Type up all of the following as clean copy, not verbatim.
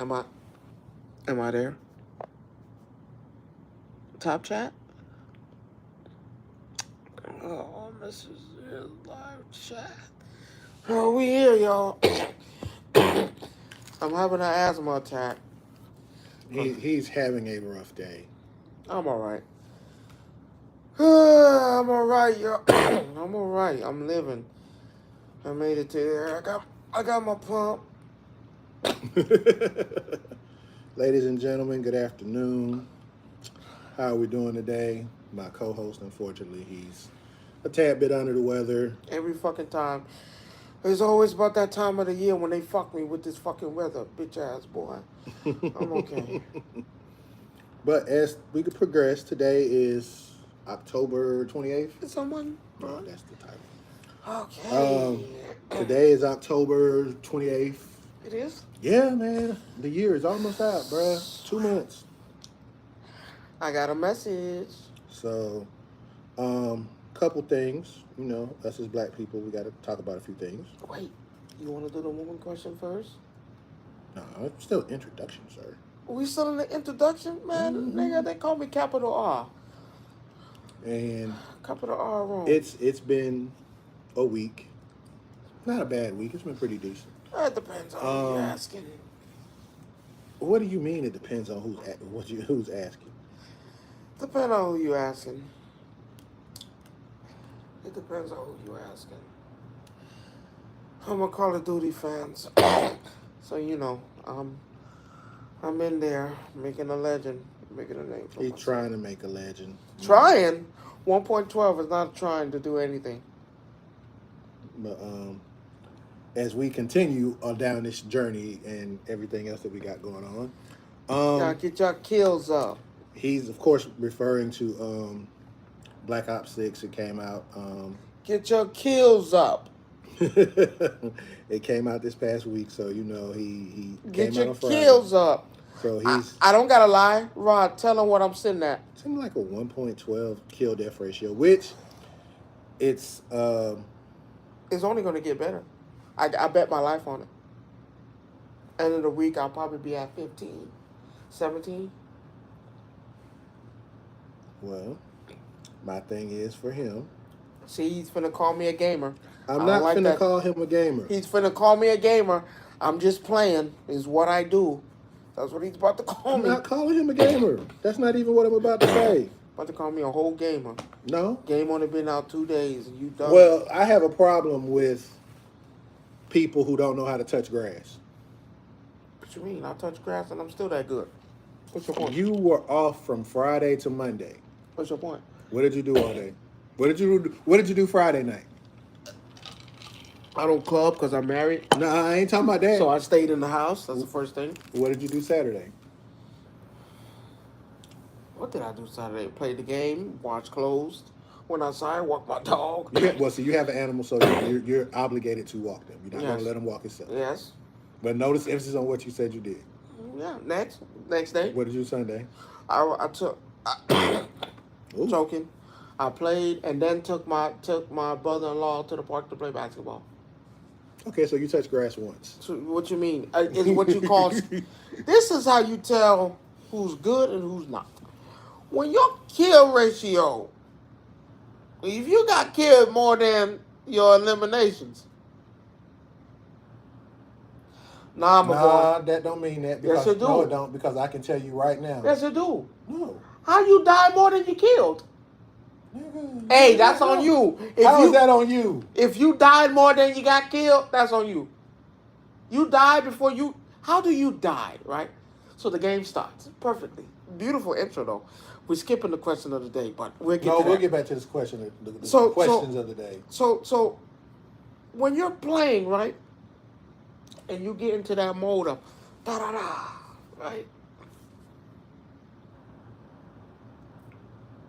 Am I am I there? Top chat? Oh, this is live chat. Oh, we here, y'all. I'm having an asthma attack. He's having a rough day. I'm alright. I'm alright, y'all. I'm alright. I'm living. I made it to there. I got my pump. Ladies and gentlemen, good afternoon. How are we doing today? My co-host, unfortunately, he's a tad bit under the weather. Every fucking time. It's always about that time of the year when they fuck me with this fucking weather, bitch ass boy. I'm okay. But as we could progress, today is October 28th. Is someone? No, that's the title. Okay. Today is October 28th. It is? Yeah, man. The year is almost out, bruh. 2 months. I got a message. So, couple things. You know, us as black people, we got to talk about a few things. Wait, you want to do the woman question first? No, it's still introduction, sir. We still in the introduction? Man, nigga, they call me capital R. And Capital R wrong. it's been a week. Not a bad week. It's been pretty decent. It depends on who you're asking. What do you mean? It depends on who's asking. Depends on who you're asking. It depends on who you're asking. I'm a Call of Duty fan, so you know, I'm in there making a legend, making a name for He's myself. trying to make a legend. Trying? 1.12 is not trying to do anything. But as we continue on down this journey and everything else that we got going on, Y'all get your kills up. he's of course referring to Black Ops 6. It came out. Get your kills up. It came out this past week, so you know he Get came your out on Friday. kills up. So he's I don't gotta lie, Rod. Tell him what I'm sitting at. something like a 1.12 kill death ratio, which it's It's only gonna get better. I bet my life on it. End of the week, I'll probably be at 15, 17. well, my thing is for him. See, he's finna call me a gamer. I'm I not don't like finna that. call him a gamer. He's finna call me a gamer. I'm just playing. Is what I do. That's what he's about to call I'm me. not calling him a gamer. That's not even what I'm about to say. About to call me a whole gamer. No. Game only been out 2 days and you done. Well, I have a problem with people who don't know how to touch grass. What you mean? I touch grass and I'm still that good. What's your point? You were off from Friday to Monday. What's your point? What did you do all day? What did you do Friday night? I don't club because I'm married. No, I ain't talking about that. So I stayed in the house. That's the first thing. What did you do Saturday? What did I do Saturday? Played the game, watch closed, went outside, walked my dog. So you have an animal, so you're obligated to walk them. You're not going to let them walk itself. Yes. But notice emphasis on what you said you did. Yeah. Next day. What did you do Sunday? I took joking. I played and then took my brother-in-law to the park to play basketball. Okay, so you touched grass once. So what you mean? Is what you call. This is how you tell who's good and who's not. When your kill ratio, if you got killed more than your eliminations. Nah, my boy. That don't mean that. Because, Yes, it do. No, it don't, because I can tell you right now. Yes, it do. No. How you die more than you killed? Hey, that's on you. How is that on you? If you died more than you got killed, that's on you. You died before you. How do you die, right? So the game starts perfectly. Beautiful intro though. We're skipping the question of the day, but we'll get to that. We'll get back to this question. The questions of the day. So when you're playing, right, and you get into that mode of da da da, right?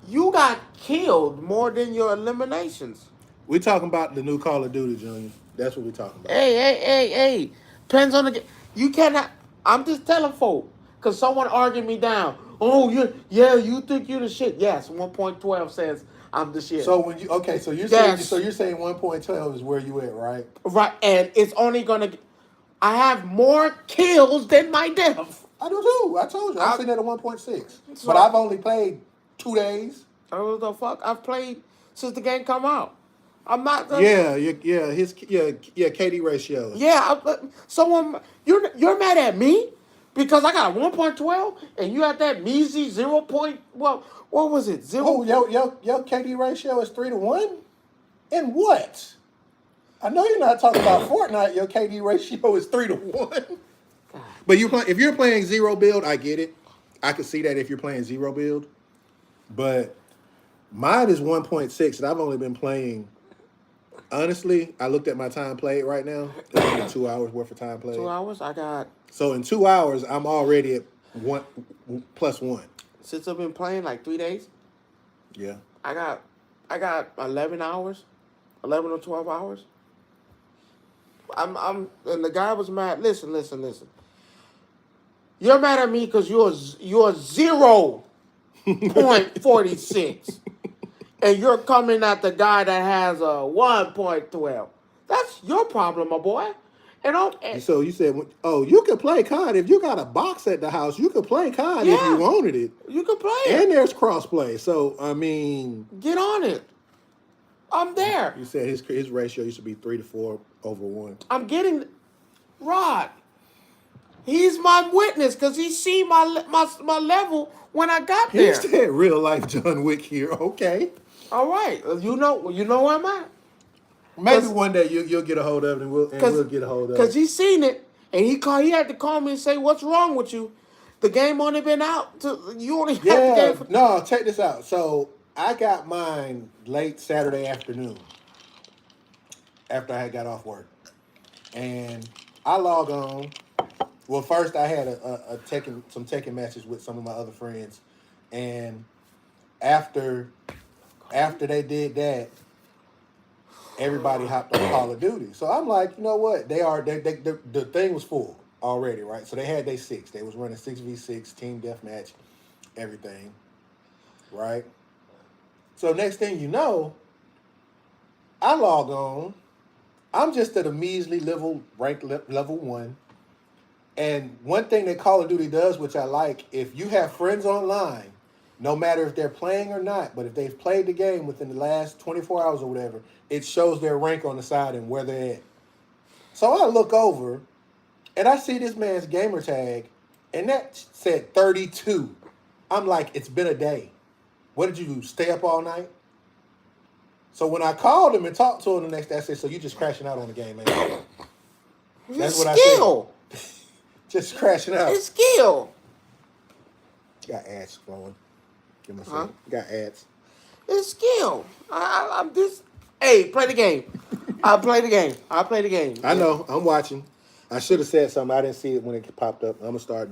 You got killed more than your eliminations. We're talking about the new Call of Duty, Junior. That's what we're talking about. Hey. Depends on the game. You cannot. I'm just telling folk. Because someone argued me down. Oh, you think you're the shit. Yes, 1.12 says I'm the shit. So so you're saying 1.12 is where you at, right? Right, and it's only going to. I have more kills than my death. I do too. I told you. I'm sitting at a 1.6. So, But I've only played 2 days. what the fuck? I've played since the game come out. I'm not gonna. Yeah, KD ratios. Yeah, someone you're mad at me because I got a 1.12 and you had that measly 0. What was it? Oh, your KD ratio is 3-1? And what? I know you're not talking about Fortnite. Your KD ratio is 3-1. But if you're playing zero build, I get it. I can see that if you're playing zero build. But mine is 1.6, and I've only been playing. Honestly, I looked at my time played right now. It's only 2 hours worth of time played. 2 hours. I got. So in 2 hours, I'm already at +1. Since I've been playing like 3 days. Yeah. I got 11 hours, 11 or 12 hours. And the guy was mad. Listen. You're mad at me because you're 0.46, and you're coming at the guy that has a 1.12. That's your problem, my boy. So you said, oh, you can play COD if you got a box at the house. You could play COD if you wanted it. You can play it, and there's crossplay. So I mean, get on it. I'm there. You said his ratio used to be 3-4/1. I'm getting Rod. He's my witness because he see my level when I got there. He said real life John Wick here. Okay. All right. You know where I'm at. Maybe one day you'll get a hold of it and we'll get a hold of it. Because he seen it and he had to call me and say, "What's wrong with you? The game only been out. You only had the game." No, check this out. So I got mine late Saturday afternoon after I had got off work. And I log on. Well, first I had some Tekken matches with some of my other friends. And after they did that, everybody hopped on Call of Duty. So I'm like, you know what? The thing was full already, right? So they had their 6. They was running 6v6, team deathmatch, everything, right? So next thing you know, I log on. I'm just at a measly level 1. And one thing that Call of Duty does, which I like, if you have friends online, no matter if they're playing or not, but if they've played the game within the last 24 hours or whatever, it shows their rank on the side and where they're at. So I look over, and I see this man's gamer tag, and that said 32. I'm like, it's been a day. What did you do, stay up all night? So when I called him and talked to him the next day, I said, so you just crashing out on the game, man? That's what I said. Just crashing out. It's skill. Got ads flowing. Give me a second. Got ads. It's skill. I'm just. Hey, play the game. I'll play the game. I know. I'm watching. I should have said something. I didn't see it when it popped up. I'm going to start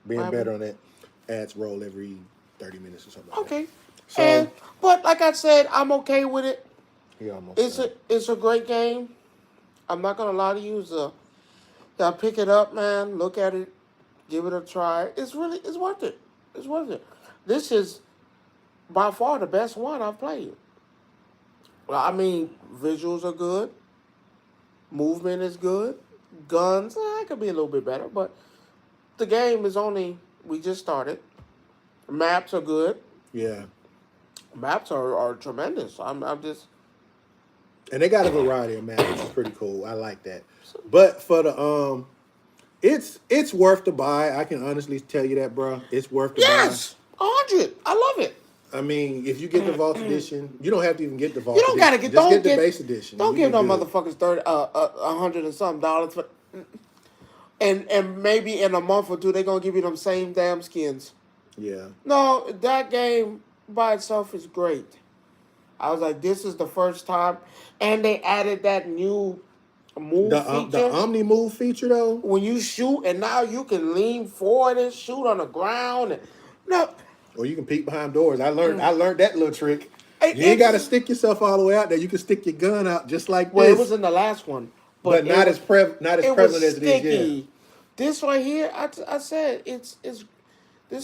being better on that. Ads roll every 30 minutes or something like that. So, but like I said, I'm okay with it. Yeah, almost. It's a great game. I'm not going to lie to you. Y'all pick it up, man. Look at it. Give it a try. It's worth it. It's worth it. This is by far the best one I've played. Well, I mean, visuals are good. Movement is good. Guns, it could be a little bit better, but the game is we just started. Maps are good. Yeah. Maps are tremendous. I'm just. And they got a variety of maps, which is pretty cool. I like that. But for the it's worth the buy. I can honestly tell you that, bro. It's worth the buy. Yes, 100. I love it. I mean, if you get the Vault Edition, you don't have to even get the Vault Edition. You don't gotta get. Just get the base edition. Don't give no motherfuckers $100 and something dollars for. And maybe in a month or two they're gonna give you them same damn skins. Yeah. No, that game by itself is great. I was like, this is the first time, and they added that new move feature. The Omni move feature, though. When you shoot, and now you can lean forward and shoot on the ground. Or you can peek behind doors. I learned that little trick. You ain't got to stick yourself all the way out there. You can stick your gun out just like this. Well, it was in the last one, but not as prevalent as it is here. This right here, I said this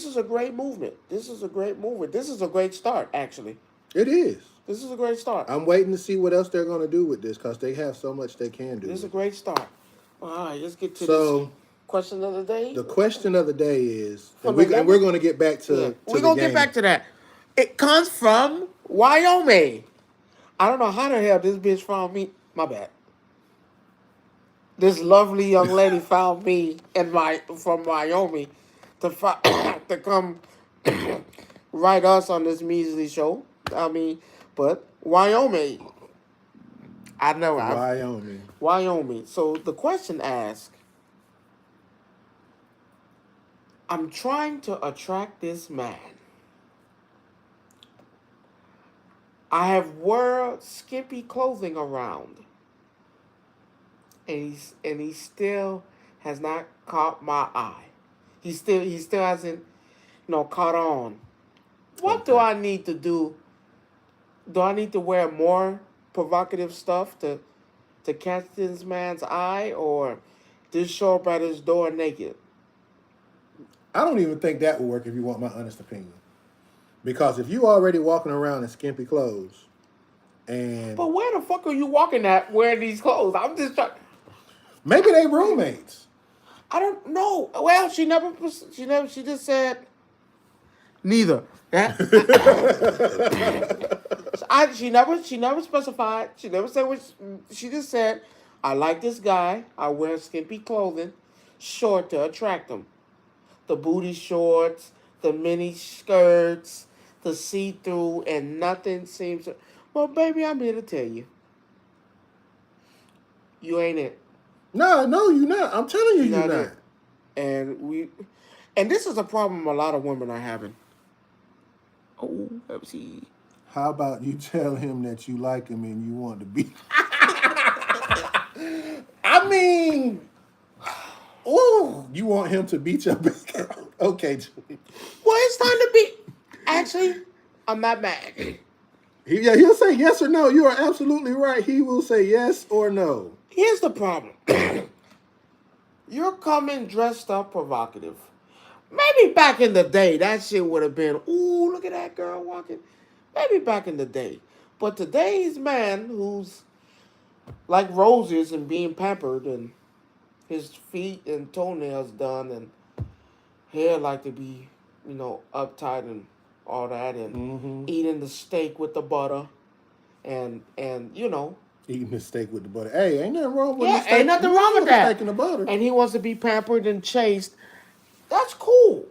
is a great movement. This is a great movement. This is a great start, actually. It is. This is a great start. I'm waiting to see what else they're going to do with this because they have so much they can do. This is a great start. All right, let's get to this So question of the day the question of the day is, from the and we're woman. going to get back Yeah, to we're the gonna get game. back to that. It comes from Wyoming. I don't know how the hell this bitch found me. My bad. This lovely young lady found me in my from Wyoming to come write us on this measly show. I mean, but Wyoming. I know Wyoming. Wyoming. So the question asks, I'm trying to attract this man. I have wore skimpy clothing around, and he still has not caught my eye. He still hasn't caught on. What do Okay. I need to do? Do I need to wear more provocative stuff to catch this man's eye, or just show up at his door naked? I don't even think that would work if you want my honest opinion. Because if you already walking around in skimpy clothes and But where the fuck are you walking at wearing these clothes? I'm just trying. maybe they roommates. I don't know. Well, she just said neither. That she never specified. She never said what she just said. I like this guy. I wear skimpy clothing, short to attract him. The booty shorts, the mini skirts, the see through, and nothing seems to. Well, baby, I'm here to tell you, you ain't it. No, you're not. I'm telling you, You're you're not not. it. And this is a problem a lot of women are having. Oh, let me see. How about you tell him that you like him and you want to be? I mean, oh, you want him to beat your back out? Okay, Julie. Well, it's time to be. Actually, I'm not mad. He'll say yes or no. You are absolutely right. He will say yes or no. Here's the problem. You're coming dressed up provocative. Maybe back in the day, that shit would have been, ooh, look at that girl walking. Maybe back in the day. But today's man who's like roses and being pampered and his feet and toenails done and hair like to be, uptight and all that and Mm-hmm. eating the steak with the butter and Eating the steak with the butter. Hey, ain't nothing wrong with the yeah, ain't steak. nothing Nothing wrong wrong with with the that. steak and the butter. And he wants to be pampered and chased. That's cool,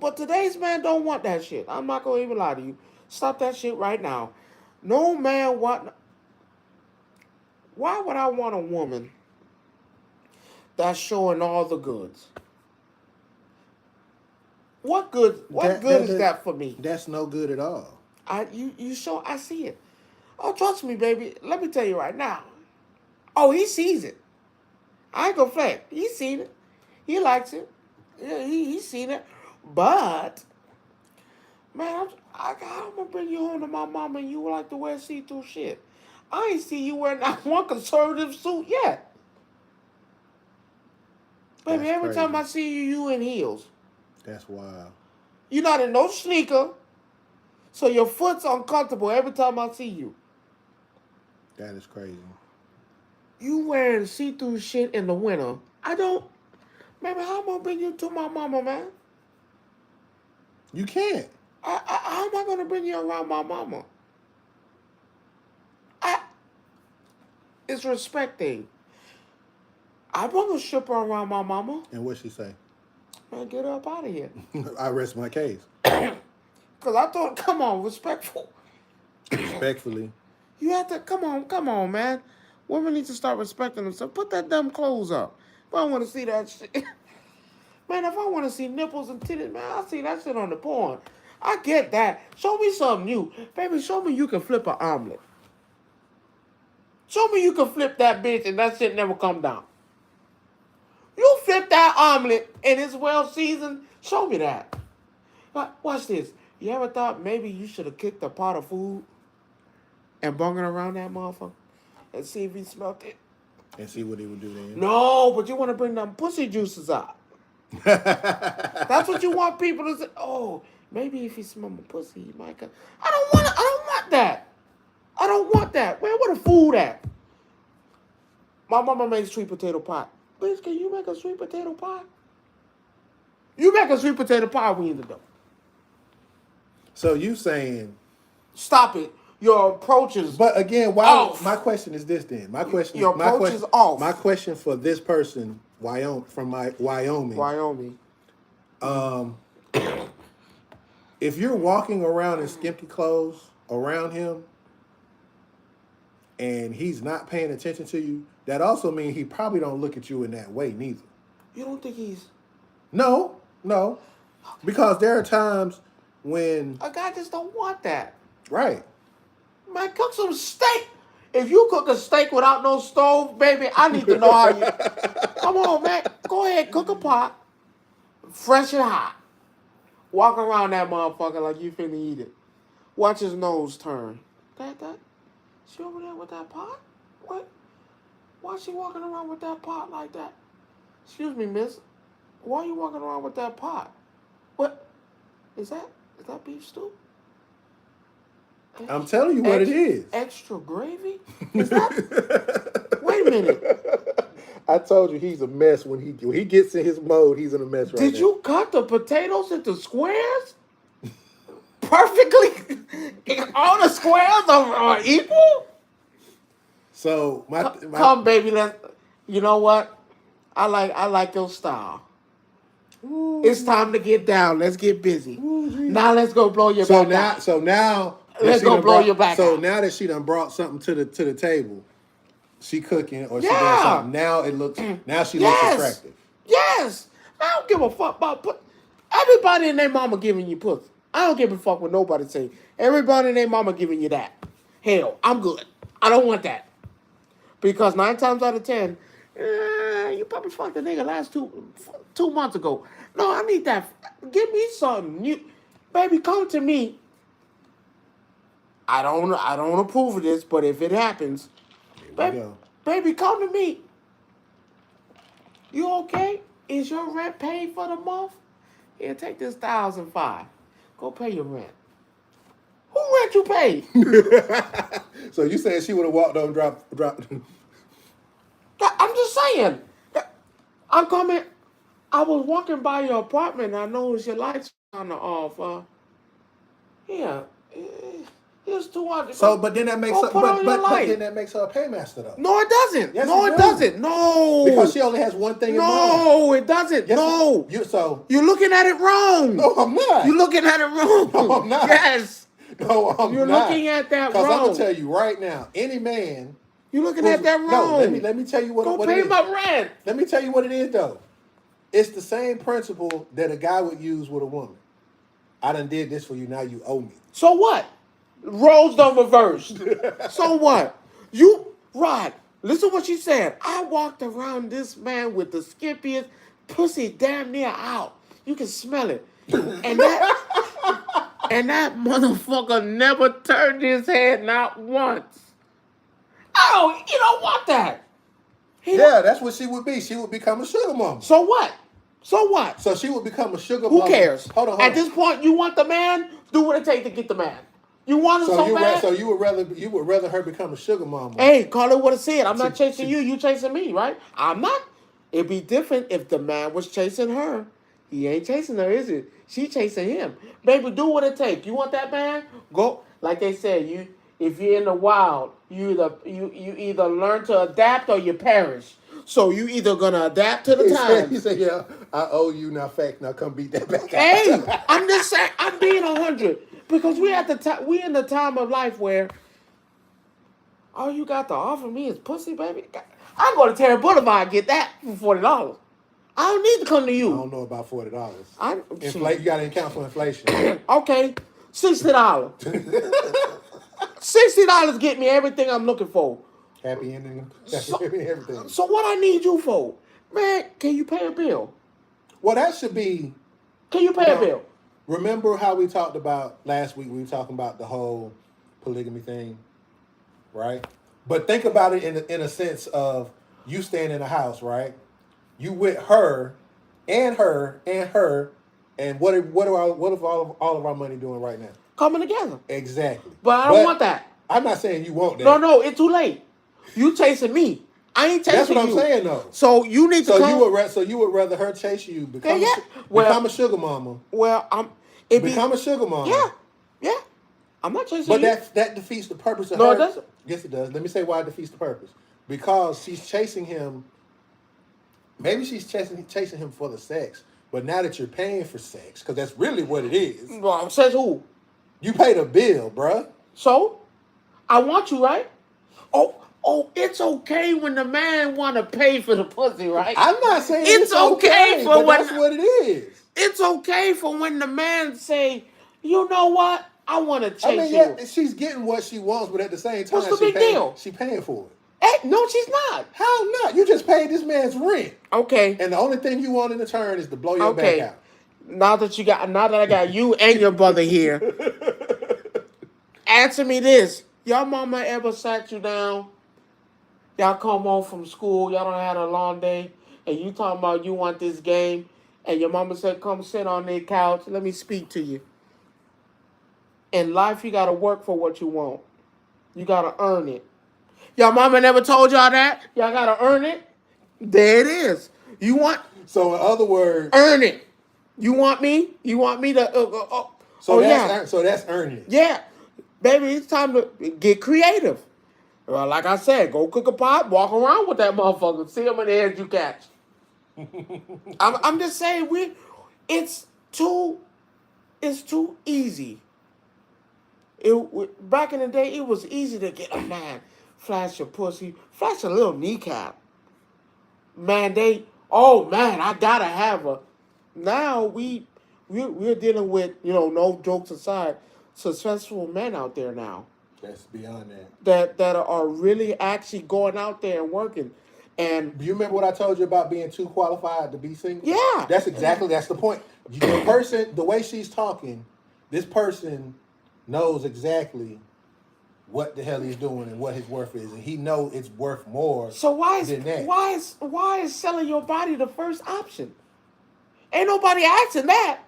But today's man don't want that shit. I'm not gonna even lie to you. Stop that shit right now. No man want. Why would I want a woman that's showing all the goods? What good? What That good that is that that for me? that's no good at all. You show. I see it. Oh, trust me, baby. Let me tell you right now. Oh, he sees it. I ain't gonna flex. He's seen it. He likes it. Yeah, he's seen it. But man, I'm gonna bring you home to my mama and you like to wear see-through shit. I ain't see you wear not one conservative suit yet. Baby, That's every time crazy. I see you, you in heels. That's wild. You're not in no sneaker, so your foot's uncomfortable every time I see you. That is crazy. You wearing see-through shit in the winter. I don't. Baby, how am I gonna bring you to my mama, man? You can't. How am I gonna bring you around my mama? I, it's respecting. I'm gonna ship her around my mama. And what she say? Man, get her up out of here. I rest my case. Cause I thought, come on, respectful. Respectfully. You have to come on, man. Women need to start respecting themselves. Put that dumb clothes up. If I want to see that shit, man. If I want to see nipples and titties, man, I see that shit on the porn. I get that. Show me something new, baby. Show me you can flip an omelet. Show me you can flip that bitch and that shit never come down. You flip that omelet and it's well seasoned. Show me that. Watch this. You ever thought maybe you should have kicked a pot of food and bung it around that motherfucker and see if he smelled it? And see what he would do then. No, but you want to bring them pussy juices out. That's what you want people to say. Oh, maybe if he smell my pussy, he might come. I don't want that. I don't want that. Where the food at? My mama makes sweet potato pie. Bitch, can you make a sweet potato pie? You make a sweet potato pie, we in the door. So you saying? Stop it. Your approach is But again, why? off. My question is this then. Your approach is off. My question for this person, Wyoming. Wyoming. If you're walking around in skimpy clothes around him, and he's not paying attention to you, that also means he probably don't look at you in that way neither. You don't think he's... No. Because there are times when... A guy just don't want that. Right. Man, cook some steak. If you cook a steak without no stove, baby, I need to know how you... Come on, man. Go ahead, cook a pot. Fresh and hot. Walk around that motherfucker like you finna eat it. Watch his nose turn. That? She over there with that pot? What? Why is she walking around with that pot like that? Excuse me, miss. Why are you walking around with that pot? What? Is that beef stew? I'm telling you what it is. Extra gravy? Is that? Wait a minute. I told you he's a mess when he gets in his mode. He's in a mess right now. Did you cut the potatoes into squares? Perfectly? All the squares are equal? So come, baby. You know what? I like your style. Ooh. It's time to get down. Let's get busy. Ooh, now let's go blow your back out. So now let's go blow your back out. So now that she done brought something to the table, she cooking or she doing something. Now it looks. Now she looks attractive. Yes. I don't give a fuck about everybody and their mama giving you pussy. I don't give a fuck what nobody say. Everybody and their mama giving you that. Hell, I'm good. I don't want that. Because 9 times out of 10, you probably fucked a nigga last 2 months ago. No, I need that. Give me something new. Baby, come to me. I don't approve of this, but if it happens, baby, come to me. You okay? Is your rent paid for the month? Here, take this $1,500. Go pay your rent. Who rent you paid? So you saying she would have walked on drop? I'm just saying. I'm coming. I was walking by your apartment. And I noticed your lights on the off. Yeah. Here's $200. So, but then that makes her. But then that makes her a paymaster though. No, it doesn't. Yes, no, it doesn't. No. Because she only has one thing in mind. No, it doesn't. Yes, no. You're looking at it wrong. No, I'm not. You're looking at it wrong. No, I'm not. Yes. No, I'm not. You're looking at that wrong. Because I'm gonna tell you right now, any man. You're looking at that wrong. No, let me tell you what. Go pay it is. My rent. Let me tell you what it is though. It's the same principle that a guy would use with a woman. I done did this for you. Now you owe me. So what? Roles done reversed. So what? Rod, listen what she said. I walked around this man with the skimpiest pussy damn near out. You can smell it. And that motherfucker never turned his head not once. Oh, you don't want that. That's what she would be. She would become a sugar mama. So what? So she would become a sugar mama. Who cares? Hold on. At this point, you want the man? Do what it takes to get the man. You want him so bad? So you would rather her become a sugar mama. Hey, call it what it said. I'm not chasing you. You chasing me, right? I'm not. It'd be different if the man was chasing her. He ain't chasing her, is it? She chasing him. Baby, do what it takes. You want that man? Go. Like they said, if you're in the wild, you either learn to adapt or you perish. So you either gonna adapt to the times. He said, "Yeah, I owe you now. Fact, now come beat that back." Hey, I'm just saying. I'm being 100 because we in the time of life where all you got to offer me is pussy, baby. I go to Terry Boulevard and get that for $40. I don't need to come to you. I don't know about $40. You got to account for inflation. Okay, $60. $60 get me everything I'm looking for. Happy ending, everything. So what I need you for? Man, can you pay a bill? Well, that should be... Can you pay a bill? Remember how we talked about last week? We were talking about the whole polygamy thing, right? But think about it in a sense of you staying in a house, right? You with her, and what if all of our money doing right now? Coming together. Exactly. But I don't want that. I'm not saying you want that. No, it's too late. You chasing me. I ain't chasing you. That's what I'm saying, though. So you need to come. So you would rather her chase you, become Well, a sugar mama. Well, Become a sugar mama. Yeah. I'm not chasing But you. that defeats the purpose of No, her. it doesn't. Yes, it does. Let me say why it defeats the purpose. Because she's chasing him. Maybe she's chasing him for the sex. But now that you're paying for sex, because that's really what it is. Well, says who? You paid a bill, bruh. So, I want you, right? Oh, it's okay when the man want to pay for the pussy, right? I'm not saying it's okay for but when that's what it is. It's okay for when the man say, you know what, I want to chase you. She's getting what she wants, but at the same time, what's the big deal? She paying for it. Hey, no, she's not. How not? You just paid this man's rent. Okay. And the only thing you want in return is to blow your back out. Now that I got you and your brother here, answer me this: your mama ever sat you down? Y'all come home from school, y'all done had a long day, and you talking about you want this game, and your mama said, "Come sit on the couch, let me speak to you." In life, you gotta work for what you want. You gotta earn it. Your mama never told y'all that? Y'all gotta earn it? There it is. You want... So in other words... Earn it. You want me? You want me to... So that's earning it. Yeah. Baby, it's time to get creative. Well, like I said, go cook a pot, walk around with that motherfucker. See how many heads you catch. I'm just saying, it's too easy. Back in the day, it was easy to get a man... Flash your pussy. Flash a little kneecap. Man, I gotta have her. Now we're dealing with, no jokes aside, successful men out there now. That's beyond that. That are really actually going out there and working. And do you remember what I told you about being too qualified to be single? Yeah. That's the point. The way she's talking, this person knows exactly what the hell he's doing and what his worth is, and he knows it's worth more. So why is selling your body the first option? Ain't nobody asking that.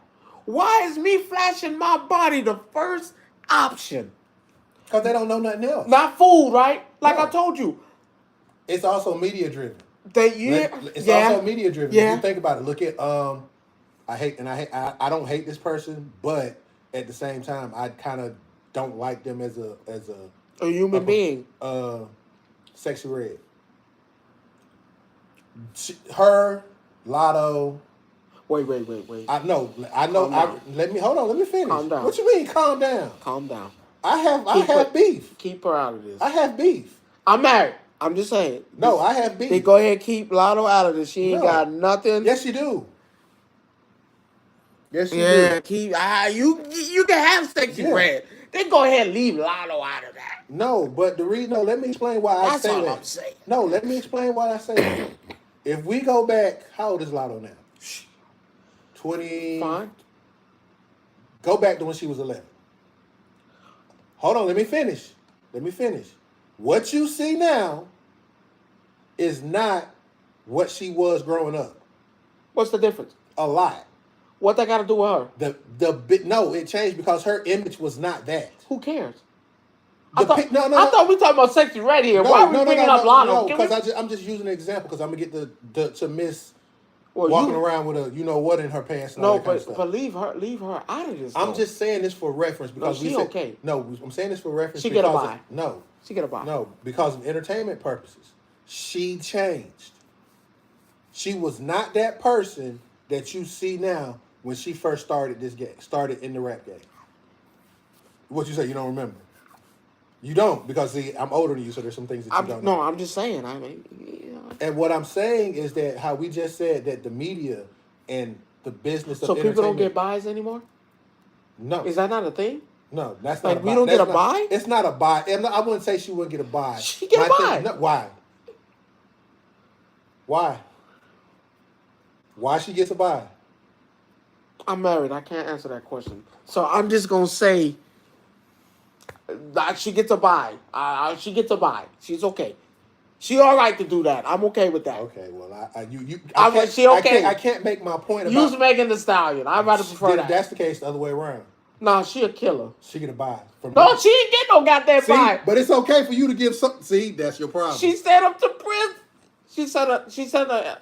Why is me flashing my body the first option? Because they don't know nothing else. Not food, right? Like No. I told you. It's also media driven. It's also media driven. Yeah. If you think about it, look at I don't hate this person, but at the same time, I kind of don't like them as a human being. Sexy Red. Her, Lotto. Wait. I know. Let me finish. Calm down. What you mean, calm down? Calm down. I have beef. Keep her out of this. I have beef. I'm married. I'm just saying. No, I have beef. They go ahead and keep Lotto out of this. She ain't got nothing. Yes, you do. Yes, you do. Yeah, you can have Sexy Red. Then go ahead and leave Lotto out of that. No, but let me explain why I say that. That's all I'm saying. No, let me explain why I say that. If we go back, how old is Lotto now? 20. Fine. Go back to when she was 11. Hold on, let me finish. What you see now is not what she was growing up. What's the difference? A lot. What that got to do with her? No, it changed because her image was not that. Who cares? I thought we talking about Sexy Red here. Why are we bringing up Lotto? No, because I'm just using an example because I'm gonna get to Miss walking around with a what in her pants. And all that kind of stuff. But leave her out of this. Though. I'm just saying this for reference because okay. No, I'm saying this for reference. She get a buy. She get a buy. No, because of entertainment purposes, she changed. She was not that person that you see now when she first started in the rap game. What you say? You don't remember? You don't, because I'm older than you, so there's some things that you don't know. No, I'm just saying. And what I'm saying is that how we just said that the media and the business of entertainment... So people don't get buys anymore? No. Is that not a thing? No, that's not a buy. We don't get a buy? It's not a buy. I wouldn't say she wouldn't get a buy. She get a buy. Why? Why? Why she gets a buy? I'm married. I can't answer that question. So I'm just going to say... she gets a buy. She gets a buy. She's okay. She all right to do that. I'm okay with that. Okay, well, I can't make my point about... You's Megan Thee Stallion. I'd rather prefer that. If that's the case, the other way around. Nah, she a killer. She get a buy. No, she ain't get no goddamn buy. But it's okay for you to give something. See, that's your problem. She set up to prison. She sent a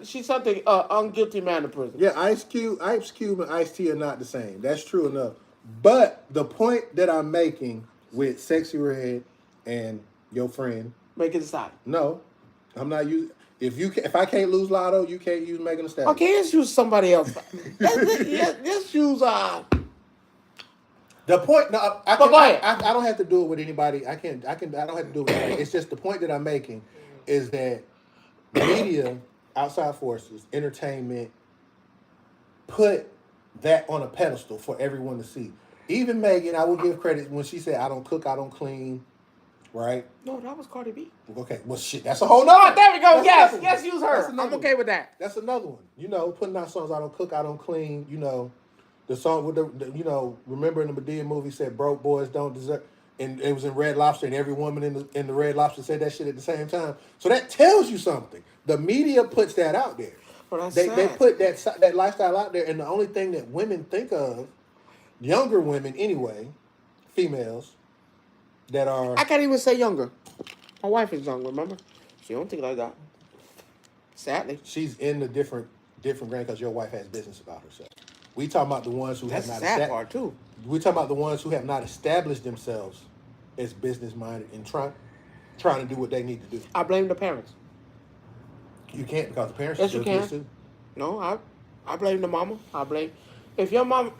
unguilty man to prison. Yeah, Ice Cube and Ice T are not the same. That's true enough. But the point that I'm making with Sexy Red and your friend, Make it decide. no, I'm not using. If I can't lose Lotto, you can't use Megan Thee Stallion. Okay, let's use somebody else. Let's use The point. No, go ahead. I don't have to do it with anybody. I don't have to do it with anybody. It's just the point that I'm making is that media, outside forces, entertainment, put that on a pedestal for everyone to see. Even Megan, I will give credit when she said, "I don't cook, I don't clean." Right? No, that was Cardi B. Okay. Well, shit. That's a whole nother. Oh, there we go. Yes, Yes, use her. I'm okay with that. That's another one. You know, putting out songs. I don't cook, I don't clean. You know, the song with the remember in the Medea movie said "broke boys don't deserve," and it was in Red Lobster, and every woman in the Red Lobster said that shit at the same time. So that tells you something. The media puts that out there. Well, They put that lifestyle out there, and the only thing that women think of, younger women anyway, females, that are I can't even say younger. My wife is young. Remember, she don't think like that. Sadly, she's in the different grade because your wife has business about herself. We talking about the ones who that's have the not sad part too. We talking about the ones who have not established themselves as business minded and trying to do what they need to do. I blame the parents. You can't because the parents. Yes, you can. Too. No, I blame the mama. I blame if your mom.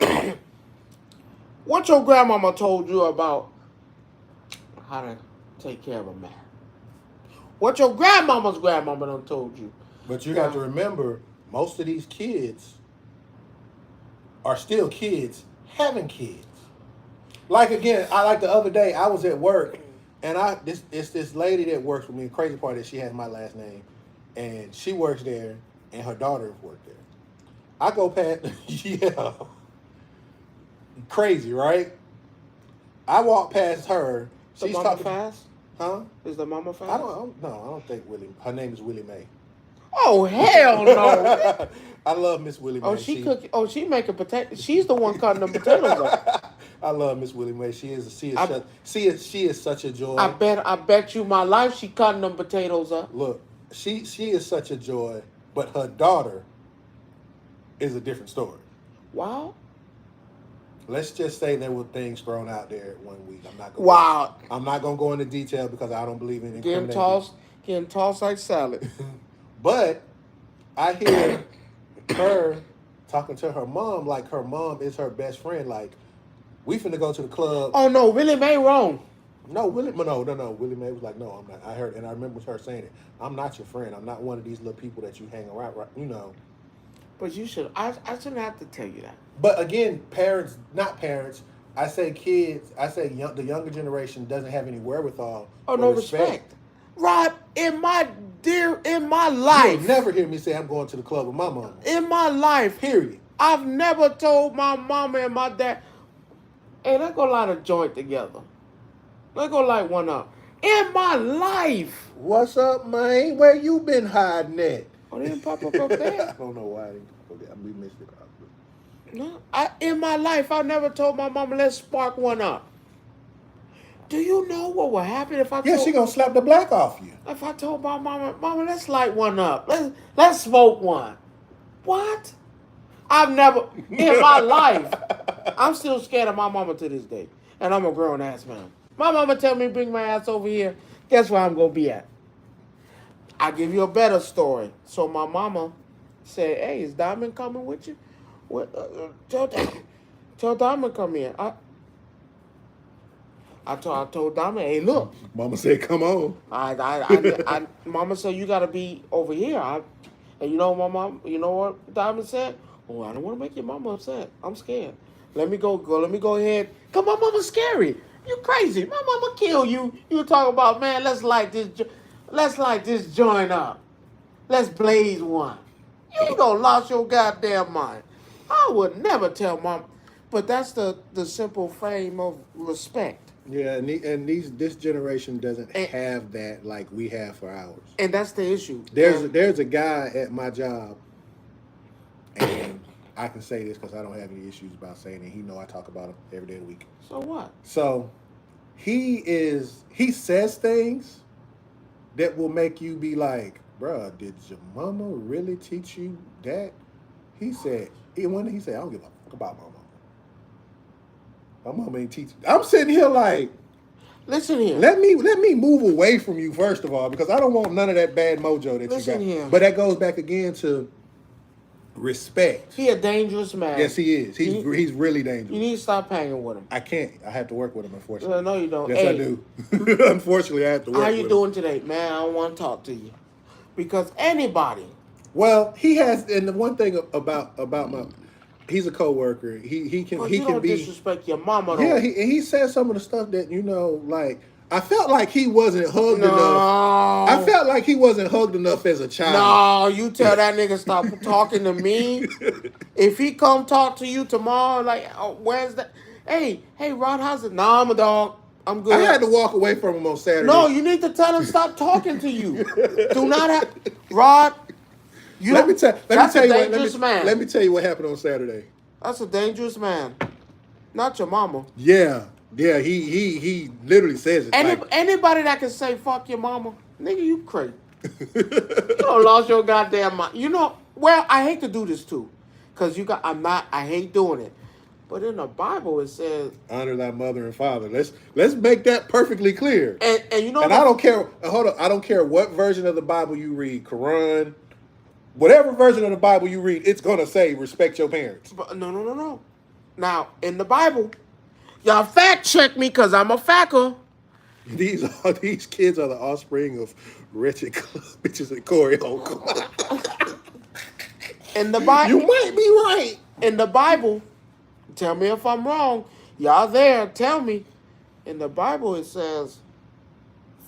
What your grandmama told you about how to take care of a man? What your grandmama's grandmama done told you? But you have to remember, most of these kids are still kids having kids. Like again, the other day I was at work, and it's this lady that works with me. The crazy part is she has my last name, and she works there, and her daughter worked there. I go past, yeah, crazy, right? I walk past her. The She's mama talking fast? Huh? Is the mama fast? I don't think Willie. Her name is Willie Mae. Oh hell no! I love Miss Willie Mae. She making potato. She's the one cutting the potatoes up. I love Miss Willie Mae. She is such a joy. I bet you my life she cutting them potatoes up. Look, she is such a joy, but her daughter is a different story. Wow. Let's just say there were things thrown out there 1 week. I'm not gonna go into detail because I don't believe in incriminating. Getting tossed like salad. But I hear her talking to her mom like her mom is her best friend. Like, we finna go to the club. Oh no, Willie Mae wrong. No. Willie Mae was like, no, I'm not. I heard, and I remember her saying it. I'm not your friend. I'm not one of these little people that you hang around. You know. But you should. I shouldn't have to tell you that. But again, not parents. I say kids. I say the younger generation doesn't have any wherewithal. Oh, no respect. Rod, in my life. You'll never hear me say I'm going to the club with my mama. In my life. Period. I've never told my mama and my dad, hey, let's go light a joint together. Let's go light one up. In my life. What's up, man? Where you been hiding at? Oh, they didn't pop up there? I don't know why I didn't pop up there. We missed it. No, in my life, I never told my mama, let's spark one up. Do you know what would happen if I told... Yeah, she gonna slap the black off you. If I told my mama, let's light one up. Let's smoke one. What? I've never, in my life, I'm still scared of my mama to this day. And I'm a grown-ass man. My mama tell me bring my ass over here. Guess where I'm gonna be at? I'll give you a better story. So my mama said, hey, is Diamond coming with you? Tell Diamond come in. I told Diamond, hey, look. Mama said, come on. Mama said, you got to be over here. And you know what Diamond said? Oh, I don't want to make your mama upset. I'm scared. Let me go ahead. Cause my mama's scary. You crazy. My mama kill you. You talk about, man, let's light this joint up. Let's blaze one. You gonna lost your goddamn mind. I would never tell mom. But that's the simple frame of respect. Yeah, and this generation doesn't have that like we have for ours. And that's the issue. There's a guy at my job, and I can say this because I don't have any issues about saying it. He know I talk about him every day of the week. So what? So he says things that will make you be like, bruh, did your mama really teach you that? He said, he said, I don't give a fuck about my mama. My mama ain't teach. I'm sitting here like, Listen here. let me move away from you first of all because I don't want none of that bad mojo that you Listen got. here. But that goes back again to respect. He a dangerous man. Yes, he is. He's really You dangerous. need to stop hanging with him. I can't. I have to work with him, unfortunately. No, you don't. Yes, Hey, I do. Unfortunately, I have to work how with you him. doing today, man? I don't want to talk to you because anybody. Well, he has, and the one thing about my, he's a coworker. He can But he you can don't be. disrespect your mama though. Yeah, he said some of the stuff that like I felt like he wasn't hugged enough. I felt like he wasn't hugged enough as a child. No, you tell that nigga stop talking to me. If he come talk to you tomorrow, like, oh, where's that? Hey, Rod, how's it? Nah, I'm a dog. I'm good. I had to walk away from him on Saturday. No, you need to tell him stop talking to you. Do not have Rod. Let me tell you man. Let me tell you what happened on Saturday. That's a dangerous man. Not your mama. Yeah. He literally says it. Anybody that can say fuck your mama, nigga, you crazy. You don't lost your goddamn mind. You know, well, I hate to do this too. Cause I hate doing it. But in the Bible it says honor thy mother and father. Let's make that perfectly clear. And you know, and I don't care. Hold on, I don't care what version of the Bible you read, Quran, whatever version of the Bible you read, it's gonna say respect your parents. But no. Now in the Bible, y'all fact check me because I'm a facker. These kids are the offspring of wretched bitches and Corey Holcomb. In the Bible, you might be right. In the Bible, tell me if I'm wrong. Y'all there? Tell me. In the Bible, it says,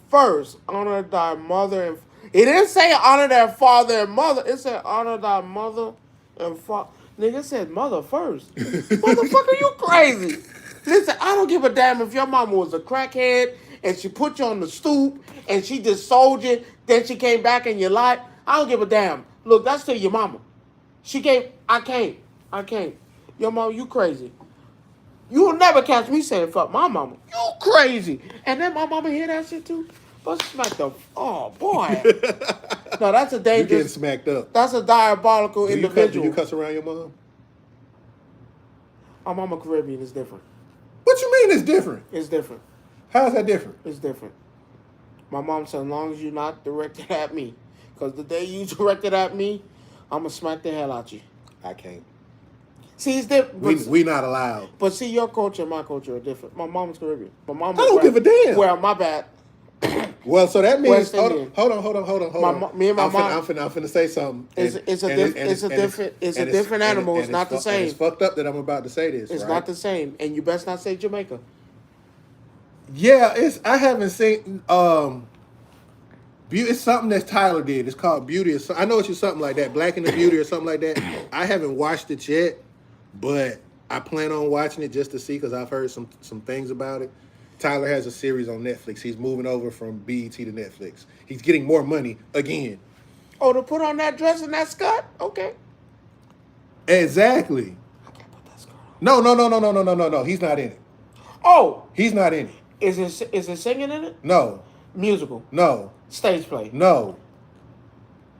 first honor thy mother and. It didn't say honor their father and mother. It said honor thy mother and father. Nigga, it said mother first. Motherfucker, you crazy. Listen, I don't give a damn if your mama was a crackhead and she put you on the stoop and she just sold you, then she came back in your life. I don't give a damn. Look, that's still your mama. I can't. Your mama, you crazy. You will never catch me saying fuck my mama. You crazy. And then my mama hear that shit too. But smack the, oh boy. No, that's a dangerous. You getting smacked up. That's a diabolical individual. Do you cuss around your mom? My mama Caribbean is different. What you mean it's different? It's different. How's that different? It's different. My mom said, as long as you're not directed at me. Because the day you directed at me, I'm going to smack the hell out you. I can't. See, it's different. We not allowed. But see, your culture and my culture are different. My mom's Caribbean. My mom. I don't give a damn. Well, my bad. Well, so that means hold on. Me and my mom. I'm finna say something. It's a different animal. It's not the same. It's fucked up that I'm about to say this. It's not the same, and you best not say Jamaica. Yeah, I haven't seen It's something that Tyler did. It's called Beauty. I know it's something like that, Black in the Beauty or something like that. I haven't watched it yet, but I plan on watching it just to see because I've heard some things about it. Tyler has a series on Netflix. He's moving over from BET to Netflix. He's getting more money again. Oh, to put on that dress and that skirt? Okay. Exactly. I can't put that skirt on. No. He's not in it. Oh. He's not in it. Is it singing in it? No. Musical? No. Stage play? No.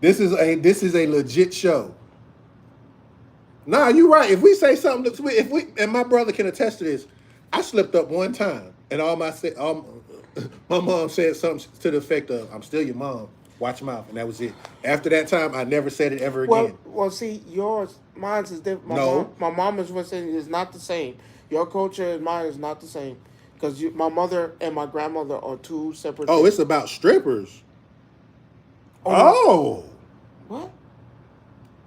This is a legit show. Nah, you're right. If we say something, and my brother can attest to this, I slipped up one time, and my mom said something to the effect of, "I'm still your mom. Watch your mouth," and that was it. After that time, I never said it ever again. Well, see, mine's is different. My mom is what's saying is not the same. Your culture and mine is not the same. Because my mother and my grandmother are two separate things. It's about strippers. Oh. What?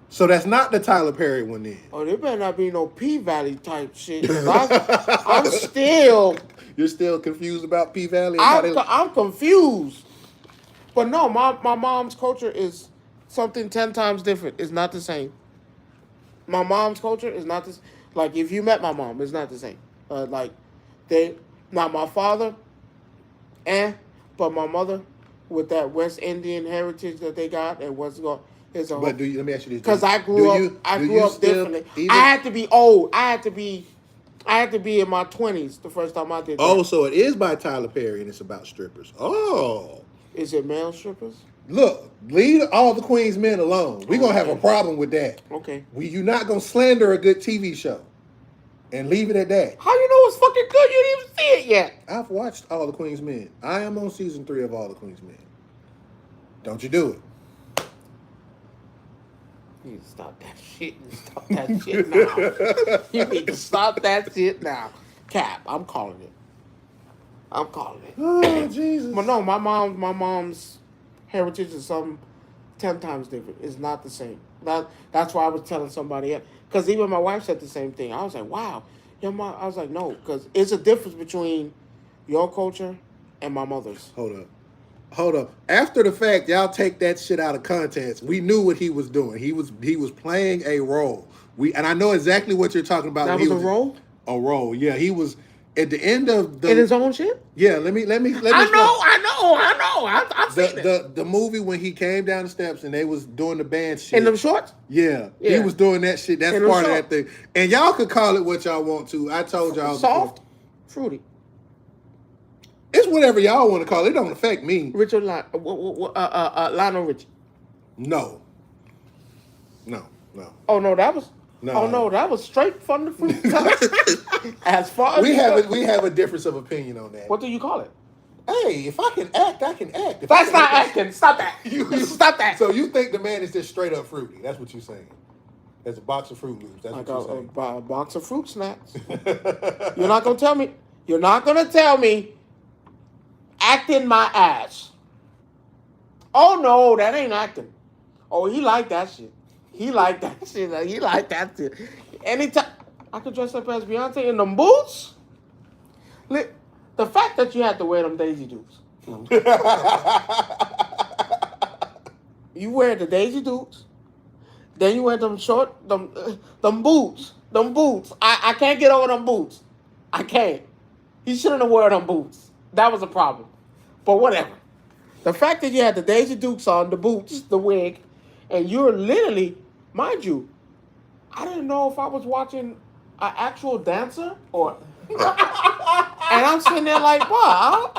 So that's not the Tyler Perry one then. Oh, there better not be no P-Valley type shit. I'm still... You're still confused about P-Valley? I'm confused. But no, my mom's culture is something 10 times different. It's not the same. My mom's culture is not this. Like, if you met my mom, it's not the same. Not my father, but my mother, with that West Indian heritage that they got and what's going, is a. But let me ask you this: because I grew up differently. I had to be old. I had to be in my 20s the first time I did that. Oh, so it is by Tyler Perry and it's about strippers. Oh, is it male strippers? Look, leave all the Queen's Men alone. We're gonna have a problem with that. Okay. You're not gonna slander a good TV show, and leave it at that. How you know it's fucking good? You didn't even see it yet. I've watched all the Queen's Men. I am on season 3 of all the Queen's Men. Don't you do it? You need to stop that shit. Stop that shit now. You need to stop that shit now. Cap, I'm calling it. I'm calling it. Oh Jesus! But no, my mom's heritage is something 10 times different. It's not the same. That's why I was telling somebody else. Because even my wife said the same thing. I was like, wow. Your mom, I was like, no. Because it's a difference between your culture and my mother's. Hold up. After the fact, y'all take that shit out of context. We knew what he was doing. He was playing a role. And I know exactly what you're talking about. That was a role? A role. Yeah, he was at the end of the in his own shit? Yeah, let me I know. I've seen it. The movie when he came down the steps and they was doing the band shit. In them shorts? Yeah. He was doing that shit. That's part of that thing. And y'all could call it what y'all want to. I told y'all soft, fruity. It's whatever y'all want to call it. It don't affect me. Richard Lionel Richie. No. Oh no, that was that was straight from the fruit. As far as we have a difference of opinion on that. What do you call it? Hey, if I can act, I can act. That's not acting. Stop that. Stop that. So you think the man is just straight up fruity? That's what you're saying. There's a box of Fruit Loops. That's like what you're saying. A box of fruit snacks. You're not gonna tell me. You're not gonna tell me. Acting my ass. Oh no, that ain't acting. Oh, he like that shit. He like that shit. Anytime I could dress up as Beyonce in them boots. The fact that you had to wear them Daisy Dukes. You wear the Daisy Dukes, then you wear them them boots. I can't get over them boots. I can't. He shouldn't have worn them boots. That was a problem. But whatever. The fact that you had the Daisy Dukes on, the boots, the wig, and you're literally, mind you, I didn't know if I was watching an actual dancer or... and I'm sitting there like, wow,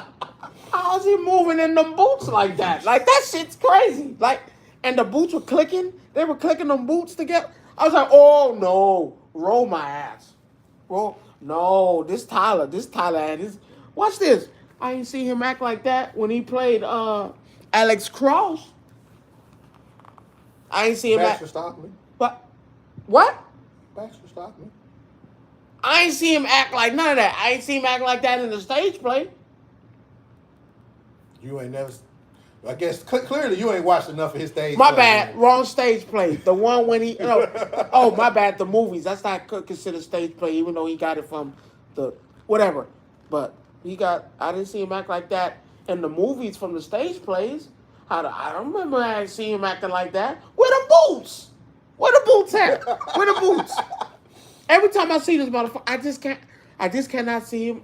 how's he moving in them boots like that? Like, that shit's crazy. Like, and the boots were clicking. They were clicking them boots together. I was like, oh, no. Roll my ass. No, this Tyler, and this... Watch this. I ain't see him act like that when he played Alex Cross. I ain't see him Baxter Stockman. What? Baxter Stockman. I ain't see him act like none of that. I ain't see him act like that in the stage play. You ain't never... I guess clearly you ain't watched enough of his stage My play. bad. Wrong stage play. The one when he... oh, my bad. The movies. That's not considered stage play, even though he got it from the... Whatever. But... I didn't see him act like that in the movies from the stage plays. I don't remember seeing him acting like that. Where the boots? Where the boots at? Where the boots? Every time I see this motherfucker, I just cannot see him.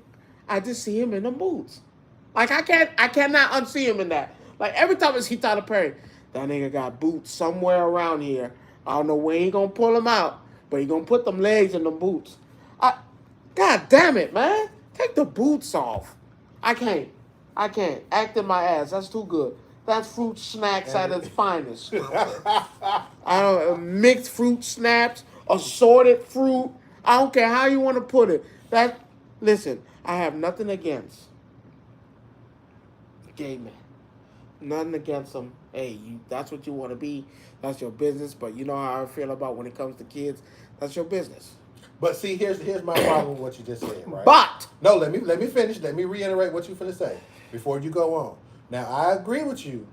I just see him in the boots. Like I cannot unsee him in that. Like every time I see Tyler Perry, that nigga got boots somewhere around here. I don't know where he gonna pull them out, but he gonna put them legs in them boots. God damn it, man. Take the boots off. I can't. Acting my ass. That's too good. That's fruit snacks at its finest. I don't mixed fruit snaps, assorted fruit. I don't care how you want to put it. Listen, I have nothing against gay men. Nothing against them. Hey, that's what you want to be. That's your business. But you know how I feel about when it comes to kids. That's your business. But see, here's my problem with what you just said, right? But no, let me finish. Let me reiterate what you finna say before you go on. Now, I agree with you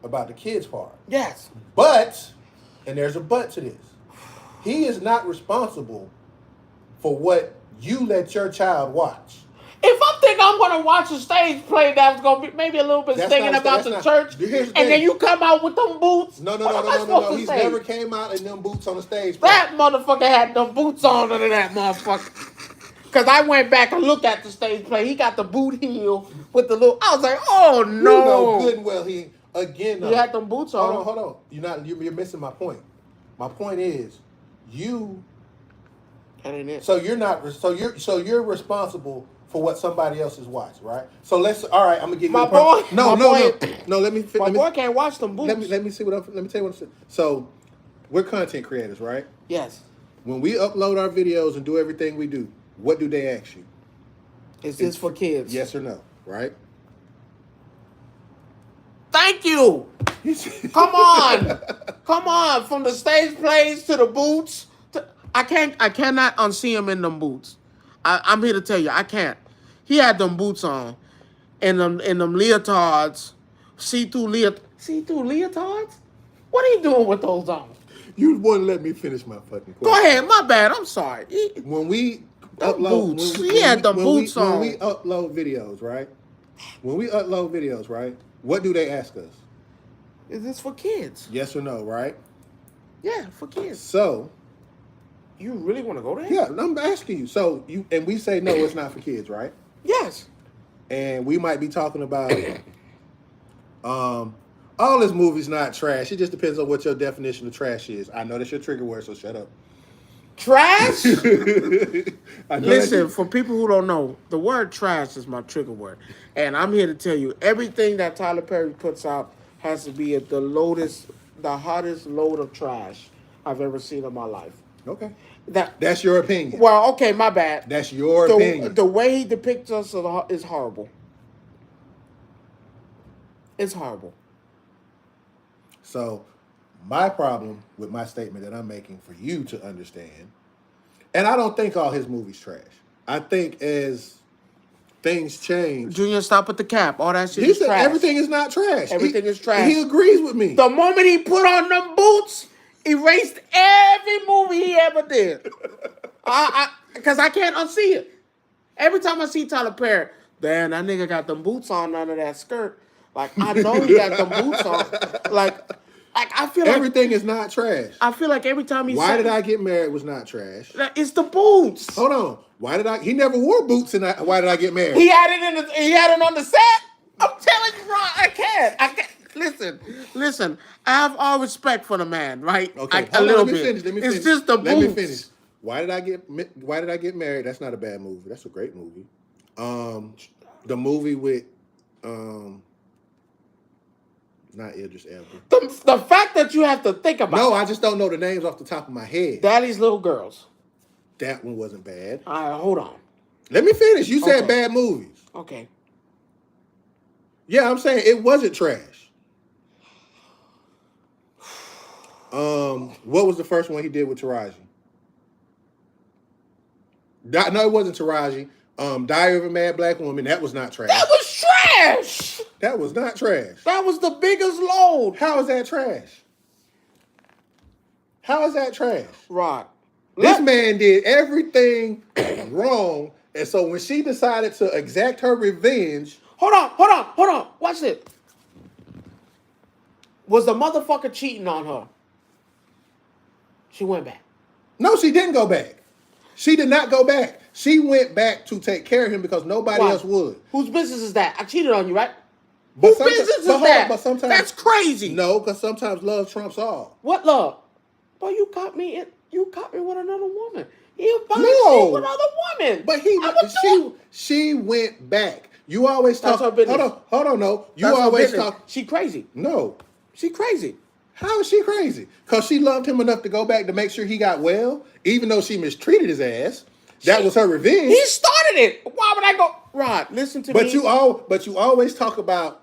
about the kids part. Yes. But, and there's a but to this. He is not responsible for what you let your child watch. If I think I'm going to watch a stage play that's going to be maybe a little bit singing about the church, and then you come out with them boots, no. He's never came out in them boots on the stage play. That motherfucker had them boots on under that motherfucker. Because I went back and looked at the stage play. He got the boot heel with the little... I was like, oh, no. You know good and well he... Again, he had them boots on. Hold on. You're missing my point. My point is, you... That ain't it. So you're not... So you're responsible for what somebody else has watched, right? So all right, I'm gonna give you My a point. boy, No, my no, boy, no, no. Let me. my Let me. boy can't watch them boots. Let me see what let me tell you what I'm saying. So, we're content creators, right? Yes. When we upload our videos and do everything we do, what do they ask you? Is this for kids? Yes or no, right? Thank you. Come on. Come on. From the stage plays to the boots. I cannot unsee him in them boots. I'm here to tell you, I can't. He had them boots on and them leotards. See-through leotards? What are you doing with those on? You wouldn't let me finish my fucking question. Go ahead, my bad. I'm sorry. When we Them upload, boots. He had them boots on. when we upload videos, right? When we upload videos, right? What do they ask us? Is this for kids? Yes or no, right? Yeah, for kids. So, You really want to go there? yeah, I'm asking you. So we say no, it's not for kids, right? Yes. And we might be talking about all this movie's not trash. It just depends on what your definition of trash is. I know that's your trigger word, so shut up. Trash? I know Listen, for people who don't know, the word trash is my trigger word. And I'm here to tell you, everything that Tyler Perry puts out has to be the hottest load of trash I've ever seen in my life. Okay. That's your opinion. Well, okay, my bad. That's your opinion. The way he depicts us is horrible. It's horrible. So, my problem with my statement that I'm making for you to understand, and I don't think all his movies trash. I think as things change, Junior, stop with the cap. All that shit he is said trash. everything is not trash. Everything is trash. He agrees with me. The moment he put on them boots, erased every movie he ever did. Because I can't unsee it. Every time I see Tyler Perry, damn, that nigga got them boots on under that skirt. Like, I know he got them boots on. Like I feel like everything is not trash. I feel like every time he Why Did I Get Married was not trash. It's the boots. Hold on. He never wore boots in Why Did I Get Married? He had it on the set. I'm telling you, Ron, I can't. Listen. I have all respect for the man, right? Okay, a little bit. Finish. Let me finish. It's just the boots. Let me finish. Why Did I Get Married? That's not a bad movie. That's a great movie. The movie with not Idris Elba. The fact that you have to think about. No, I just don't know the names off the top of my head. Daddy's Little Girls. That one wasn't bad. All right, hold on. Let me finish. You said bad movies. Okay. Yeah, I'm saying it wasn't trash. What was the first one he did with Taraji? No, it wasn't Taraji. Diary of a Mad Black Woman. That was not trash. That was trash. That was not trash. That was the biggest load. How is that trash? How is that trash? Rod. This man did everything wrong, and so when she decided to exact her revenge... Hold on. Watch it. Was the motherfucker cheating on her? She went back. No, she didn't go back. She did not go back. She went back to take care of him because nobody else would. Whose business is that? I cheated on you, right? Whose business is that? But sometimes that's crazy. No, because sometimes love trumps all. What love? Boy, you caught me with another woman. You with another woman. But she went back. You always talk. Hold on. No, you always talk. She crazy. No, she crazy. How is she crazy? Because she loved him enough to go back to make sure he got well, even though she mistreated his ass. That was her revenge. He started it. Why would I go? Rod, listen to me. You always talk about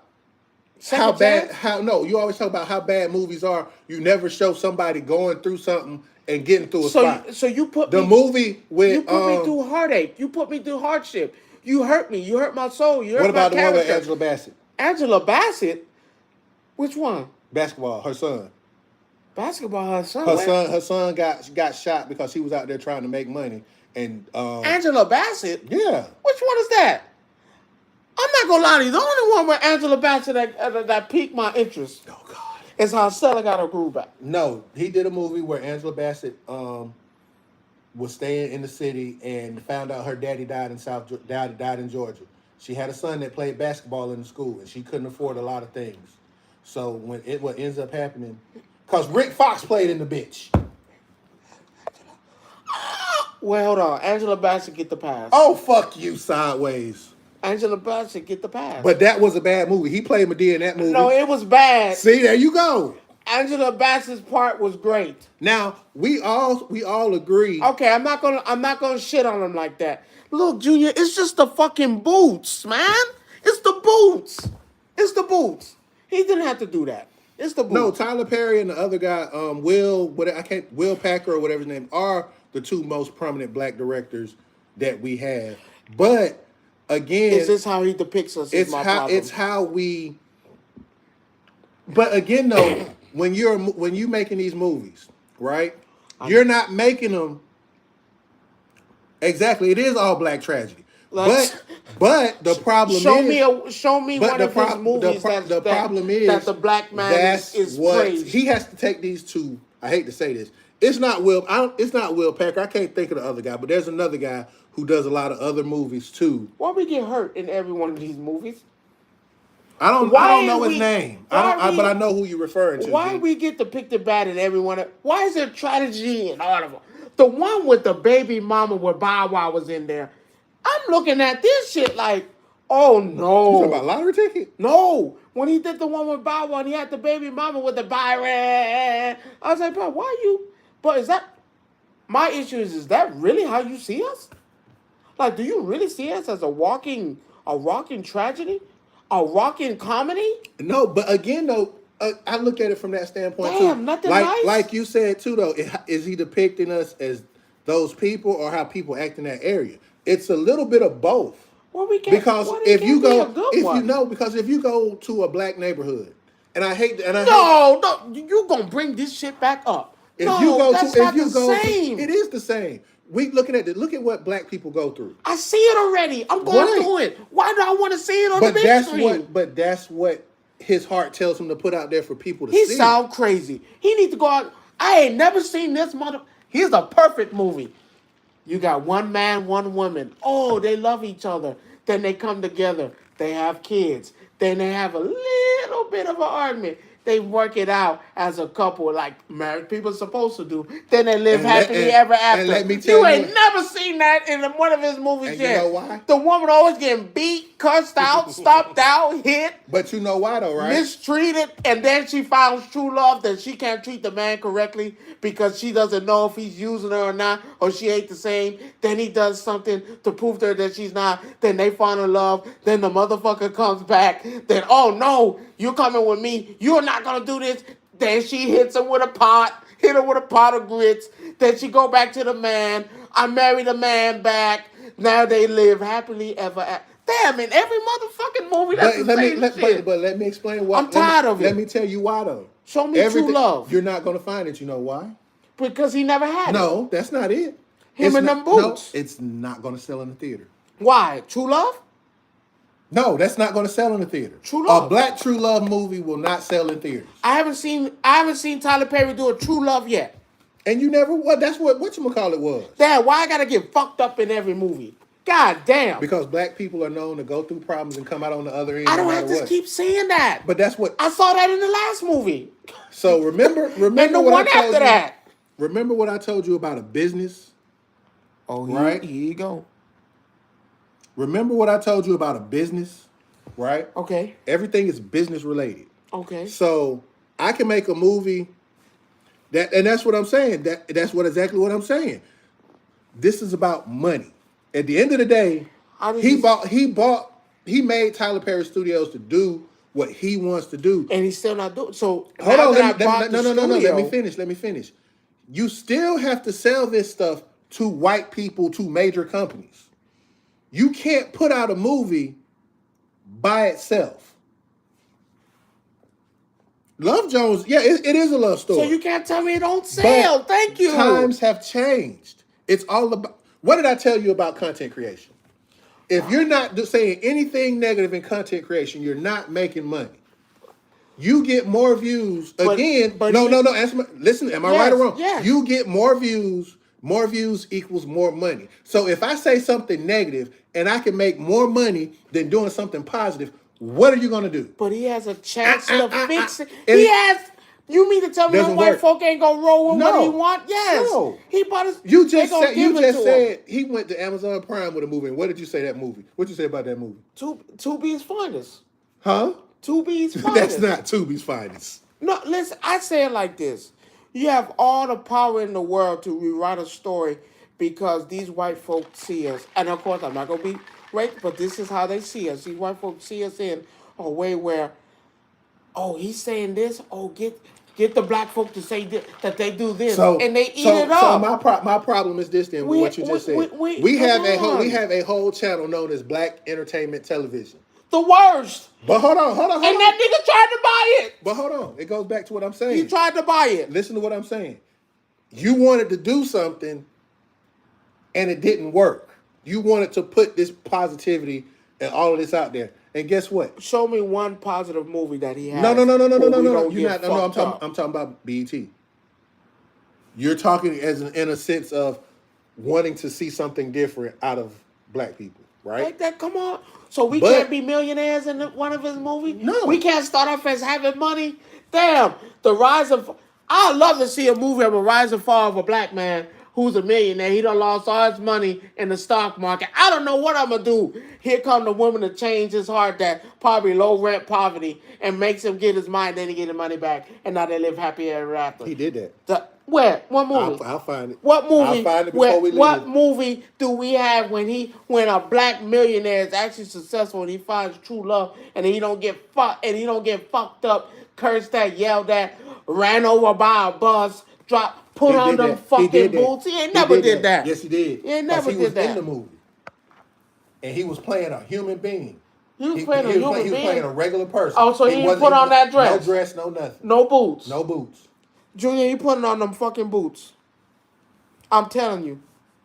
you always talk about how bad movies are. You never show somebody going through something and getting through a spot. So you put movie with you put me through heartache. You put me through hardship. You hurt me. You hurt my soul. You hurt what about my the one with character. Angela Bassett? Angela Bassett? Which one? Basketball. Her son. Basketball. Her son. Her son got shot because he was out there trying to make money. And Angela Bassett. Yeah. Which one is that? I'm not gonna lie to you. The only one with Angela Bassett that piqued my interest. Oh God. Is how Stella got her groove back. No, he did a movie where Angela Bassett was staying in the city and found out her daddy died in Georgia. She had a son that played basketball in the school, and she couldn't afford a lot of things. So what ends up happening, because Rick Fox played in the bitch. Well, hold on. Angela Bassett get the pass. Oh, fuck you, Sideways. Angela Bassett get the pass. But that was a bad movie. He played Medea in that movie. No, it was bad. See, there you go. Angela Bassett's part was great. Now we all agree. Okay, I'm not gonna shit on him like that. Look, Junior, it's just the fucking boots, man. It's the boots. It's the boots. He didn't have to do that. It's the boots. No, Tyler Perry and the other guy, Will Packer or whatever his name, are the two most prominent black directors that we have. But again, is this how he depicts us? It's how we. But again, though, when you making these movies, right? You're not making them. Exactly, it is all black tragedy. But the problem is, show me one of his movies that the black man is praised. He has to take these two. I hate to say this. It's not Will Packer. I can't think of the other guy, but there's another guy who does a lot of other movies too. Why we get hurt in every one of these movies? I don't know his name. But I know who you're referring to. Why we get depicted bad in every one of? Why is there tragedy in all of them? The one with the baby mama where Bow Wow was in there. I'm looking at this shit like, oh no. You talking about Lottery Ticket? No. When he did the one with Bow Wow and he had the baby mama with the Byron. I was like, bro, why you? But is that, my issue is that really how you see us? Like, do you really see us as a walking tragedy? A walking comedy? No, but again though, I look at it from that standpoint too. Damn, nothing nice. Like you said too though, is he depicting us as those people or how people act in that area? It's a little bit of both. Well, because if you go to a black neighborhood, and I hate no, you gonna bring this shit back up. It is the same. We look at what black people go through. I see it already. I'm going through it. Why do I want to see it on the big screen? But that's what his heart tells him to put out there for people to see. He sound crazy. He needs to go out. I ain't never seen this mother. Here's a perfect movie. You got one man, one woman. Oh, they love each other. Then they come together. They have kids. Then they have a little bit of an argument. They work it out as a couple like married people are supposed to do. Then they live happily ever after. And let me tell you ain't never seen that in one of his movies yet. You know why? The woman always getting beat, cussed out, stomped out, hit. But you know why though, right? Mistreated, and then she finds true love that she can't treat the man correctly because she doesn't know if he's using her or not, or she ain't the same. Then he does something to prove to her that she's not. Then they fall in love. Then the motherfucker comes back. Then, oh no, you're coming with me. You're not gonna do this. Then she hits him with a pot. Hit her with a pot of grits. Then she go back to the man. I married the man back. Now they live happily ever after. Damn, in every motherfucking movie, that's the same shit. But let me explain why. I'm tired of it. Let me tell you why, though. Show me true love. You're not going to find it. You know why? Because he never had it. No, that's not it. Him and them boots. No, it's not going to sell in the theater. Why? True love? No, that's not going to sell in the theater. True love. A black true love movie will not sell in theaters. I haven't seen Tyler Perry do a true love yet. And you never what? That's what whatchamacallit was. Dad, why I gotta get fucked up in every movie? God damn. Because black people are known to go through problems and come out on the other end. I don't have to keep saying that. But that's what I saw that in the last movie. So remember and the one after that. Remember what I told you about a business? Oh, right? Here you go. Remember what I told you about a business, right? Okay. Everything is business related. Okay. So I can make a movie and that's what I'm saying. That's exactly what I'm saying. This is about money. At the end of the day, he made Tyler Perry Studios to do what he wants to do. And he's still not doing so. Hold on, let me finish. You still have to sell this stuff to white people, to major companies. You can't put out a movie by itself. Love Jones, yeah, it is a love story. So you can't tell me it don't sell. Thank you. Times have changed. It's all about. What did I tell you about content creation? If you're not saying anything negative in content creation, you're not making money. You get more views again. No. Listen, am I right or wrong? Yes. You get more views. More views equals more money. So if I say something negative and I can make more money than doing something positive, what are you going to do? But he has a chance to fix it. He has You mean to tell me them Doesn't white work. folk ain't gonna roll with what he No. want? Yes. No. He bought his. You They just gonna said give it to him. he went to Amazon Prime with a movie. And what did you say that movie? What you say about that movie? Two B's finest. Huh? Two B's finest. That's not Tubi's finest. No, listen. I say it like this: you have all the power in the world to rewrite a story because these white folks see us, and of course, I'm not gonna be right, but this is how they see us. These white folks see us in a way where, oh, he's saying this. Oh, get the black folk to say that they do this, and they eat it up. So my problem is this then. What you just said. We have a whole channel known as Black Entertainment Television. The worst. But hold on. And that nigga tried to buy it. But hold on. It goes back to what I'm saying. He tried to buy it. Listen to what I'm saying. You wanted to do something, and it didn't work. You wanted to put this positivity and all of this out there. And guess what? Show me one positive movie that he has. No. You're not. I'm talking about BET. You're talking in a sense of wanting to see something different out of black people, right? Like that. Come on. So we can't be millionaires in one of his movies? No. We can't start off as having money? Damn. The rise of... I'd love to see a movie of a rise and fall of a black man who's a millionaire. He done lost all his money in the stock market. I don't know what I'm going to do. Here come the woman to change his heart that probably low rent poverty and makes him get his mind, then he get his money back. And now they live happy ever after. He did that. Where? What movie? I'll find it. What movie? I'll find it before we leave. What movie do we have when a black millionaire is actually successful and he finds true love and he don't get fucked up, cursed at, yelled at, ran over by a bus, put on them fucking boots? He ain't never did that. Yes, he did. He ain't never did that. He was in the movie, and he was playing a human being. He was playing a regular person. Oh, so he didn't put on that dress? No dress, no nothing. No boots. No boots. Junior, he putting on them fucking boots. I'm telling you.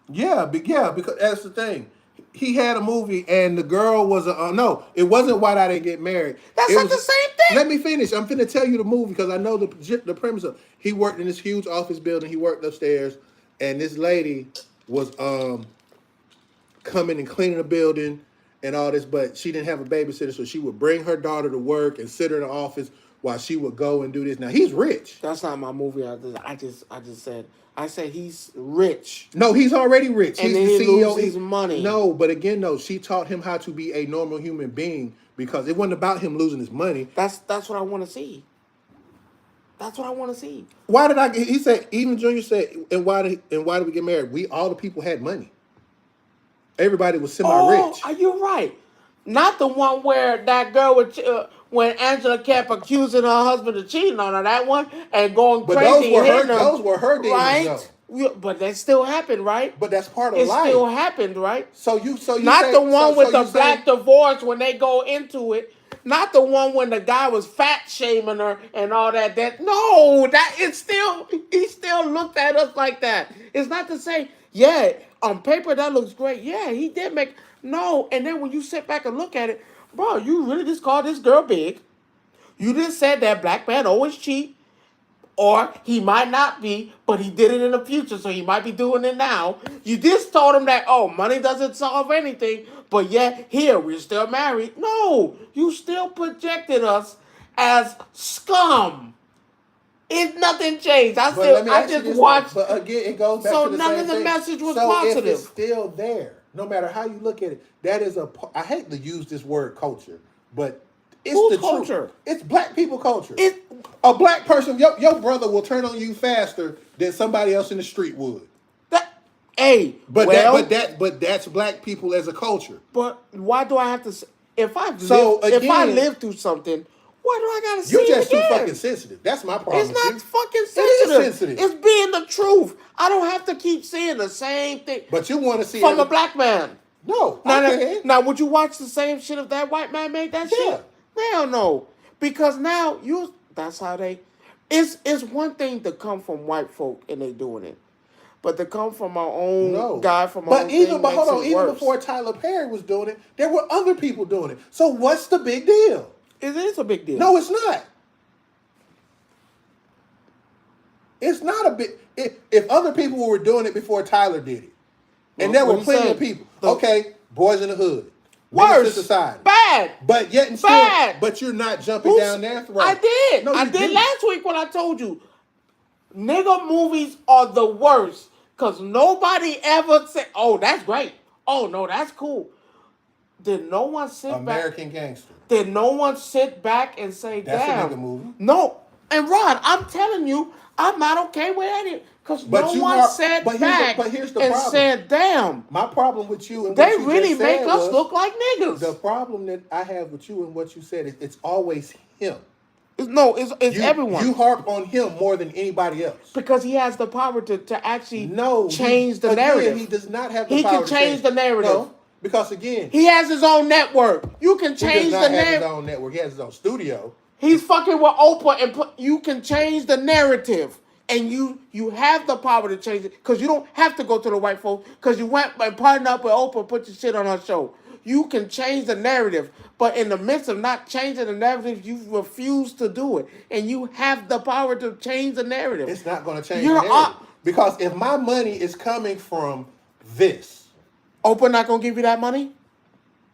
Yeah, because that's the thing. He had a movie, and the girl was no. It wasn't Why I Didn't Get Married. That's not the same thing. Let me finish. I'm finna tell you the movie because I know the premise of. He worked in this huge office building. He worked upstairs, and this lady was coming and cleaning the building and all this, but she didn't have a babysitter, so she would bring her daughter to work and sit her in the office while she would go and do this. Now he's rich. That's not my movie. I just said. I said he's rich. No, he's already rich. And he's then the CEO. He's money. No, but again, no, she taught him how to be a normal human being because it wasn't about him losing his money. That's what I want to see. That's what I want to see. Why did I? He said. Even Junior said, and why did we get married? All the people had money. Everybody was semi-rich. Oh, you're right. Not the one where that girl would, when Angela kept accusing her husband of cheating on her, that one, and going crazy. But those were her demons, right? But that still happened, right? But that's part of life. It still happened, right? So you not the one with the black divorce when they go into it. Not the one when the guy was fat shaming her and all that. He still looked at us like that. It's not the same. Yeah, on paper that looks great. Yeah, he did make no. And then when you sit back and look at it, bro, you really just called this girl big. You just said that black man always cheat, or he might not be, but he did it in the future, so he might be doing it now. You just told him that, money doesn't solve anything, but yet here we're still married. No, you still projected us as scum. Nothing changed. I just watched. But again, it goes back to the same thing. So none of the message was positive. If it's still there, no matter how you look at it, that is I hate to use this word culture, but it's culture. Truth. It's black people culture. A black person, your brother will turn on you faster than somebody else in the street would. But that's black people as a culture. But why do I have to? If I live through something, why do I gotta see it? You're just too fucking sensitive. That's my problem. It's not fucking sensitive. It is sensitive. It's being the truth. I don't have to keep seeing the same thing. But you want to see from a black man. No. Now, would you watch the same shit if that white man made that shit? Hell no. Because now that's how they. It's one thing to come from white folk and they doing it, but to come from our own guy from our own thing but hold on, even before Tyler Perry was doing it, there were other people doing it. So what's the big deal? It is a big deal. No, it's not. It's not a big. If other people were doing it before Tyler did it, and there were plenty of people. Okay, Boys in the Hood. Worse. Society. Bad. bad. But yet and still, Bad. but you're not jumping down their throat. I did. No, I you did didn't. last week when I told you. Nigga movies are the worst. Because nobody ever said, oh, that's great. Oh, no, that's cool. Did no one sit back? American Gangster. Did no one sit back and say, That's damn. a nigga movie. No. And Rod, I'm telling you, I'm not okay with any. Because no one sat back here's the and problem. said, damn. My problem with you and they what you really just make said us was, look like niggas. The problem that I have with you and what you said is it's always him. It's everyone. You harp on him more than anybody else. Because he has the power to actually change the again, narrative. He does not have the He power can to change the narrative. No, because again, he has his own network. You can change the narrative. He does not have his own network. He has his own studio. He's fucking with Oprah and you can change the narrative. And you have the power to change it. Because you don't have to go to the white folks. Because you went and partnered up with Oprah and put your shit on her show. You can change the narrative. But in the midst of not changing the narrative, you refuse to do it. And you have the power to change the narrative. It's not going to change the narrative. Because if my money is coming from this. Oprah not going to give you that money?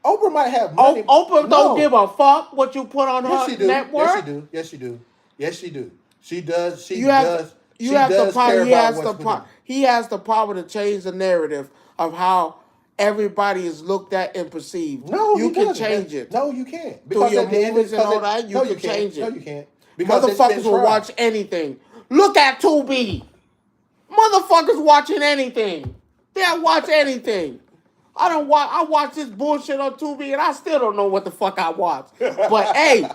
Oprah might have money. Oprah don't give a fuck what you put on her network. Yes, she do. Yes, she do. Yes, she do. She does. She does. You have the power. He has the power to change the narrative of how everybody is looked at and perceived. No, you can change it. No, you can't. Because through your movies and all that, you can change it. No, you can't. Because motherfuckers will watch anything. Look at 2B. Motherfuckers watching anything. They'll watch anything. I watch this bullshit on 2B and I still don't know what the fuck I watch. But hey.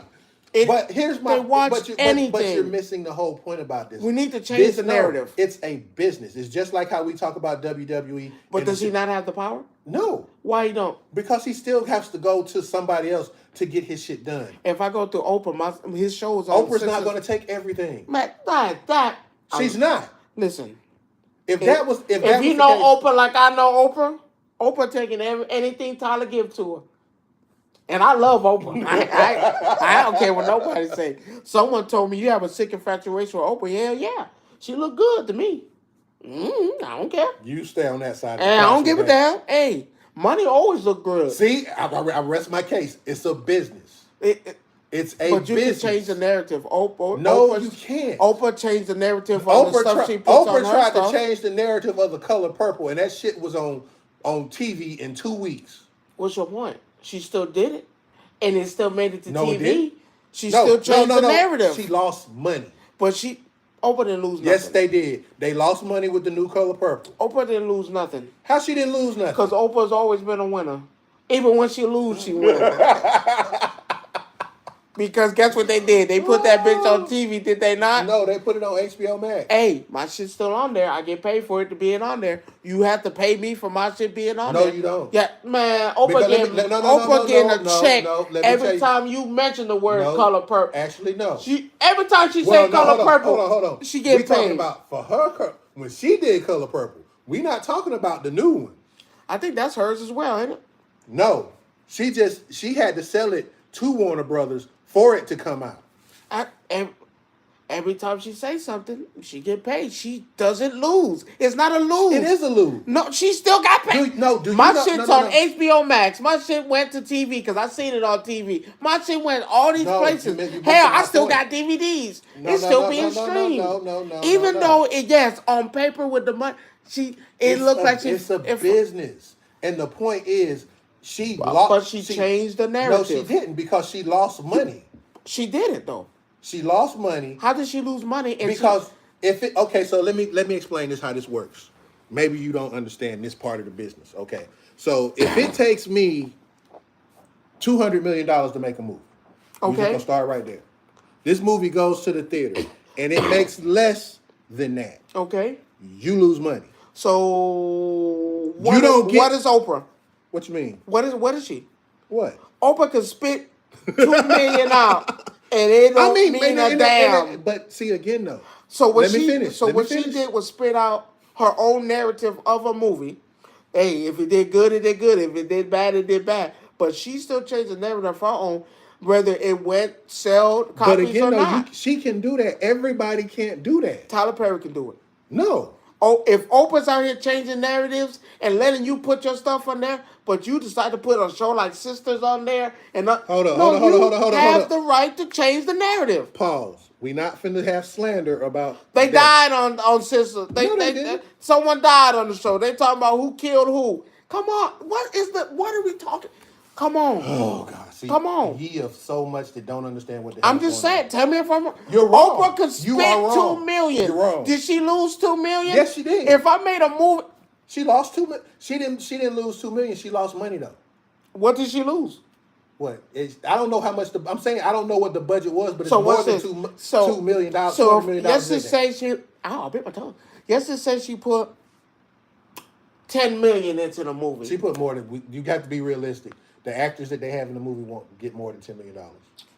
But here's my. But you're missing the whole point about this. We need to change the narrative. It's a business. It's just like how we talk about WWE. But does he not have the power? No. Why he don't? Because he still has to go to somebody else to get his shit done. If I go through Oprah, his show is on. Oprah's not going to take everything. Man, she's not. Listen. If you know Oprah like I know Oprah taking anything Tyler gives to her. And I love Oprah. I don't care what nobody say. Someone told me you have a sick infatuation with Oprah. Hell yeah. She look good to me. I don't care. You stay on that side. And I don't give a damn. Hey, money always look good. See, I rest my case. It's a business. It's a business. But you can change the narrative. You can't. Oprah changed the narrative on the stuff she puts on her Oprah tried stuff. to change the narrative of The Color Purple, and that shit was on TV in 2 weeks. What's your point? She still did it, and it still made it to TV. It didn't. She still changed the narrative. She lost money. But Oprah didn't lose nothing. Yes, they did. They lost money with the new Color Purple. Oprah didn't lose nothing. How she didn't lose nothing? Because Oprah's always been a winner. Even when she lose, she wins. Because guess what they did? They put that bitch on TV, did they not? No, they put it on HBO Max. Hey, my shit's still on there. I get paid for it to being on there. You have to pay me for my shit being on there. No, you don't. Yeah, man, Oprah getting a check every time you mention the word Color Purple. Actually, no. Every time she say Color Purple, hold on. She get paid. We talking about for her, when she did Color Purple, we not talking about the new one. I think that's hers as well, ain't it? No. She had to sell it to Warner Brothers for it to come out. Every time she say something, she get paid. She doesn't lose. It's not a lose. It is a lose. No, she still got paid. My shit's on HBO Max. My shit went to TV because I seen it on TV. My shit went all these places. Hell, I still got DVDs. It's still being streamed. Even though on paper with the money, it looks like it's a business. And the point is, she lost. But she changed the narrative. No, she didn't because she lost money. She did it though. She lost money. How did she lose money? So let me explain how this works. Maybe you don't understand this part of the business. Okay. So if it takes me $200 million to make a movie, we're just gonna start right there. This movie goes to the theater and it makes less than that. Okay. You lose money. So what is Oprah? What you mean? What is she? What? Oprah can spit $2 million out. And it don't mean a damn. But see again though. So what she did was spit out her own narrative of a movie. Hey, if it did good, it did good. If it did bad, it did bad. But she still changed the narrative of her own, whether it sold copies or not. She can do that. Everybody can't do that. Tyler Perry can do it. No. if Oprah's out here changing narratives and letting you put your stuff on there, but you decide to put a show like Sisters on there, and Hold on, no, hold on, hold on, hold you on, hold on, hold have on. the right to change the narrative. Pause. We not finna have slander about They that. died on Sisters. No, they didn't. Someone died on the show. They talking about who killed who. Come on, what are we talking? Come on, Oh God! See, come on. ye of so much that don't understand what the hell I'm is just going saying. on. Tell me if I'm wrong. You're wrong. Oprah could You spend are wrong. $2 million. You're wrong. Did she lose $2 million? Yes, she did. If I made a movie, She lost $2 million. She didn't lose $2 million. She lost money though. what did she lose? What? I don't know how much. I'm saying I don't know what the budget was, but it's So more what's than this? $2 million. So $2 million. let's just say she. I bit my tongue. Let's just say she put $10 million into the movie. She put more than. You got to be realistic. The actors that they have in the movie won't get more than $10 million.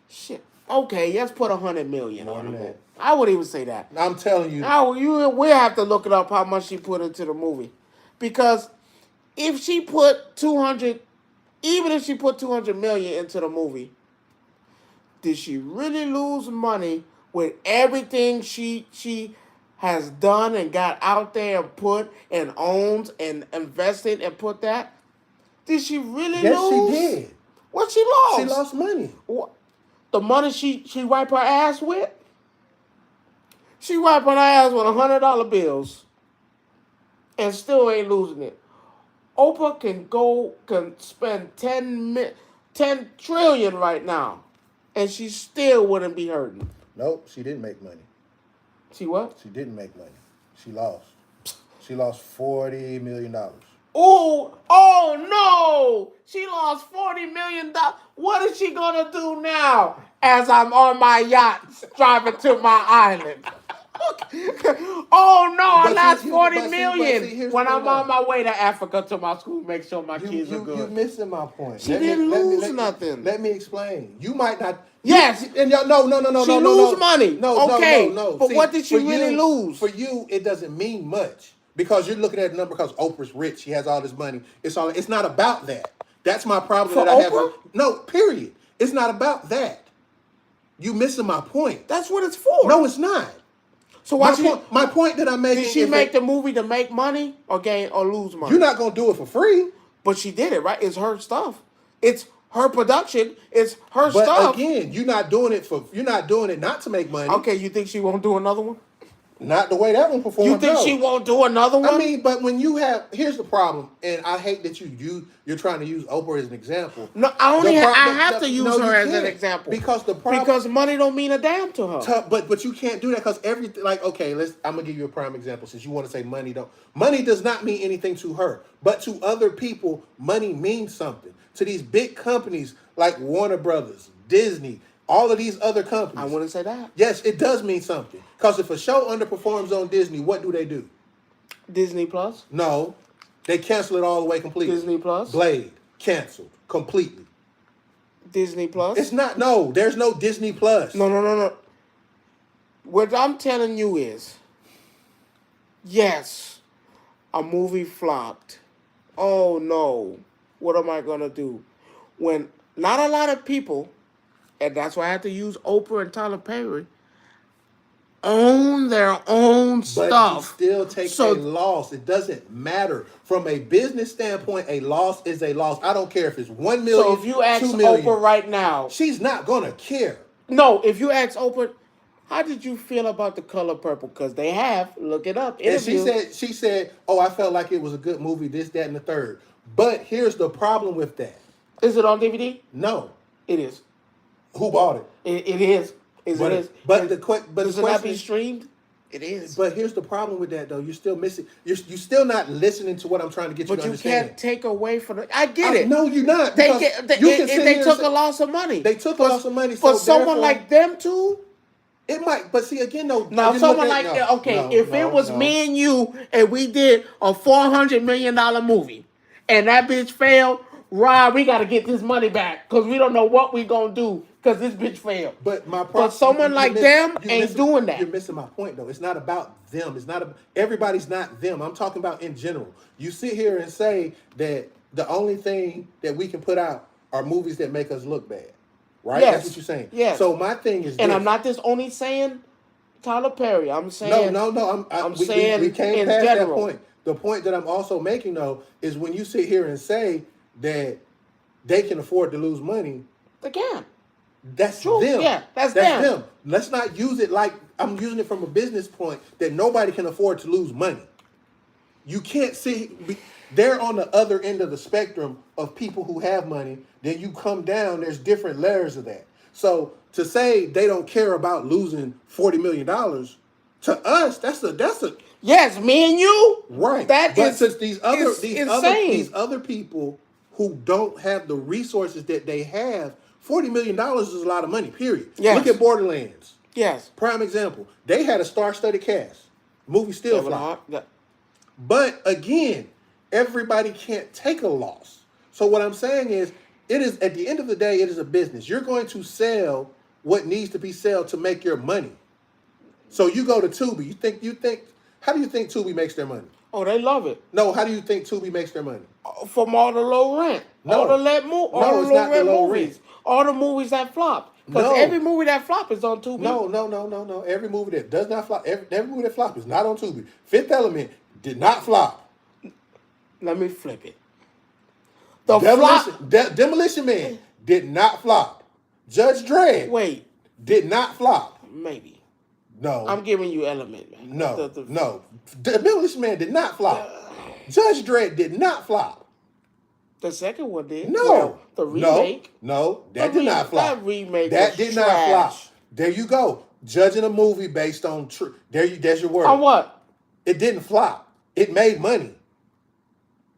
Shit. Okay, let's put $100 million More on the than movie. that. I wouldn't even say that. I'm telling you. Now we'll have to look it up how much she put into the movie, because if she put 200, even if she put 200 million into the movie, did she really lose money with everything she has done and got out there and put and owns and invested and put that? Did she really Yes, lose? she did. What she lost? She lost money. What? The money she wiped her ass with? She wiped her ass with $100 bills and still ain't losing it. Oprah can spend 10 trillion right now, and she still wouldn't be hurting. Nope, she didn't make money. See what? She didn't make money. She lost. She lost $40 million. Oh no! She lost $40 million. What is she gonna do now? As I'm on my yacht driving to my island. Oh no! I lost $40 million when I'm on my way to Africa to my school. Make sure my kids are good. You're missing my point. She didn't lose nothing. Let me explain. You might not. Yes. And y'all, no. She lose money. No, okay. no. But See, what did she really lose? For you, it doesn't mean much because you're looking at the number because Oprah's rich. She has all this money. It's not about that. That's my problem. For that I Oprah? have. No, period. It's not about that. You missing my point. That's what it's for. No, it's not. So my point that I'm making. Did she make the movie to make money or gain or lose money? You're not gonna do it for free. But she did it, right? It's her stuff. It's her production. It's her stuff. But again, you're not doing it not to make money. Okay, you think she won't do another one? Not the way that one performed. You think she won't do another one? I mean, but when you here's the problem, and I hate that you're trying to use Oprah as an example. No, I have to use her as an example because money don't mean a damn to her. But you can't do that because everything. Like, okay, I'm gonna give you a prime example since you want to say money does not mean anything to her, but to other people, money means something. To these big companies like Warner Brothers, Disney. All of these other companies. I wouldn't say that. Yes, it does mean something. Because if a show underperforms on Disney, what do? Disney Plus? No. They cancel it all the way completely. Disney Plus? Blade. Canceled. Completely. Disney Plus? It's not. No. There's no Disney Plus. No. What I'm telling you is, yes, a movie flopped. Oh, no. What am I going to do? When not a lot of people... And that's why I had to use Oprah and Tyler Perry. Own their own stuff. But you still take a loss. It doesn't matter. From a business standpoint, a loss is a loss. I don't care if it's 1 million. So if you ask Oprah right now, she's not gonna care. No, if you ask Oprah, how did you feel about The Color Purple? Because they have, look it up. And she said, oh, I felt like it was a good movie, this, that, and the third. But here's the problem with that. Is it on DVD? No. It is. Who bought it? It is. It is. But the question not be streamed? It is. But here's the problem with that, though. You're still missing. You're still not listening to what I'm trying to get you to understand. But you can't take away from it. I get it. No, you're not. They took a loss of money. They took a loss of money. For someone like them too. It might, but see again though. Now, someone like if it was me and you and we did a $400 million movie, and that bitch failed, Rob, we got to get this money back because we don't know what we gonna do because this bitch failed. But someone like them ain't doing that. You're missing my point though. It's not about them. It's not. Everybody's not them. I'm talking about in general. You sit here and say that the only thing that we can put out are movies that make us look bad. Right? Yes. That's what you're saying. Yes. So my thing is, and I'm not just only saying Tyler Perry. I'm saying. No. I'm We saying came in past that general. point. The point that I'm also making though is when you sit here and say that they can afford to lose money, They can. that's True. them. Yeah, that's That's them. them. Let's not use it like I'm using it from a business point that nobody can afford to lose money. You can't see they're on the other end of the spectrum of people who have money. Then you come down, there's different layers of that. So to say they don't care about losing $40 million, to us, that's a Yes, me and you. right. That But is since insane. these other people who don't have the resources that they have, $40 million is a lot of money, period. Yes. Look at Borderlands. Yes. Prime example. They had a star-studded cast. Movie still Kevin flopped. Hart. But again, everybody can't take a loss. So what I'm saying is, it is at the end of the day, it is a business. You're going to sell what needs to be sold to make your money. So you go to Tubi. How do you think Tubi makes their money? Oh, they love it. No, how do you think Tubi makes their money? From all the low rent. No. All the low rent movies. All the movies that flop. Because every movie that flop is on Tubi. No. Every movie that does not flop, every movie that flop is not on Tubi. Fifth Element did not flop. Let me flip it. Demolition Man did not flop. Judge Dredd did not flop. Maybe. No. I'm giving you Element, man. No. Demolition Man did not flop. Judge Dredd did not flop. The second one did. No. Well, the remake. No. That did not flop. That remake That was did trash. not flop. There you go. Judging a movie based on there's your word. On what? It didn't flop. It made money.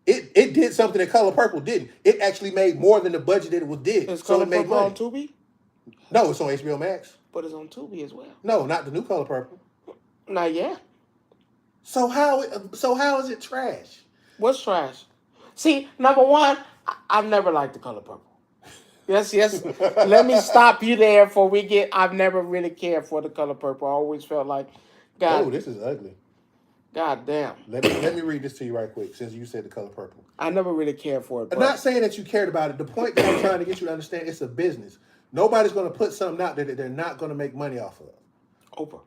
It did something that Color Purple didn't. It actually made more than the budget that it did. Is so Color it made Purple money. on Tubi? No, it's on HBO Max. But it's on Tubi as well. No, not the new Color Purple. Not yet. So how is it trash? What's trash? See, number one, I've never liked the Color Purple. Yes. Let me stop you there before we get. I've never really cared for the Color Purple. I always felt like, God. Oh, this is ugly. God damn. Let me read this to you right quick, since you said the Color Purple. I never really cared for it. I'm not saying that you cared about it. The point that I'm trying to get you to understand, it's a business. Nobody's going to put something out there that they're not going to make money off of. Oprah.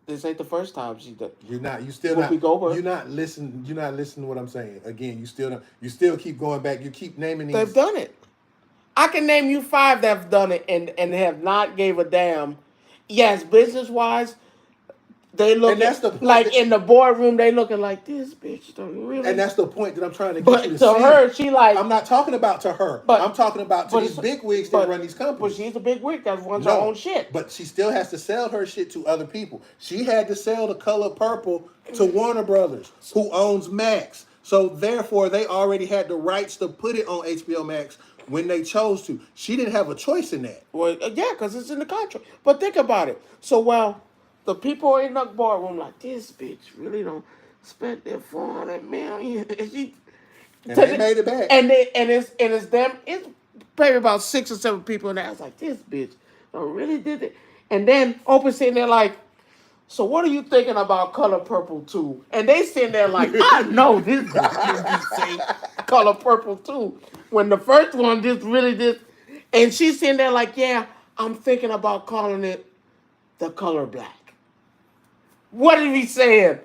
This ain't the first time she did. You're not listening to what I'm saying. Again, you still keep going back. You keep naming these. They've done it. I can name you 5 that have done it and have not gave a damn. Yes, business wise, they look like in the boardroom. They looking like this bitch don't really. And that's the point that I'm trying to get you to see. But to her, she like. I'm not talking about to her. I'm talking about to these big wigs that run these companies. But she's a big wig that runs her own shit. But she still has to sell her shit to other people. She had to sell the Color Purple to Warner Brothers, who owns Max. So therefore, they already had the rights to put it on HBO Max when they chose to. She didn't have a choice in that. Well, yeah, because it's in the contract. But think about it. So while the people in the boardroom like, this bitch really don't spend their $400 million. And they made it back. And it's them. It's probably about 6 or 7 people in there. I was like, this bitch really did it. And then Oprah sitting there like, so what are you thinking about Color Purple 2? And they sitting there like, I know this bitch say Color Purple 2. When the first one just really did. And she's sitting there like, yeah, I'm thinking about calling it The Color Black. What is he saying?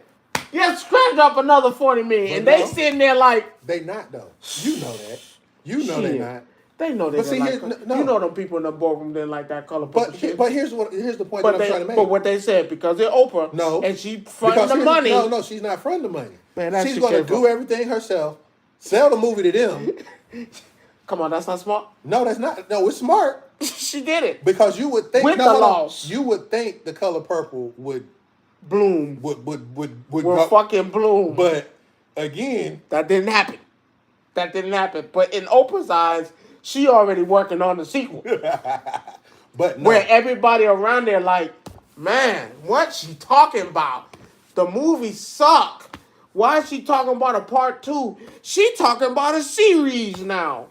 Yeah, scratch up another $40 million. And they sitting there like. They not though. You know that. You know they not. They know they didn't like no. You know them people in the boardroom didn't like that Color Purple shit. But here's the point that I'm trying to make. But what they said, because they're Oprah. No. And she fronting the money. No, she's not fronting the money. Man, she's going to do everything herself, sell the movie to them. Come on, that's not smart. No, that's not. No, it's smart. She did it. Because you would think. With the loss. You would think the Color Purple would bloom. Would fucking bloom. But again, that didn't happen. But in Oprah's eyes, she already working on the sequel. But no. Where everybody around there like, man, what's she talking about? The movie suck. Why is she talking about a part 2? She talking about a series now.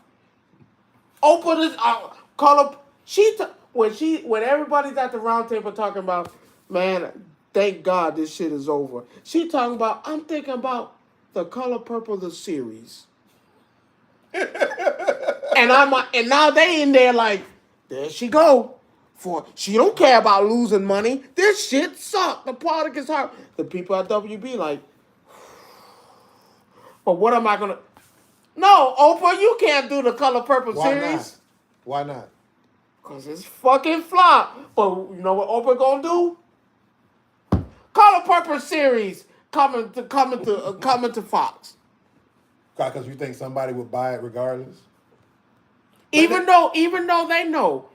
Oprah this Color. When everybody's at the round table talking about, man, thank God this shit is over. She talking about, I'm thinking about The Color Purple, the series. And now they in there like, there she go. She don't care about losing money. This shit sucked. The product is hard. The people at WB like, but what am I gonna? No, Oprah, you can't do the Color Purple Why not? series Why not? because it's fucking flop. But you know what Oprah gonna do? Color Purple series coming to Fox. Because you think somebody would buy it regardless. Even though they know,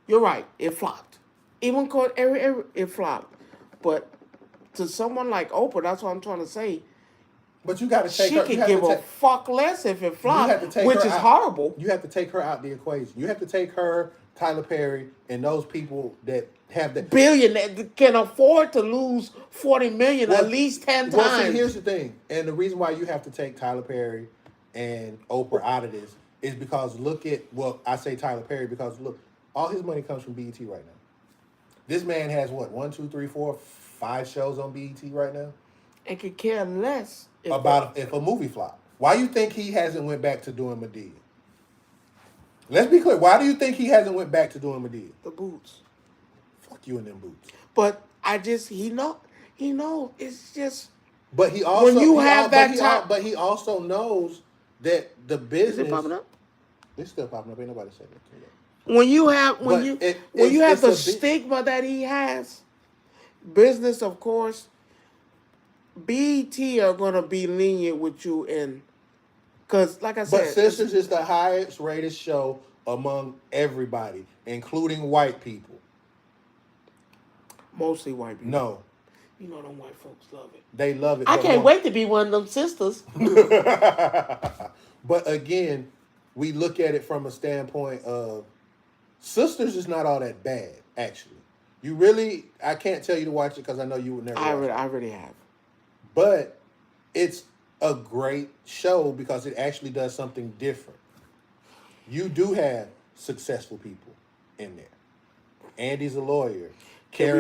you're right, it flopped. Even it flopped. But to someone like Oprah, that's what I'm trying to say. But you got to take She her. could give a fuck less if it flopped, which is horrible. You have to take her out the equation. You have to take her, Tyler Perry, and those people that have the billion that can afford to lose $40 million at least 10 times. Well, see, here's the thing, and the reason why you have to take Tyler Perry and Oprah out of this is because I say Tyler Perry because look, all his money comes from BET right now. This man has what 1, 2, 3, 4, 5 shows on BET right now. And could care less if a movie flop. Why you think he hasn't went back to doing Madea? Let's be clear. Why do you think he hasn't went back to doing Madea? The boots. Fuck you and them boots. But he knows. It's just. But he also when you have that time. But he also knows that the business. Is it popping up? It's still popping up. Ain't nobody saying that. When you have the stigma that he has, business of course. BET are gonna be lenient with you because like I said, but Sisters is the highest rated show among everybody, including white people. Mostly white people. No. You know them white folks love it. They love it. I can't wait to be one of them sisters. But again, we look at it from a standpoint of Sisters is not all that bad, actually. I can't tell you to watch it because I know you would never watch it. I already have. But it's a great show because it actually does something different. You do have successful people in there. Andy's a lawyer. Can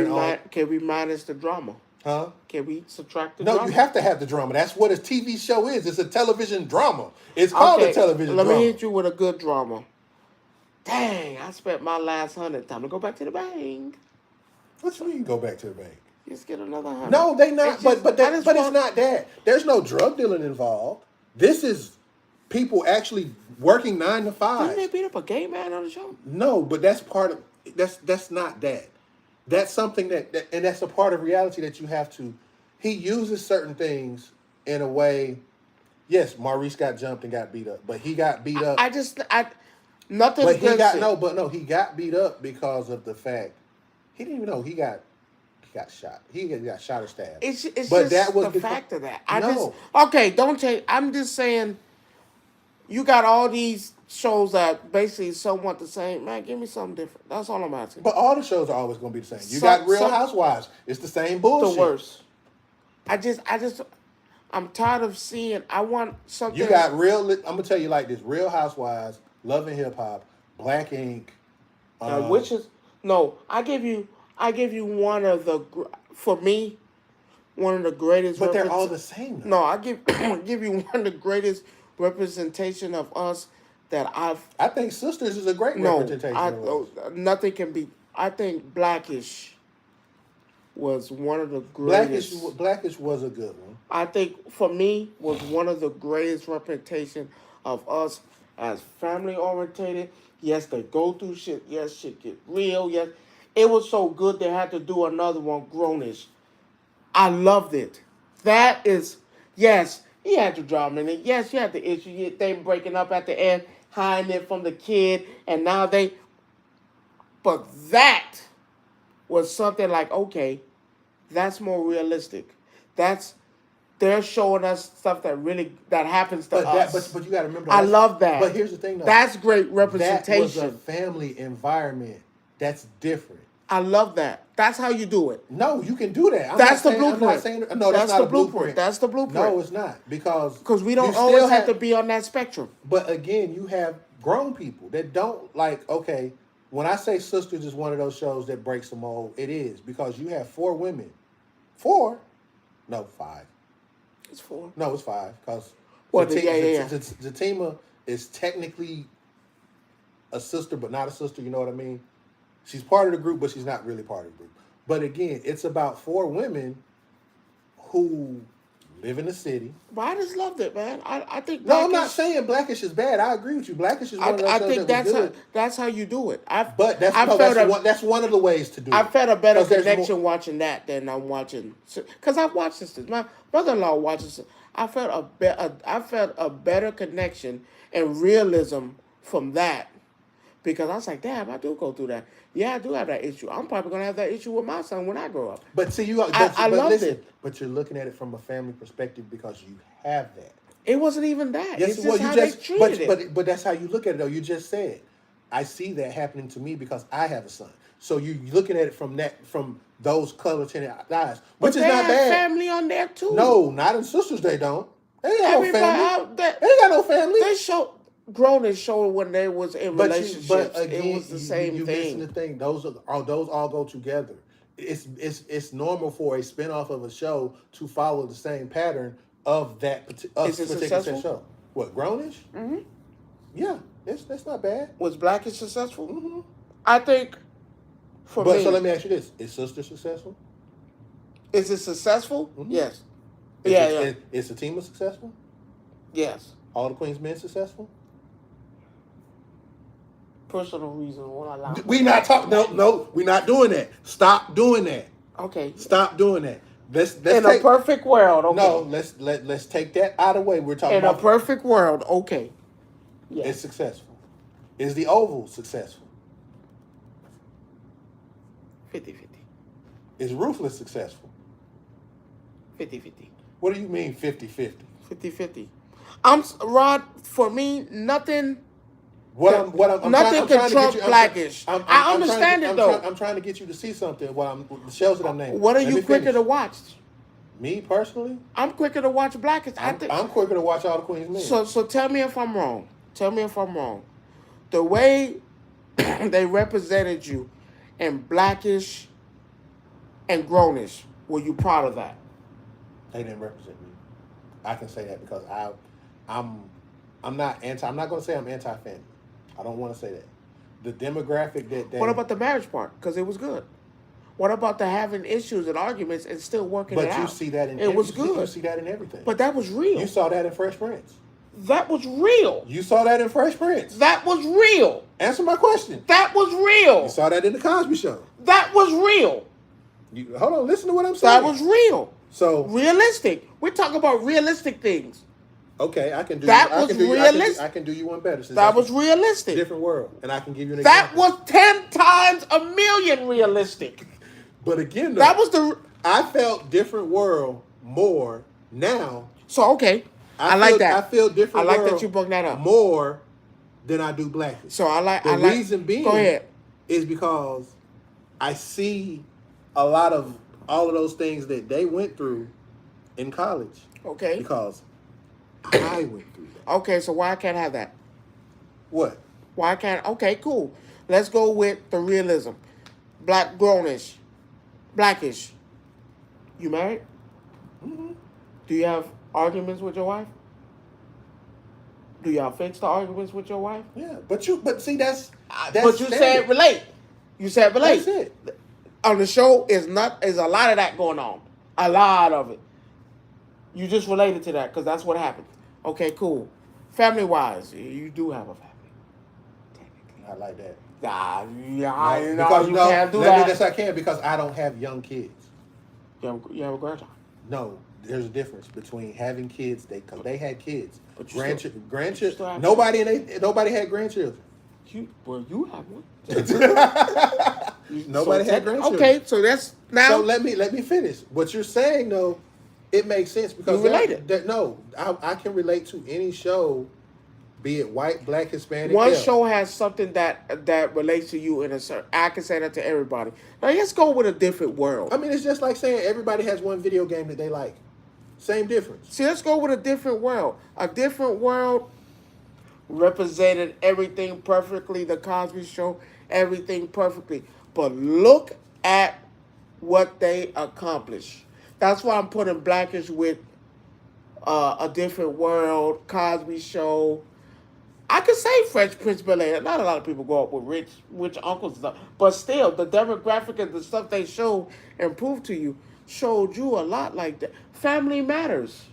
we minus the drama? Huh? Can we subtract the drama? No, you have to have the drama. That's what a TV show is. It's a television drama. It's called a television drama. Let me hit you with a good drama. Dang, I spent my last 100. Time to go back to the bank. What you mean go back to the bank? Just get another 100. No, they not. But it's not that. There's no drug dealing involved. This is people actually working 9 to 5. Didn't they beat up a gay man on the show? No, but that's part of. That's not that. That's something that and that's a part of reality that you have to. He uses certain things in a way. Yes, Maurice got jumped and got beat up, but he got beat up. Nothing. But he got beat up because of the fact he didn't even know he got shot. He got shot or stabbed. It's but just that was the fact of that. Don't change. I'm just saying, you got all these shows that basically somewhat the same. Man, give me something different. That's all I'm asking. But all the shows are always going to be the same. You got Real Housewives. It's the same bullshit. The worst. I'm tired of seeing. I want something. You got I'm going to tell you like this. Real Housewives, Love and Hip Hop, Black Ink. Which is, no, I give you one of the, for me, one of the greatest. But they're all the same. Though. No, I give you one of the greatest representation of us that I think Sisters is a great representation of us. Nothing can be. I think Blackish was one of the greatest. Blackish was a good one. I think for me was one of the greatest representation of us as family orientated. Yes, they go through shit. Yes, shit get real. Yes, it was so good they had to do another one, Grownish. I loved it. That is, yes, he had the drama in it. Yes, you had the issue. They breaking up at the end, hiding it from the kid, and now they. But that was something like, okay, that's more realistic. They're showing us stuff that happens to us. But you got to remember. I love that. But here's the thing, though. That's great representation. That was a family environment. That's different. I love that. That's how you do it. No, you can do that. That's the blueprint. No, that's not the blueprint. That's the blueprint. No, it's not. Because we don't always have to be on that spectrum. But again, you have grown people that don't okay, when I say Sisters is one of those shows that breaks the mold, it is. Because you have 4 women. 4? No, 5. It's 4. No, it's 5. Because Zatima is technically a sister, but not a sister. You know what I mean? She's part of the group, but she's not really part of the group. But again, it's about 4 women who live in the city. But I just loved it, man. I think No, I'm Blackish. not saying Blackish is bad. I agree with you. Blackish is one of those I shows think that was good. that's how you do it. But that's one of the ways to do it. I felt a better 'Cause there's connection watching that than I'm watching. Because I've watched this. My brother-in-law watches. I felt a better connection and realism from that. Because I was like, damn, I do go through that. Yeah, I do have that issue. I'm probably gonna have that issue with my son when I grow up. But see, I loved it. But you're looking at it from a family perspective because you have that. It wasn't even that. Yes, it's well, just you how just they treated it. but that's how you look at it though. You just said, I see that happening to me because I have a son. So you're looking at it from those color tinted eyes, which But is they not have bad. family on there too. No, not in sisters. They don't. They ain't got no family. They They ain't got no family. They show grown and showed when they was in relationships. But again, it was the same you thing. missing the thing. Those all go together. It's normal for a spinoff of a show to follow the same pattern of that particular successful? show. What, Grownish? Mm-hmm. Yeah, that's not bad. Was Blackish successful? Mm-hmm. I think. So let me ask you this: is Sister successful? Is it successful? Mm-hmm. Yes. Is Fatima successful? Yes. All the Queen's Men successful? Personal reason why I like. We not talking. No, we're not doing that. Stop doing that. Okay. Stop doing that. Let's in a perfect world. Okay. No, let's take that out of the way. We're talking about a perfect world. Okay. Yes. It's successful. Is the Oval successful? 50-50. Is Ruthless successful? 50-50. What do you mean 50-50? 50-50. Rod, for me, nothing. Nothing can trump Blackish. I understand it though. I'm trying to get you to see something. The shows that I'm naming. What are you quicker to watch? Me personally, I'm quicker to watch Blackish. I'm quicker to watch All the Queen's Men. So tell me if I'm wrong. Tell me if I'm wrong. The way they represented you in Blackish and Grownish, were you proud of that? They didn't represent me. I can say that because I'm not anti. I'm not going to say I'm anti-family. I don't want to say that. The demographic that. What about the marriage part? Because it was good. What about the having issues and arguments and still working it out? But you see that in it was good. You see that in everything. But that was real. You saw that in Fresh Prince. That was real. You saw that in Fresh Prince. That was real. Answer my question. That was real. You saw that in the Cosby Show. That was real. Hold on, listen to what I'm saying. That was real. So realistic. We're talking about realistic things. Okay, I can do that. I Was can do realistic. I can do you one better. That was realistic. Different world, and I can give you an that example. Was 10 times a million realistic. But again, though, that was the. I felt different world more now. So okay, I like that. I feel different. I like world that you brought that up more than I do Blackish. So I like the reason being. Go ahead. Is because I see a lot of all of those things that they went through in college. Okay. Because I went through that. Okay, so why I can't have that? What? Why can't? Okay, cool. Let's go with the realism. Grownish, Blackish. You married? Mm-hmm. Do you have arguments with your wife? Do y'all fix the arguments with your wife? Yeah, but see that's but you standard. said relate. You said relate. That's it. On the show is a lot of that going on. A lot of it. You just related to that because that's what happened. Okay, cool. Family wise, you do have a family. I like that. You can't do that. Yes, I can because I don't have young kids. You have a grandchild? No, there's a difference between having kids. They had kids. Grandchildren. Nobody had grandchildren. You have one. Nobody had grandchildren. Okay, so that's now. So let me finish. What you're saying though, it makes sense because you related. I can relate to any show, be it white, black, Hispanic. One show has something that relates to you in a certain. I can say that to everybody. Now let's go with a different world. I mean, it's just like saying everybody has one video game that they like. Same difference. See, let's go with a different world. A different world represented everything perfectly. The Cosby Show, everything perfectly. But look at what they accomplished. That's why I'm putting Blackish with A Different World, Cosby Show, I could say Fresh Prince of Bel-Air. Not a lot of people grow up with rich uncles and stuff, but still, the demographic and the stuff they showed and proved to you showed you a lot like that. Family Matters.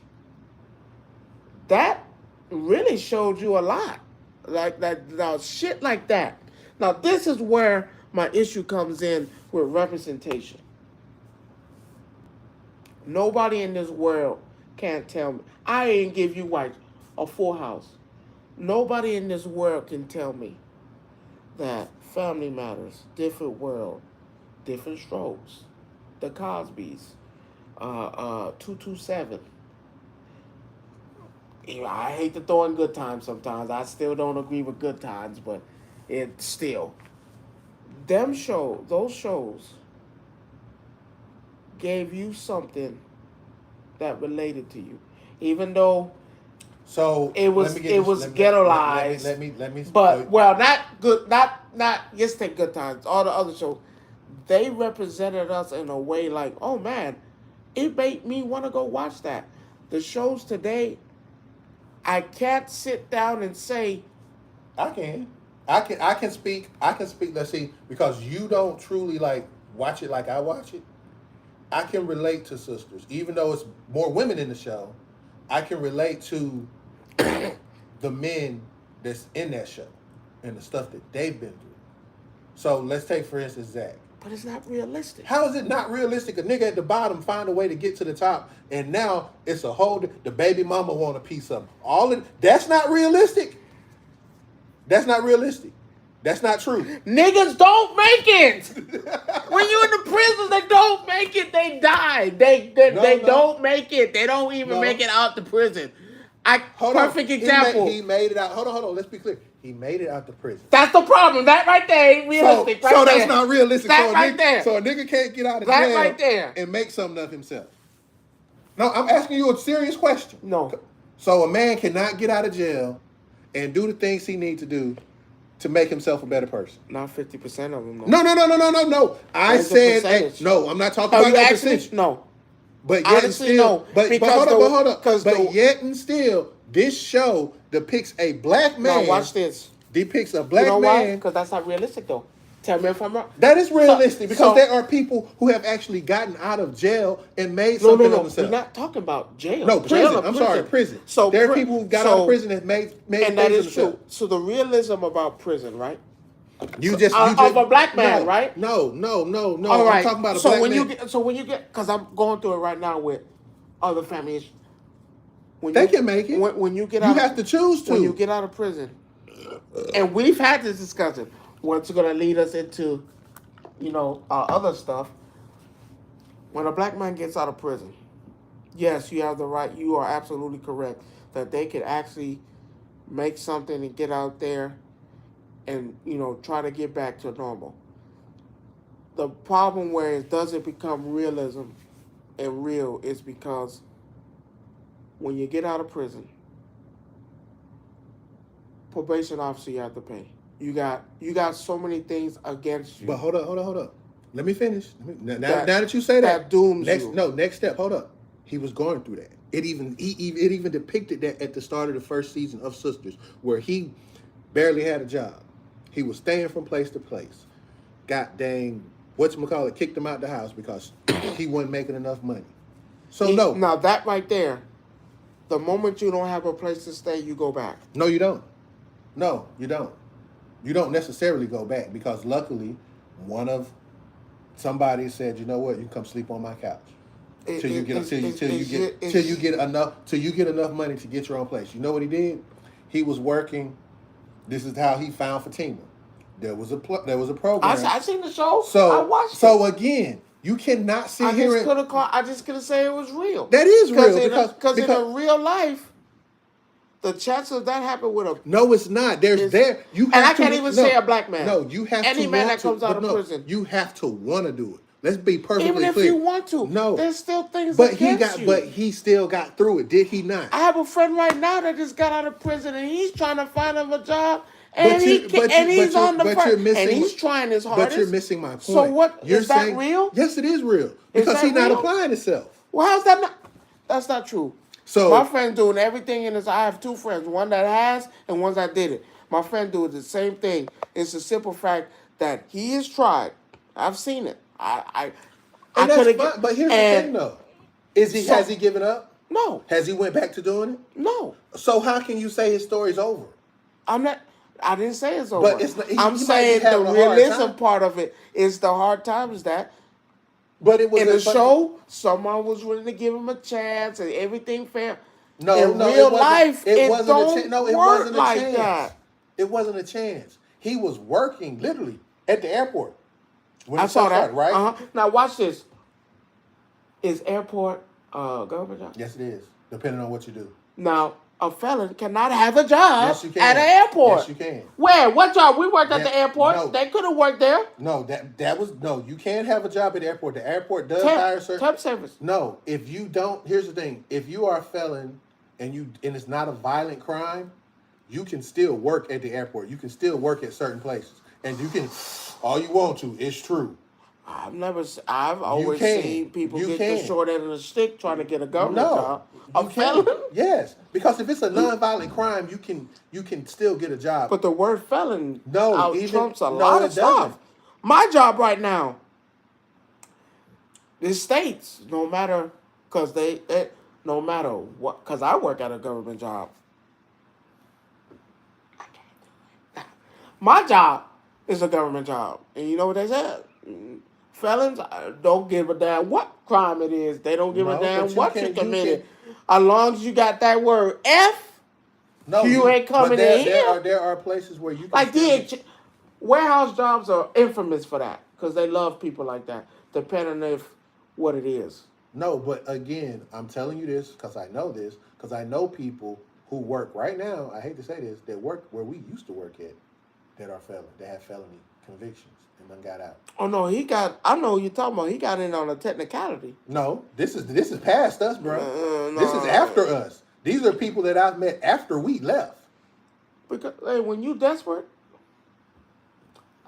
That really showed you a lot, like that. Now, shit like that. Now, this is where my issue comes in with representation. Nobody in this world can't tell me. I ain't give you white a full house. Nobody in this world can tell me that Family Matters, Different World, Different Strokes, The Cosbys, 227. I hate to throw in Good Times sometimes. I still don't agree with Good Times, but it still. Those shows gave you something that related to you. Even though So it was ghettoized. Let me. But well, not good. Not just take Good Times. All the other shows, they represented us in a way like, oh man, it made me want to go watch that. The shows today, I can't sit down and say I can. I can speak. I can speak. Let's see, because you don't truly like watch it like I watch it. I can relate to sisters, even though it's more women in the show. I can relate to the men that's in that show and the stuff that they've been through. So let's take, for instance, Zach. but it's not realistic. How is it not realistic? A nigga at the bottom find a way to get to the top, and now it's a whole. The baby mama want a piece of him. That's not realistic. That's not realistic. That's not true. Niggas don't make it. When you're in the prison, they don't make it. They die. They don't make it. They don't even make it out the prison. Perfect example. He made it out. Hold on. Let's be clear. He made it out the prison. That's the problem. That right there ain't realistic. So that's not realistic. There. So a nigga can't get out of that jail right there. and make something of himself. No, I'm asking you a serious question. No. So a man cannot get out of jail and do the things he needs to do to make himself a better person. Not 50% of them. No. I said, no, I'm not talking about that percentage. No. But yet and still, no, but hold up. But yet and still, this show depicts a black man. Now watch this. Depicts a black man. Why? Because that's not realistic, though. Tell me if I'm wrong. That is realistic because there are people who have actually gotten out of jail and made something of themselves. We're not talking about jail. No, prison. I'm sorry, prison. So there are people who got out of prison and made and that is true. So the realism about prison, right? You just of a black man, right? No. All right. I'm talking about a black man. When you get, because I'm going through it right now with other families. They can make it. When you get out, you have to choose to. When you get out of prison, and we've had this discussion. What's going to lead us into, other stuff. When a black man gets out of prison, yes, you have the right. You are absolutely correct that they could actually make something and get out there and, try to get back to normal. The problem where it doesn't become realism and real is because when you get out of prison, probation officer you have to pay. You got so many things against you. But hold up. Let me finish. Now that you say that dooms you. Next step. Hold up. He was going through that. It even depicted that at the start of the first season of Sisters, where he barely had a job. He was staying from place to place. God dang, whatchamacallit kicked him out the house because he wasn't making enough money. So no. Now that right there, the moment you don't have a place to stay, you go back. No, you don't. No, you don't. You don't necessarily go back because luckily, somebody said, you know what, you can come sleep on my couch till you get enough money to get your own place. You know what he did? He was working. This is how he found Fatima. There was a program. I seen the show. So I watched. So again, you cannot sit here. I just couldn't say it was real. That is real because in a real life, the chances of that happen with a no, it's not. You have and I can't even say a black man. No, you have any man that comes out of prison. You have to want to do it. Let's be perfectly clear. Even if you want to, no, there's still things against you. But he still got through it. Did he not? I have a friend right now that just got out of prison and he's trying to find him a job. And he's trying his hardest. But you're missing my point. So what is that real? Yes, it is real because he's not applying himself. Well, how's that not? That's not true. My So friend doing everything in his. I have two friends, one that has and one that did it. My friend doing the same thing. It's a simple fact that he has tried. I've seen it. I and that's couldn't get fine. But here's the and thing though. Is he has so he given up? no, Has he went back to doing it? no. So how can you say his story's over? I'm not. I didn't say it's But over. it's not, I'm he might be saying the having a hard realism time. part of it is the hard time is that But it was in the a but show someone was willing to give him a chance and everything fair. no, In no, it real wasn't. life, It it wasn't a chance. don't No, it work wasn't a like chance. that. It wasn't a chance. He was working literally at the airport when I the show saw that. started, right? Now watch this. Is airport government job? Yes, it is. Depending on what you do. Now a felon cannot have a job Yes, you at can. an airport. Yes, you can. Where? What job? We worked at the airport. No, They could have worked there. no. That was no. You can't have a job at the airport. The airport does hire certain. Temp service. No, if you don't, here's the thing: if you are a felon and it's not a violent crime, you can still work at the airport. You can still work at certain places, and you can all you want to. It's true. I've always seen people get the short end of the stick trying to get a government job. A felon? Yes, because if it's a nonviolent crime, you can still get a job. But the word felon trumps a no, lot it of stuff. doesn't. My job right now, the states, no matter, because no matter what, because I work at a government job. My job is a government job. And you know what they said? Felons don't give a damn what crime it is. They don't give a damn what you committed. As long as you got that word F, you ain't coming in here. There are places where you can like warehouse jobs are infamous for that because they love people like that, depending on what it is. No, but again, I'm telling you this because I know this because I know people who work right now. I hate to say this, that work where we used to work at, that are felon, that have felony convictions and then got out. Oh no, I know what you're talking about. He got in on a technicality. No, this is past us, bro. This is after us. These are people that I've met after we left. Because hey, when you desperate,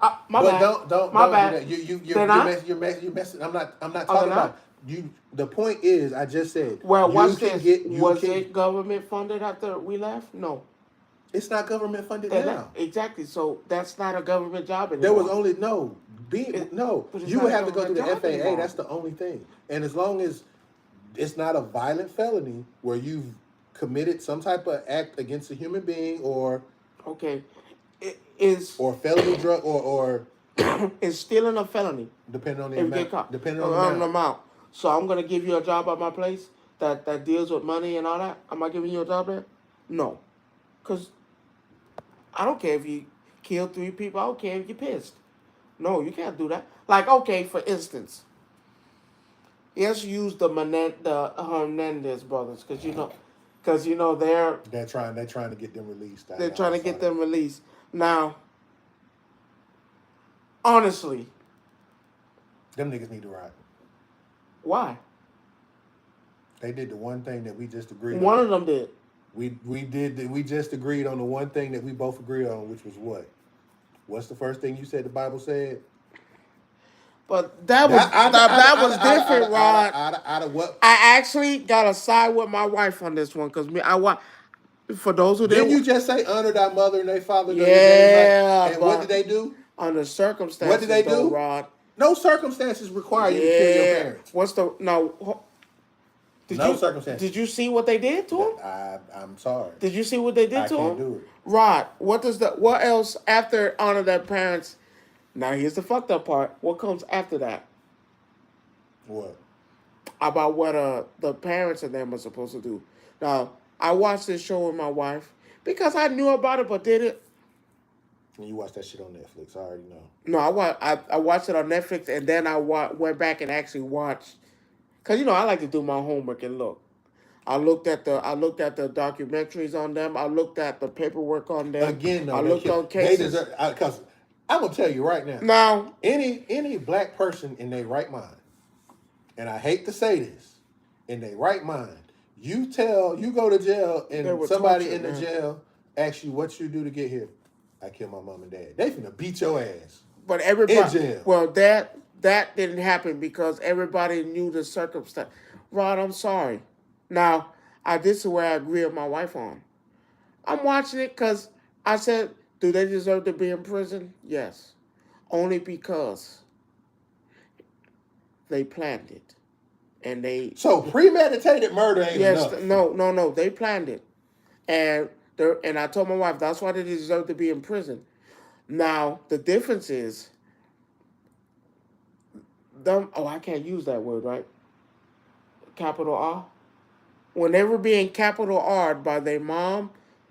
my but bad. Don't do that. You're messing. I'm not talking about you. The point is, I just said. Well, watch this. Was it government funded after we left? No. It's not government funded now. Exactly. So that's not a government job anymore. There was only You would have to go through the FAA. Anymore. That's the only thing. And as long as it's not a violent felony where you've committed some type of act against a human being or or felony drug or is stealing a felony. Depending on the amount. Depending on the amount. So I'm gonna give you a job at my place that deals with money and all that. Am I giving you a job there? No. Because I don't care if you kill 3 people. I don't care if you're pissed. No, you can't do that. Like, okay, for instance, let's use the Hernandez brothers because they're trying to get them released. They're trying to get them released. Now, honestly, them niggas need to ride. Why? They did the one thing that we just agreed on. One of them did. We just agreed on the one thing that we both agreed on, which was what? What's the first thing you said the Bible said? But that was different, Rod. Out of what? I actually got to side with my wife on this one because for those who didn't you just say honor thy mother and thy father? Yeah. And what did they do? Under circumstances, what did they do, Rod? No circumstances require you to kill your parents. Circumstances. Did you see what they did to him? I'm sorry. Did you see what they did to him? I can't do it. Rod, what else after honor their parents? Now here's the fucked up part. What comes after that? What? About what the parents of them are supposed to do. Now, I watched this show with my wife because I knew about it but did it. And you watched that shit on Netflix. I already know. No, I watched it on Netflix and then I went back and actually watched. Cause I like to do my homework and look. I looked at the documentaries on them. I looked at the paperwork on them. Again, though, I looked on cases. They deserve, because I'm gonna tell you right now. Now, any black person in their right mind, and I hate to say this, in their right mind, you go to jail and somebody in the jail asks you what you do to get here. I killed my mom and dad. They finna beat your ass. But everybody in jail. Well, that didn't happen because everybody knew the circumstance. Rod, I'm sorry. Now, this is where I agree with my wife on. I'm watching it because I said, do they deserve to be in prison? Yes. Only because they planned it. And they... So premeditated murder ain't Yes, enough. no. They planned it. And I told my wife, that's why they deserve to be in prison. Now, the difference is, I can't use that word, right? Capital R. When they were being capital R'd by their mom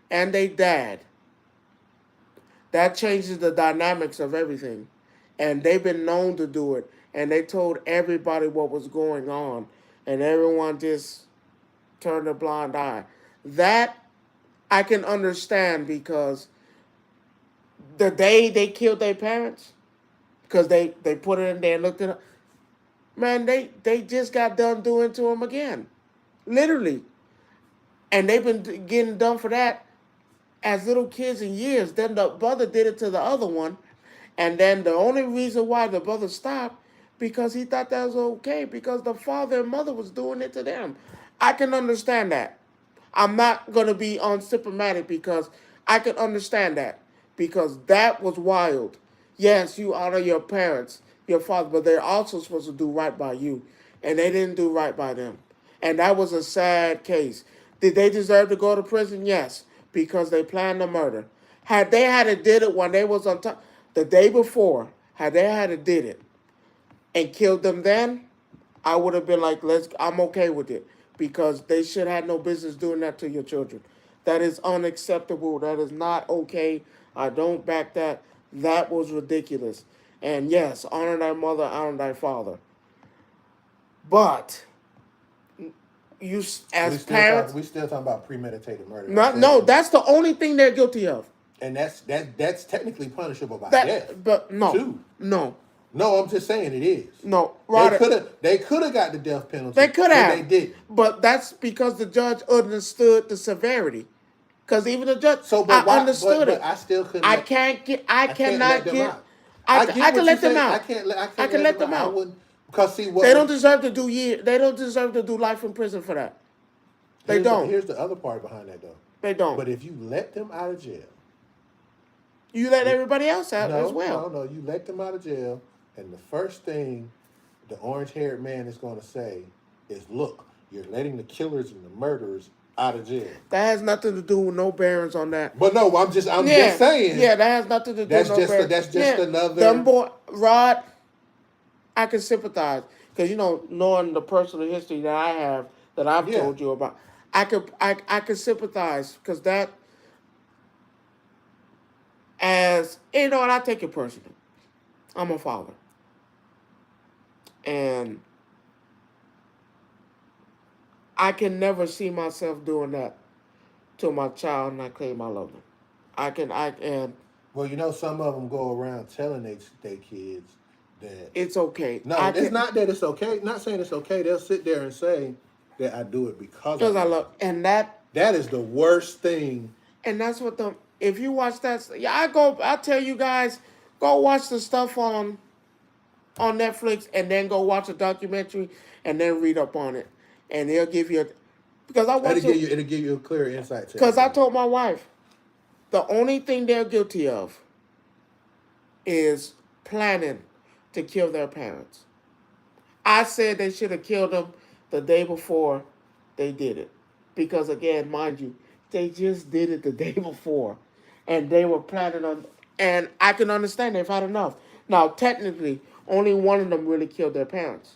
and their dad, that changes the dynamics of everything. And they've been known to do it. And they told everybody what was going on. And everyone just turned a blind eye. That I can understand because the day they killed their parents, because they put it in there and looked at it, man, they just got done doing to them again. Literally. And they've been getting done for that as little kids in years. Then the brother did it to the other one. And then the only reason why the brother stopped, because he thought that was okay, because the father and mother was doing it to them. I can understand that. I'm not going to be unsympathetic because I can understand that. Because that was wild. Yes, you honor your parents, your father, but they're also supposed to do right by you. And they didn't do right by them. And that was a sad case. Did they deserve to go to prison? Yes, because they planned the murder. Had they had it did it when they was on top, the day before, had they had it did it and killed them then, I would have been like, I'm okay with it. Because they should have no business doing that to your children. That is unacceptable. That is not okay. I don't back that. That was ridiculous. And yes, honor thy mother, honor thy father. But you, as parents, we still talking about premeditated murder. no, that's the only thing they're guilty of. And that's technically punishable by death. But no, too. No, I'm just saying it is. No, right. They could have got the death penalty. They could have. They did. But that's because the judge understood the severity. Because even the judge, I understood it. But I still couldn't. I cannot get. I can let them out. I can let them out. Because see, they don't deserve to do They don't deserve to do life in prison for that. They don't. Here's the other part behind that, though. They don't. But if you let them out of jail, you let everybody else out as well. No. You let them out of jail, and the first thing the orange-haired man is going to say is, "Look, you're letting the killers and the murderers out of jail." That has nothing to do with no bearings on that. But no, I'm just saying. Yeah, that has nothing to do with no bearings. That's just another. Dumb boy, Rod, I can sympathize. Because, knowing the personal history that I have, that I've told you about, I could sympathize. Because that, and I take it personal. I'm a father. And I can never see myself doing that to my child, and I claim I love them. I can. Well, some of them go around telling their kids that it's okay. No, it's not that it's okay. Not saying it's okay. They'll sit there and say that I do it because I love, and that is the worst thing. And that's what if you watch that, I tell you guys, go watch the stuff on Netflix, and then go watch a documentary, and then read up on it, and they'll give you because I watch it'll give you a clear insight. Because I told my wife, the only thing they're guilty of is planning to kill their parents. I said they should have killed them the day before they did it, because again, mind you, they just did it the day before, and they were planning on. And I can understand they've had enough. Now, technically, only one of them really killed their parents.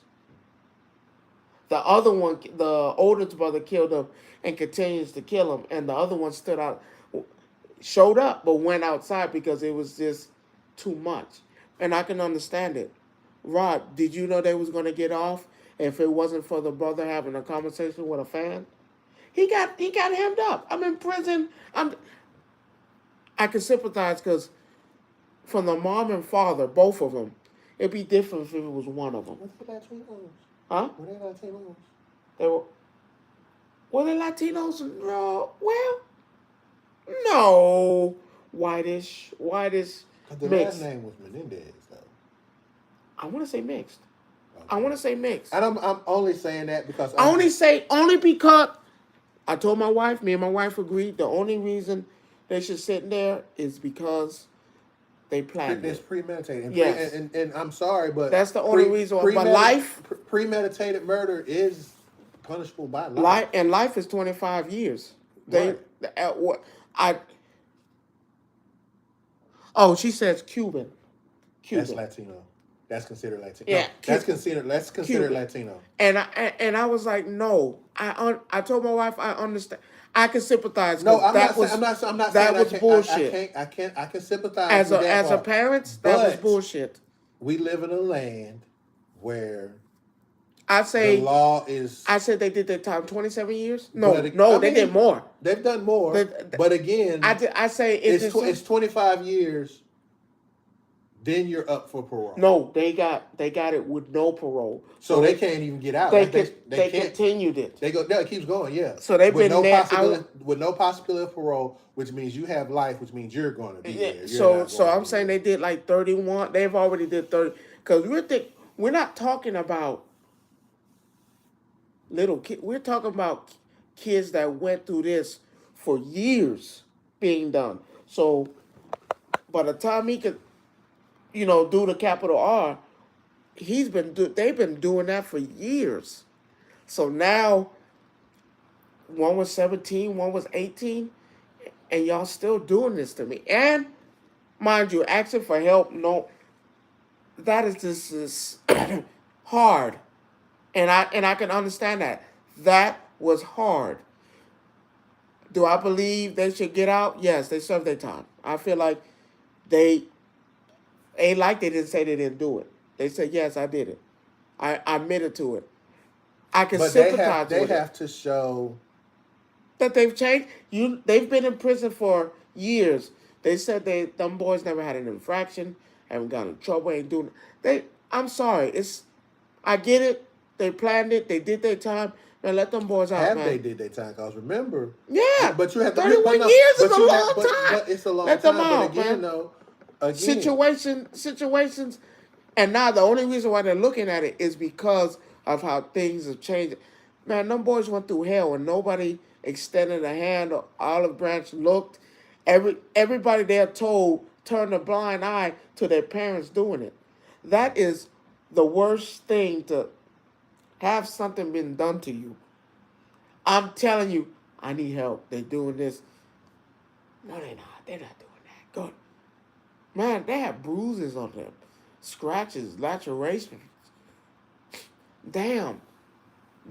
The other one, the oldest brother, killed him and continues to kill him. And the other one showed up, but went outside because it was just too much. And I can understand it. Rod, did you know they was going to get off if it wasn't for the brother having a conversation with a fan? He got hemmed up. I'm in prison. I can sympathize because from the mom and father, both of them, it'd be different if it was one of them. Huh? Were they Latinos? Were they Latinos? No. Well, no. Whitish. The last name was Menendez, though. I want to say mixed. Okay. I want to say mixed. And I'm only saying that because I told my wife, me and my wife agreed, the only reason they should sit in there is because they planned It's it. premeditated. Yes. And I'm sorry, but That's the only reason why. But life, premeditated murder is punishable by life. life is 25 years. They, Right. what I, oh, she says Cuban. That's Cuban. Latino. That's considered Latino. No, Yeah, that's considered Cuban. Latino. And I was like, no. I told my wife I understand. I can sympathize No, because I'm not saying that was bullshit. I can sympathize with that As a part. parent, that was But bullshit. we live in a land where I the say law is. I said they did their time 27 years. But No, I they did mean, more. they've done more. But again, I say it's 25 years. Then you're up for parole. No, they got it with no parole. So they can't even get out. They can't. continued it. They go. No, it keeps going. Yeah. So they've with been no there. possibility with no possibility of parole, which means you have life, which means you're going to be there. So I'm saying they did like 31. They've already did 30 because we're not talking about little kids. We're talking about kids that went through this for years being done. So by the time he could, do the capital R, they've been doing that for years. So now one was 17, one was 18, and y'all still doing this to me. And mind you, asking for help, no, that is just hard. And I can understand that. That was hard. Do I believe they should get out? Yes, they served their time. I feel like they ain't like they didn't say they didn't do it. They said, yes, I did it. I admitted to it. I can sympathize with it. They have to show that they've changed. They've been in prison for years. They said them boys never had an infraction, haven't gotten in trouble, ain't doing I'm sorry. I get it. They planned it. They did their time. Now let them boys out, man. They did their time? Cause remember, yeah, but you have to 31 years is a long time. But it's a long let time. Them out, but again, man. though, situations, and now the only reason why they're looking at it is because of how things have changed. Man, them boys went through hell and nobody extended a hand or olive branch looked. Everybody they're told turned a blind eye to their parents doing it. That is the worst thing to have something been done to you. I'm telling you, I need help. They're doing this. No, they're not. They're not doing that. Go. Man, they have bruises on them, scratches, lacerations. Damn.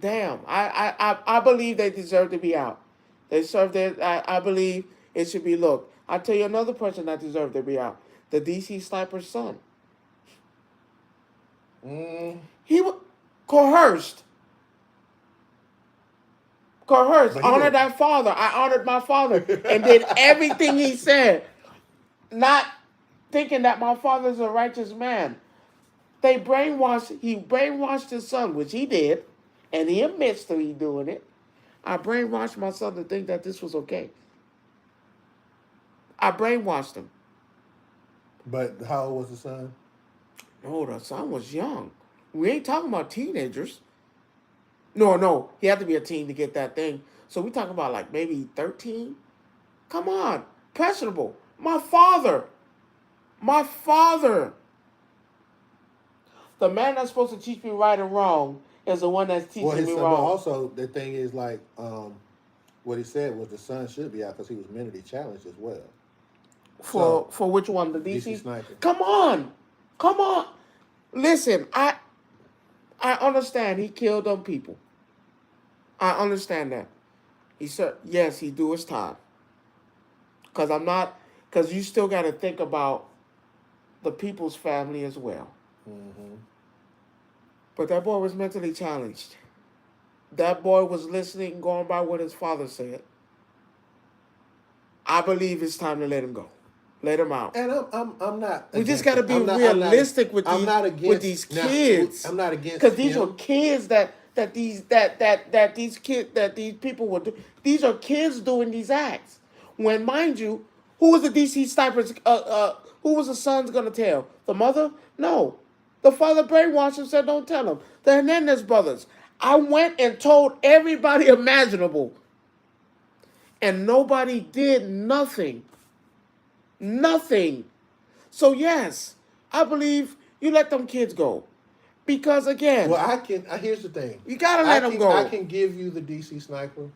I believe they deserve to be out. They serve their. I believe it should be looked. I'll tell you another person that deserved to be out. The DC sniper's son. He was coerced. Honored that father. I honored my father and did everything he said. Not thinking that my father's a righteous man. He brainwashed his son, which he did, and he admits to he doing it. I brainwashed my son to think that this was okay. I brainwashed him. But how old was the son? No, the son was young. We ain't talking about teenagers. No, he had to be a teen to get that thing. So we talking about like maybe 13? Come on, questionable. My father. The man that's supposed to teach me right and wrong is the one that's teaching me wrong. Also, the thing is like, what he said was the son should be out because he was mentally challenged as well. For which one? The DC sniper. Come on. Listen, I understand he killed them people. I understand that. He said, yes, he do his time. Because you still got to think about the people's family as well. Mm-hmm. But that boy was mentally challenged. That boy was listening, going by what his father said. I believe it's time to let him go. Let him out. And I'm not. We just got to be realistic with these kids. I'm not against because these were kids that these people were doing. These are kids doing these acts. When, mind you, who was the DC snipers? Who was the son's gonna tell? The mother? No, the father brainwashed him. Said don't tell him. The Hernandez brothers. I went and told everybody imaginable. and nobody did nothing. Nothing. So yes, I believe you let them kids go. Because again, Well, here's the thing. you gotta let them go. I can give you the DC sniper.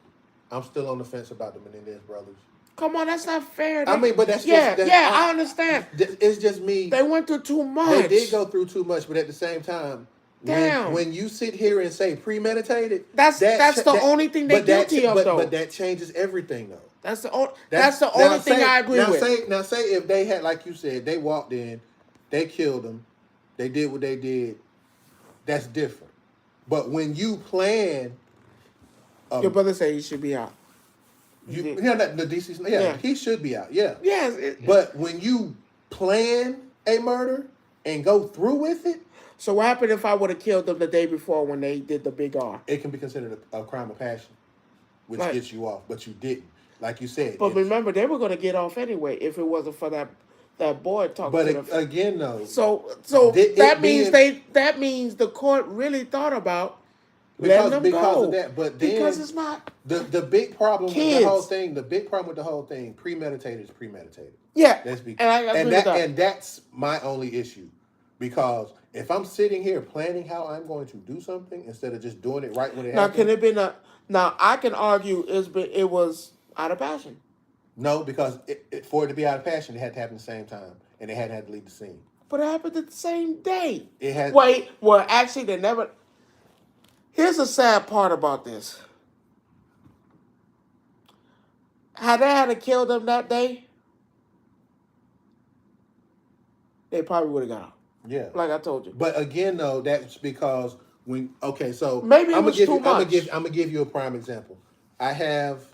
I'm still on the fence about the Menendez brothers. Come on, that's not fair. I mean, but that's I understand. It's just me. They went through too much. They did go through too much, but at the same time, when you sit here and say premeditated, that's the only thing they're guilty of, though. But that changes everything, though. That's the only thing I agree with. Now say if they had, like you said, they walked in, they killed them, they did what they did. That's different. But when you plan, your brother said he should be out. The DC, he should be out. Yeah. Yes. But when you plan a murder and go through with it. So what happened if I would have killed them the day before when they did the big R? It can be considered a crime of passion, which gets you off, but you didn't. Like you said. But remember, they were going to get off anyway if it wasn't for that boy talking to them. But again, though. So that means the court really thought about letting them go. Of that. But then, because it's not the big problem kids. with the whole thing. The big problem with the whole thing, premeditated is premeditated. Yeah. And that's my only issue. Because if I'm sitting here planning how I'm going to do something instead of just doing it right when it happens. Now, can it be now I can argue it was out of passion. No, because for it to be out of passion, it had to happen at the same time. And they hadn't had to leave the scene. But it happened at the same day. It had. Wait, well, actually, they never. Here's the sad part about this. Had they had to kill them that day, they probably would have got out. Yeah. Like I told you. But again, though, that's because so maybe it was too much. I'm gonna give you a prime example. I have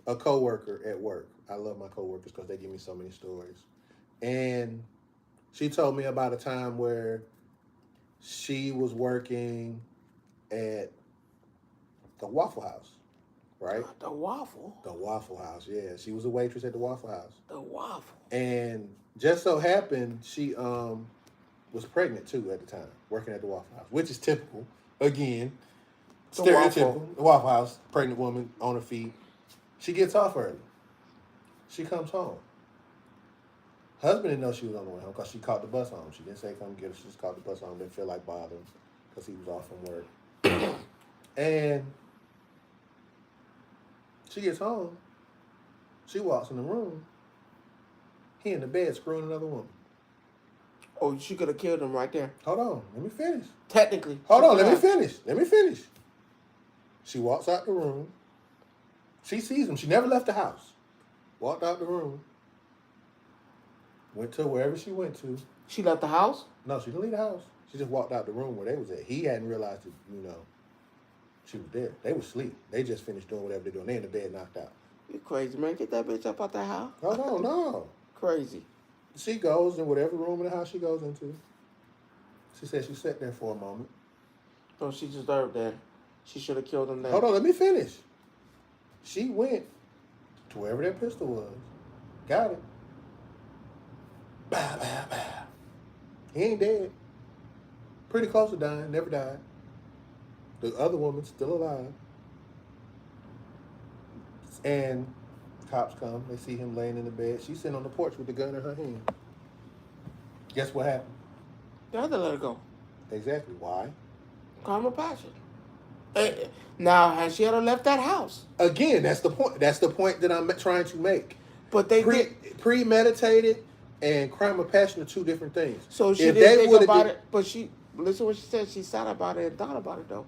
a coworker at work. I love my coworkers because they give me so many stories. And she told me about a time where she was working at the Waffle House, right? The Waffle? The Waffle House, yeah. She was a waitress at the Waffle House. The Waffle. And just so happened, she was pregnant, too, at the time, working at the Waffle House, which is typical. Again, stereotypical. The Waffle House, pregnant woman on her feet. She gets off early. She comes home. Husband didn't know she was on the way home because she caught the bus home. She didn't say come get her. She just caught the bus home. Didn't feel like bothering because he was off from work. And she gets home. She walks in the room. He in the bed screwing another woman. Oh, she could have killed him right there. Hold on. Let me finish. Technically. Hold on. Let me finish. She walks out the room. She sees him. She never left the house. Walked out the room. Went to wherever she went to. She left the house? No, she didn't leave the house. She just walked out the room where they was at. He hadn't realized that, she was there. They was asleep. They just finished doing whatever they're doing. They in the bed knocked out. You crazy, man. Get that bitch up out that house. Oh, no. Crazy. She goes in whatever room in the house she goes into. She said she sat there for a moment. Oh, she deserved that. She should have killed him there. Hold on, let me finish. She went to wherever that pistol was. Got it. Bow, bow, bow. He ain't dead. Pretty close to dying. Never died. The other woman's still alive. And cops come. They see him laying in the bed. She's sitting on the porch with the gun in her hand. Guess what happened? They had to let her go. Exactly. Why? Crime of passion. Now, has she ever left that house? Again, that's the point. That's the point that I'm trying to make. But they premeditated and crime of passion are two different things. So she didn't think about it. But listen what she said. She thought about it and thought about it, though.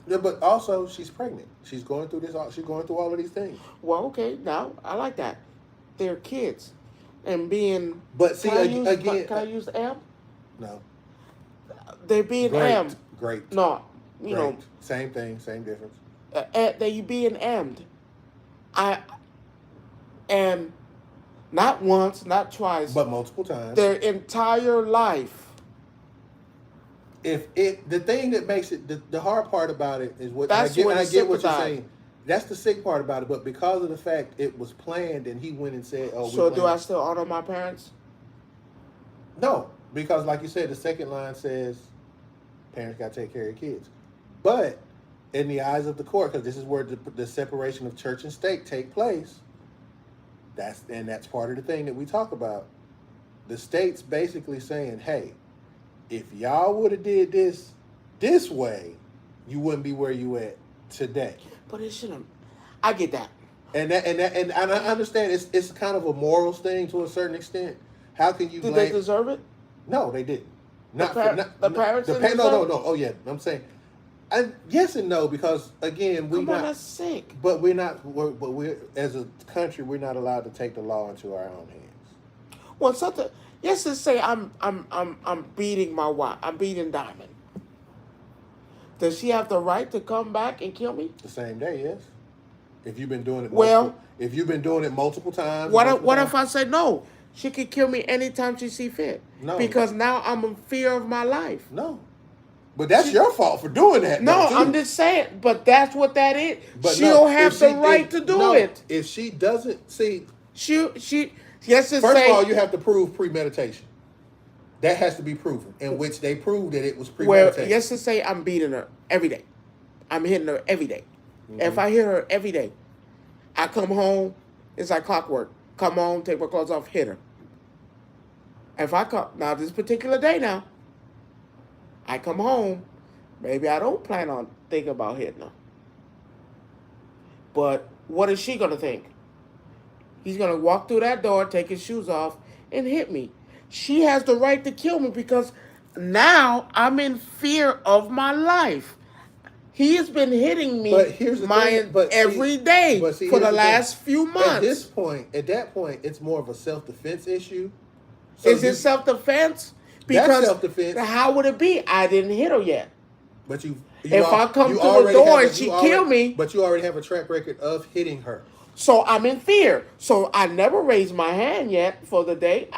Yeah, but also she's pregnant. She's going through this. She's going through all of these things. Well, okay, now I like that. They're kids, and being. But see, can I use M? No. They're being M. Great. No, you know. Same thing, same difference. They being M'd. And not once, not twice, but multiple times. Their entire life. The thing that makes it the hard part about it is what I get what you're saying. That's the sick part about it, but because of the fact it was planned and he went and said, "Oh." So do I still honor my parents? No, because like you said, the second line says, "Parents got to take care of your kids." But in the eyes of the court, because this is where the separation of church and state take place. That's part of the thing that we talk about. The state's basically saying, hey, if y'all would have did this way, you wouldn't be where you at today. But it shouldn't. I get that. And I understand it's kind of a morals thing to a certain extent. How can you Did blame? they deserve it? No, they didn't. The parents didn't deserve no. it? Oh yeah, I'm saying, yes and no, because again that's sick. But we're as a country, we're not allowed to take the law into our own hands. Well, something. Let's just say I'm beating my wife. I'm beating Diamond. Does she have the right to come back and kill me? The same day, yes. If you've been doing it, multiple times. What if I say no? She could kill me anytime she see fit. No, because now I'm in fear of my life. No, but that's your fault for doing that. No, I'm just saying. But that's what that is. But she'll have the right to do it. If she doesn't see, she. Yes, first of all, you have to prove premeditation. That has to be proven, in which they proved that it was premeditated. Well, yes, to say I'm beating her every day. I'm hitting her every day. Mm-hmm. If I hit her every day, I come home, it's like clockwork. Come home, take my clothes off, hit her. If I come, now this particular day now, I come home, maybe I don't plan on thinking about hitting her. But what is she going to think? He's going to walk through that door, take his shoes off, and hit me. She has the right to kill me because now I'm in fear of my life. He has been hitting me every day for the last few months. At that point, it's more of a self-defense issue. So is it self-defense? Because that's self-defense. How would it be? I didn't hit her yet. But if I come to the door and she kill me. But you already have a track record of hitting her. So I'm in fear. So I never raised my hand yet for the day.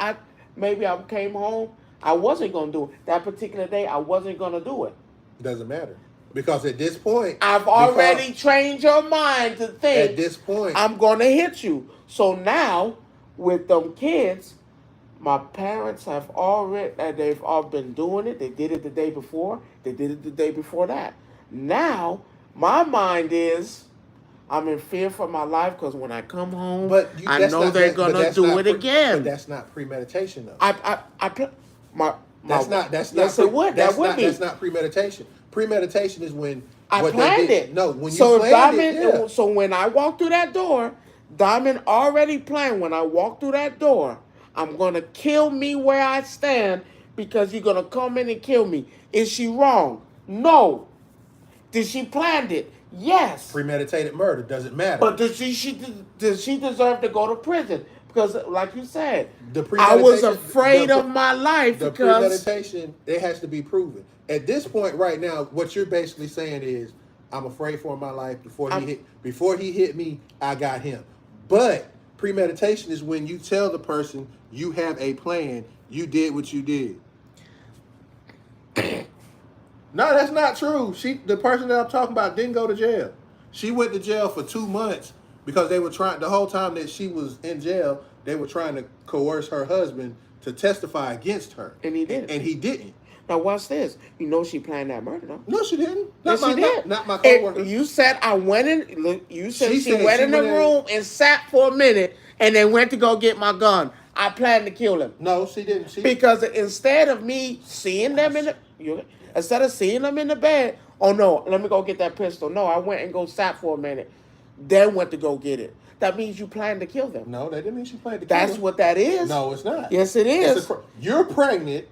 Maybe I came home. I wasn't going to do it. That particular day, I wasn't going to do it. Doesn't matter. Because at this point... I've already trained your mind to think... At this point... I'm going to hit you. So now, with them kids, my parents have already... They've all been doing it. They did it the day before. They did it the day before that. Now, my mind is... I'm in fear for my life because when I come home, I know they're going to do it again. But that's not premeditation, though. That's not premeditation. Premeditation is when I planned it. No, when you planned it. Yeah. So when I walk through that door, Diamond already planned. When I walk through that door, I'm going to kill me where I stand because you're going to come in and kill me. Is she wrong? No. Did she plan it? Yes. Premeditated murder doesn't matter. But does she deserve to go to prison? Because, like you said, I was afraid of my life. The premeditation, it has to be proven. At this point right now, what you're basically saying is, I'm afraid for my life. Before he hit me, I got him. But premeditation is when you tell the person you have a plan, you did what you did. No, that's not true. The person that I'm talking about didn't go to jail. She went to jail for 2 months because they were trying, the whole time that she was in jail, they were trying to coerce her husband to testify against her. And he didn't. And he didn't. Now, watch this. You know she planned that murder, though. No, she didn't. Yes, she did. Not my coworker. You said I went in. Look, you said she went in the room and sat for a minute, and then went to go get my gun. I planned to kill him. No, she didn't. Because instead of me seeing them instead of seeing them in the bed, oh no, let me go get that pistol. No, I went and go sat for a minute, then went to go get it. That means you planned to kill them. No, that didn't mean she planned to kill them. That's what that is. No, it's not. Yes, it is. You're pregnant.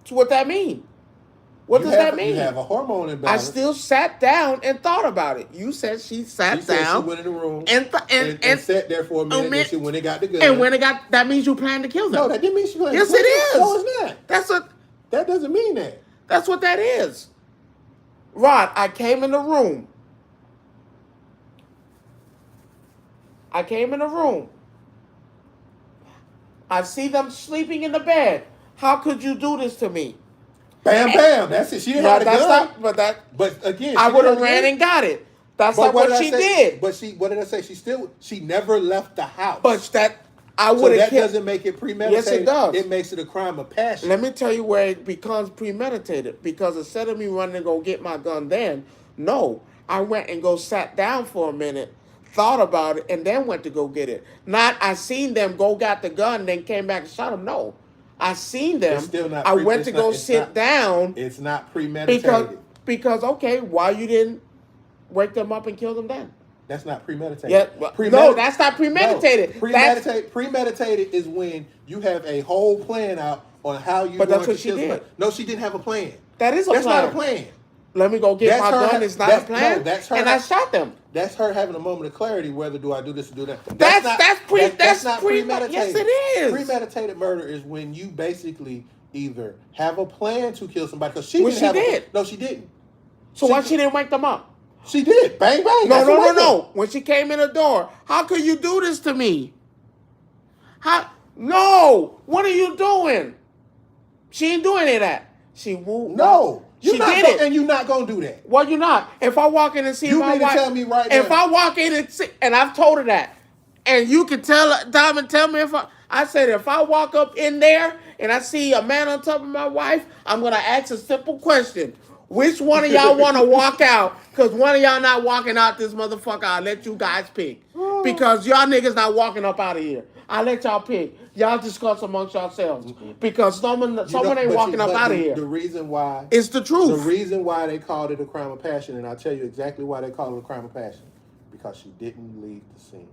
That's what that mean. What does that mean? You have a hormone imbalance. I still sat down and thought about it. You said she sat down. She went in the room and sat there for a minute. And she went and got the gun. And when it got, that means you planned to kill them. No, that didn't mean she planned to kill them. Yes, it is. No, it's not. That doesn't mean that. That's what that is. Rod, I came in the room. I see them sleeping in the bed. How could you do this to me? Bam, bam. That's it. She didn't have a gun. But again, I would have ran and got it. That's not what she did. But what did I say? She never left the house. But I would have. So that doesn't make it premeditated. Yes, it does. It makes it a crime of passion. Let me tell you where it becomes premeditated. Because instead of me running to go get my gun then, No, I went and go sat down for a minute, thought about it, and then went to go get it. Not I seen them go got the gun, then came back and shot them. No, I seen It's them. still not. I went to go sit down It's not because premeditated. okay, why you didn't wake them up and kill them then? That's not premeditated. Yeah, no, that's not premeditated. No, premeditated is when you have a whole plan out on how you. But that's what she did. Somebody. No, she didn't have a plan. That is a that's plan. That's not a plan. Let me go get my gun. It's not a plan. No, that's her. And I shot them. That's her having a moment of clarity. Whether do I do this or do that? That's not premeditated. Yes, it is. Premeditated murder is when you basically either have a plan to kill somebody because she did. No, she didn't. So why she didn't wake them up? She did. Bang bang. No. When she came in the door, how could you do this to me? How? No. What are you doing? She ain't doing any of that. She won't. No. She did it. And you're not going to do that. Well, you're not. If I walk in and see my wife. You need to tell me right now. If I walk in and see, and I've told her that, and you can tell me if I said if I walk up in there and I see a man on top of my wife, I'm going to ask a simple question. Which one of y'all want to walk out? Because one of y'all not walking out this motherfucker. I'll let you guys pick. Because y'all niggas not walking up out of here. I'll let y'all pick. Y'all discuss amongst yourselves. Because someone ain't walking up out of here. The reason why... It's the truth. The reason why they called it a crime of passion, and I'll tell you exactly why they called it a crime of passion. Because she didn't leave the scene.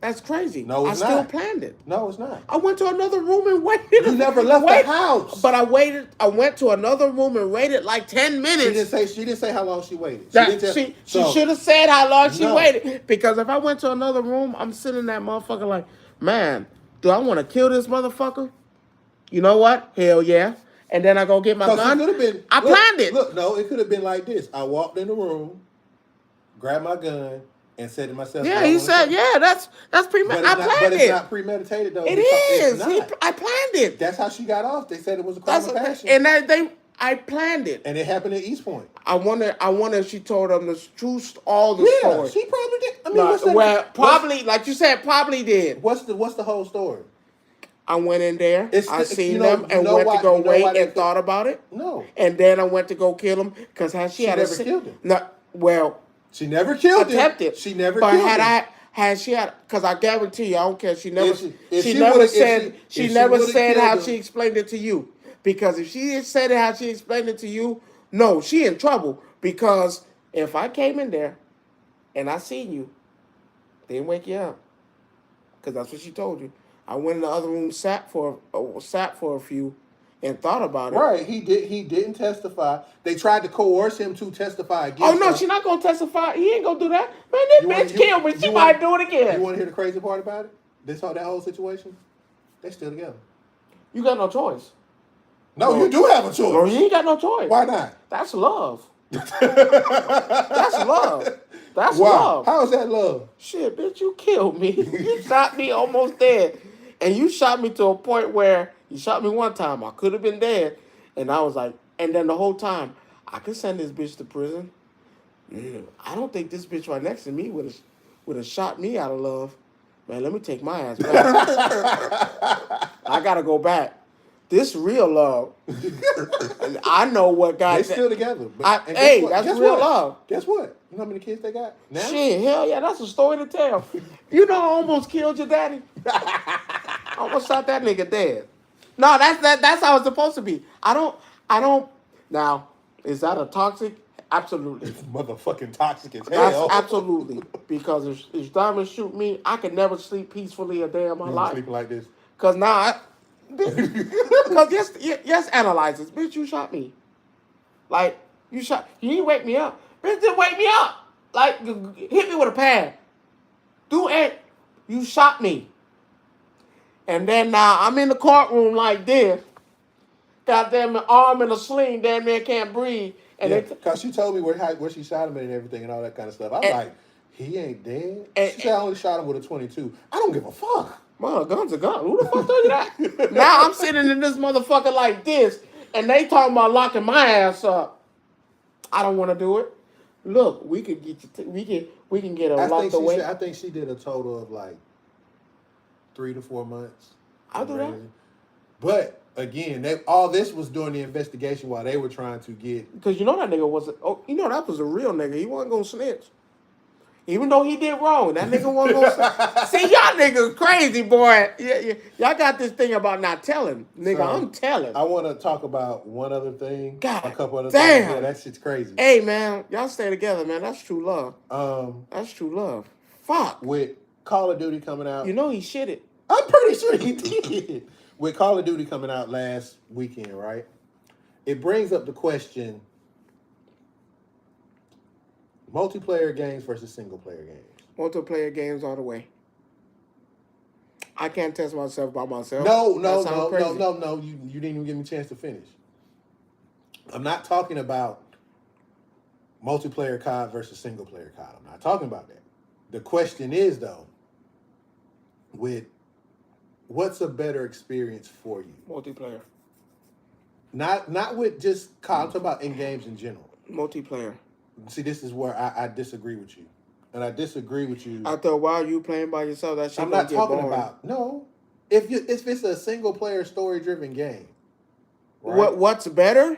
That's crazy. No, it's not. I still planned it. No, it's not. I went to another room and waited. You never left the house. But I waited. I went to another room and waited like 10 minutes. She didn't say how long she waited. She should have said how long she waited. Because if I went to another room, I'm sitting in that motherfucker like, man, do I want to kill this motherfucker? You know what? Hell yeah. And then I go get my gun. I planned it. Look, no, it could have been like this. I walked in the room, grabbed my gun, and said to myself, yeah, he said, yeah, that's premeditated. I planned it. But it's not premeditated, though. It is. I planned it. That's how she got off. They said it was a crime of passion. And I planned it. And it happened at East Point. I wonder if she told them the truth, all the story. Yeah, she probably did. I mean, probably, like you said, probably did. What's the whole story? I went in there, I seen them, and went to go wait and thought about it. No. And then I went to go kill him because she had never killed him. No, well, she never killed attempted. him. She never killed him. But had she had, because I guarantee you, I don't care. She never never said how she explained it to you. Because if she had said it how she explained it to you, no, she in trouble. Because if I came in there and I seen you, they didn't wake you up. Because that's what she told you. I went in the other room, sat for a few, and thought about it. Right, he didn't testify. They tried to coerce him to testify against. Oh no, she's not gonna testify. He ain't gonna do that. Man, this bitch killed me. She might do it again. You want to hear the crazy part about it? That whole situation, they still together. You got no choice. No, you do have a choice. No, you ain't got no choice. Why not? That's love. That's love. That's love. How is that love? Shit, bitch, you killed me. You shot me almost dead. And you shot me to a point where you shot me one time. I could have been dead. And I was like, and then the whole time, I could send this bitch to prison. I don't think this bitch right next to me would have shot me out of love. Man, let me take my ass back. I got to go back. This real love. I know what God. They still together. That's real love. Guess what? You know how many kids they got now? Shit, hell yeah, that's a story to tell. You know, I almost killed your daddy. I almost shot that nigga dead. No, that's how it's supposed to be. I don't. Now, is that a toxic? Absolutely. It's motherfucking toxic as hell. That's absolutely. Because if Diamond shoot me, I could never sleep peacefully a day of my life. Sleep like this. Because now, because yes, analyze this. Bitch, you shot me. Like, you didn't wake me up. Bitch didn't wake me up. Like, hit me with a pad. Do it. You shot me. And then now I'm in the courtroom like this. Goddamn, an arm in a sling, damn near can't breathe. And because she told me where she shot him and everything and all that kind of stuff. I'm like, he ain't dead. She said I only shot him with a .22. I don't give a fuck. Well, a gun's a gun. Who the fuck told you that? Now I'm sitting in this motherfucker like this, and they talking about locking my ass up. I don't want to do it. Look, we could get you. We can get her locked away. I think she did a total of like 3 to 4 months. I'll do that. But again, all this was during the investigation while they were trying to get. Because you know that nigga was, that was a real nigga. He wasn't gonna snitch. Even though he did wrong, that nigga wasn't gonna snitch. See, y'all niggas crazy, boy. Yeah, y'all got this thing about not telling. Nigga, So, I'm telling. I want to talk about one other thing. God a couple other damn. things. Yeah, that shit's crazy. Hey, man, y'all stay together, man. That's true love. That's true love. Fuck. With Call of Duty coming out. You know he shitted. I'm pretty sure he did. With Call of Duty coming out last weekend, right? It brings up the question: multiplayer games versus single player games. Multiplayer games all the way. I can't test myself by myself. No. You didn't even give me a chance to finish. I'm not talking about multiplayer COD versus single player COD. I'm not talking about that. The question is, though, with what's a better experience for you? Multiplayer. Not with just COD. I'm talking about in games in general. Multiplayer. See, this is where I disagree with you. And I disagree with you. After a while, you playing by yourself, that shit I'm not talking boring. about, no. If it's a single player story driven game. Right? What's better?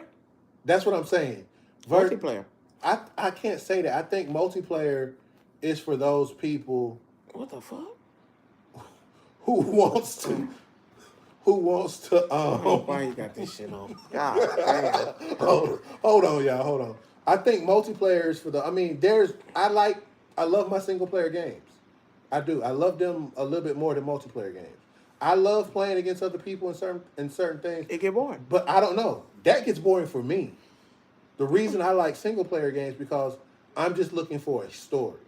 That's what I'm saying. Multiplayer. I can't say that. I think multiplayer is for those people. What the fuck? Who wants to why you got this shit on? God damn. Hold on, y'all. Hold on. I think multiplayer is for I love my single player games. I do. I love them a little bit more than multiplayer games. I love playing against other people in certain things. It get boring. But I don't know. That gets boring for me. The reason I like single player games because I'm just looking for a story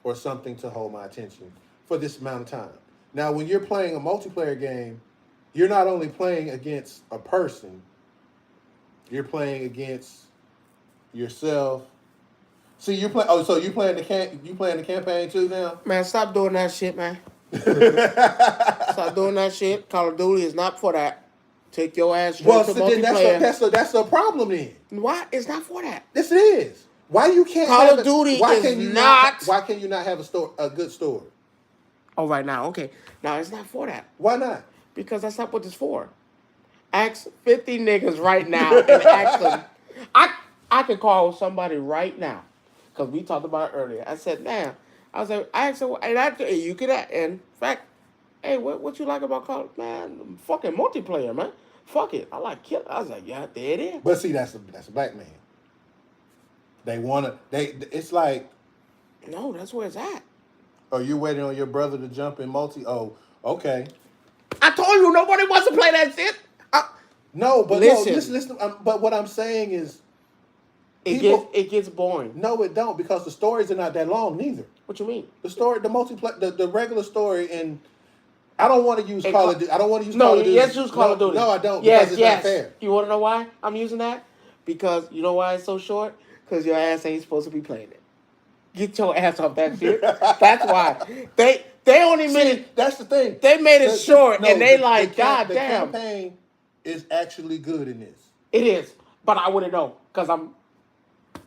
or something to hold my attention for this amount of time. Now, when you're playing a multiplayer game, you're not only playing against a person, you're playing against yourself. See, you playing the campaign too now? Man, stop doing that shit, man. Stop doing that shit. Call of Duty is not for that. Take your ass straight to multiplayer. That's a problem then. Why? It's not for that. Yes, it is. Why you can't? Call of Duty is not. Why can you not have a good story? Oh, right now, okay. Now it's not for that. Why not? Because that's not what it's for. Ask 50 niggas right now and ask them. I could call somebody right now because we talked about it earlier. I said, "Damn." I was like, I asked her, and you could. In fact, hey, what you like about Call? Man, fucking multiplayer, man. Fuck it. I like kill. I was like, yeah, there it is. But see, that's a black man. It's like. No, that's where it's at. Oh, you waiting on your brother to jump in multi? Oh, okay. I told you nobody wants to play that shit. No, but listen. But what I'm saying is, it gets boring. No, it don't because the stories are not that long neither. What you mean? The story, the regular story, and I don't want to use Call of Duty. I don't want to use Call of Duty. Yes, use Call of Duty. No, I don't. Yes, because it's not fair. You want to know why I'm using that? Because you know why it's so short? Because your ass ain't supposed to be playing it. Get your ass off that shit. That's why they only made it. That's the thing. They made it short, and they God damn. The campaign is actually good in this. It is, but I wouldn't know because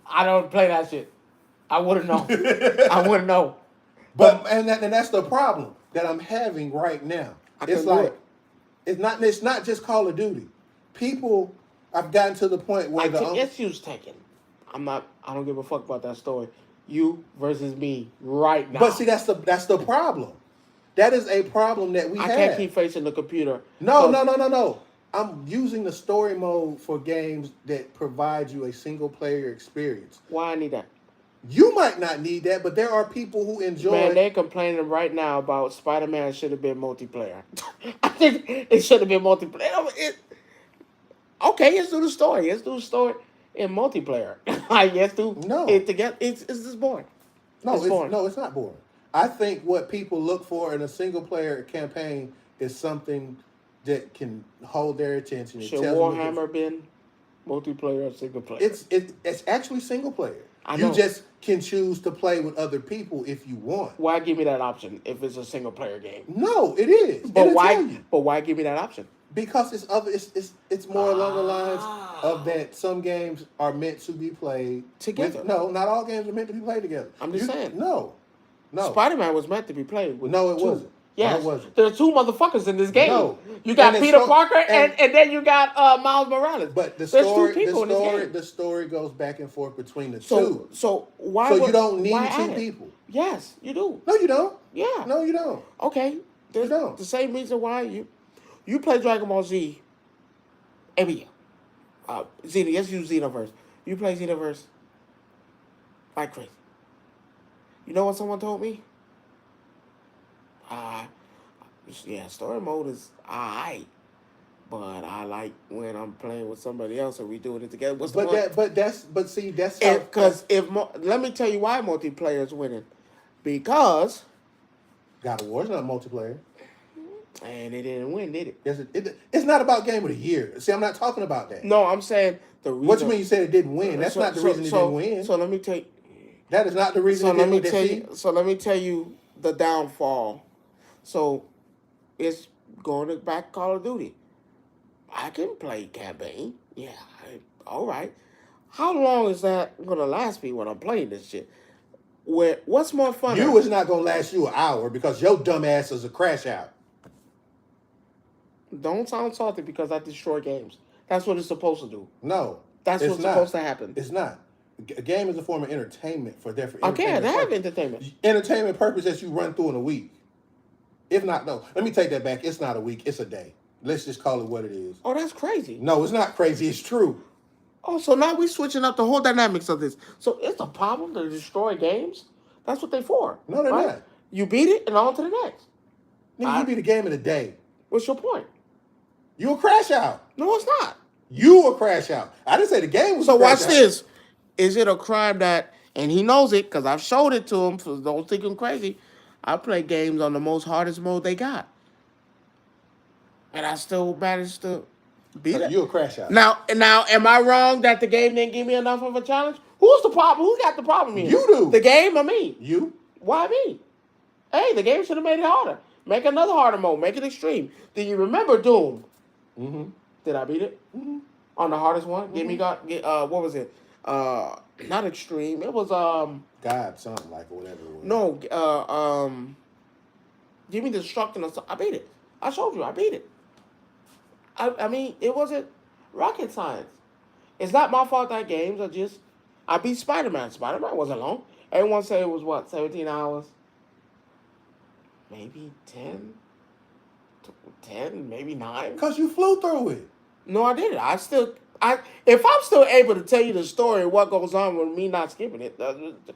I don't play that shit. I wouldn't know. I wouldn't know. But that's the problem that I'm having right now. It's not just Call of Duty. People, I've gotten to the point where it's you taken. I don't give a fuck about that story. You versus me right now. But see, that's the problem. That is a problem that we have. I can't keep facing the computer. No. I'm using the story mode for games that provide you a single player experience. Why I need that? You might not need that, but there are people who enjoy. Man, they're complaining right now about Spider-Man should have been multiplayer. I think it should have been multiplayer. Okay, let's do the story. Let's do the story in multiplayer. It together. It's just boring. It's not boring. I think what people look for in a single player campaign is something that can hold their attention. Should Warhammer been multiplayer or single player? It's actually single player. I know. You just can choose to play with other people if you want. Why give me that option if it's a single player game? No, it is. But why give me that option? Because it's more along the lines of that some games are meant to be played together. No, not all games are meant to be played together. I'm just saying. No. Spider-Man was meant to be played with. No, it wasn't. Yes, it wasn't. there's two motherfuckers in this game. No. You got And Peter so- Parker and- and then you got Miles Morales. But the there's story, two people in this game. the story goes back and forth between the So two. so why? So you don't why need add two it? people. Yes, you do. No, you don't. Yeah. No, you don't. Okay. There's You don't. the same reason why you play Dragon Ball Z every year. Xena, let's use Xenoverse. You play Xenoverse like crazy. You know what someone told me? Yeah, story mode is alright, but I like when I'm playing with somebody else and we doing it together. What's the point? But see, that's how. Let me tell you why multiplayer is winning, because God of War's not multiplayer. and it didn't win, did it? Yes, it's not about game of the year. See, I'm not talking about that. No, I'm saying the reason. What you mean? You said it didn't win? That's not the reason it didn't win. So let me tell you. That is not the reason. So it let didn't me win. tell you. So let me tell you the downfall. So it's going to back Call of Duty. I can play campaign. Yeah, all right. How long is that gonna last me when I'm playing this shit? What's more fun? You is not gonna last you an hour because your dumb ass is a crash out. Don't sound salty because I destroy games. That's what it's supposed to do. No, That's what's supposed to happen. It's not. A game is a form of entertainment for Okay, entertainment I have purpose. entertainment. Entertainment purpose that you run through in a week. If not, no. Let me take that back. It's not a week. It's a day. Let's just call it what it is. Oh, that's crazy. No, it's not crazy. It's true. Oh, so now we're switching up the whole dynamics of this. So it's a problem to destroy games? That's what they're for. No, they're right? not. You beat it and on to the next. Nigga, you be the game of the day. What's your point? You a crash out. No, it's not. You a crash out. I didn't say the game was So a crash watch out. this. Is it a crime that, and he knows it because I've showed it to him, so don't think I'm crazy. I play games on the most hardest mode they got. And I still managed to beat it. You a crash out. Now, am I wrong that the game didn't give me enough of a challenge? Who's the problem? Who got the problem here? You do. The game or me? You. Why me? Hey, the game should have made it harder. Make another harder mode. Make it extreme. Do you remember Doom? Mm-hmm. Did I beat it? Mm-hmm. On the hardest one? What was it? Not extreme. It was God, something like or whatever it was. no, give me destruction or something. I beat it. I showed you. I beat it. I mean, it wasn't rocket science. It's not my fault that games are just. I beat Spider-Man. Spider-Man wasn't long. Everyone said it was what, 17 hours? Maybe 10? 10, maybe 9? Because you flew through it. No, I didn't. If I'm still able to tell you the story and what goes on with me not skipping it.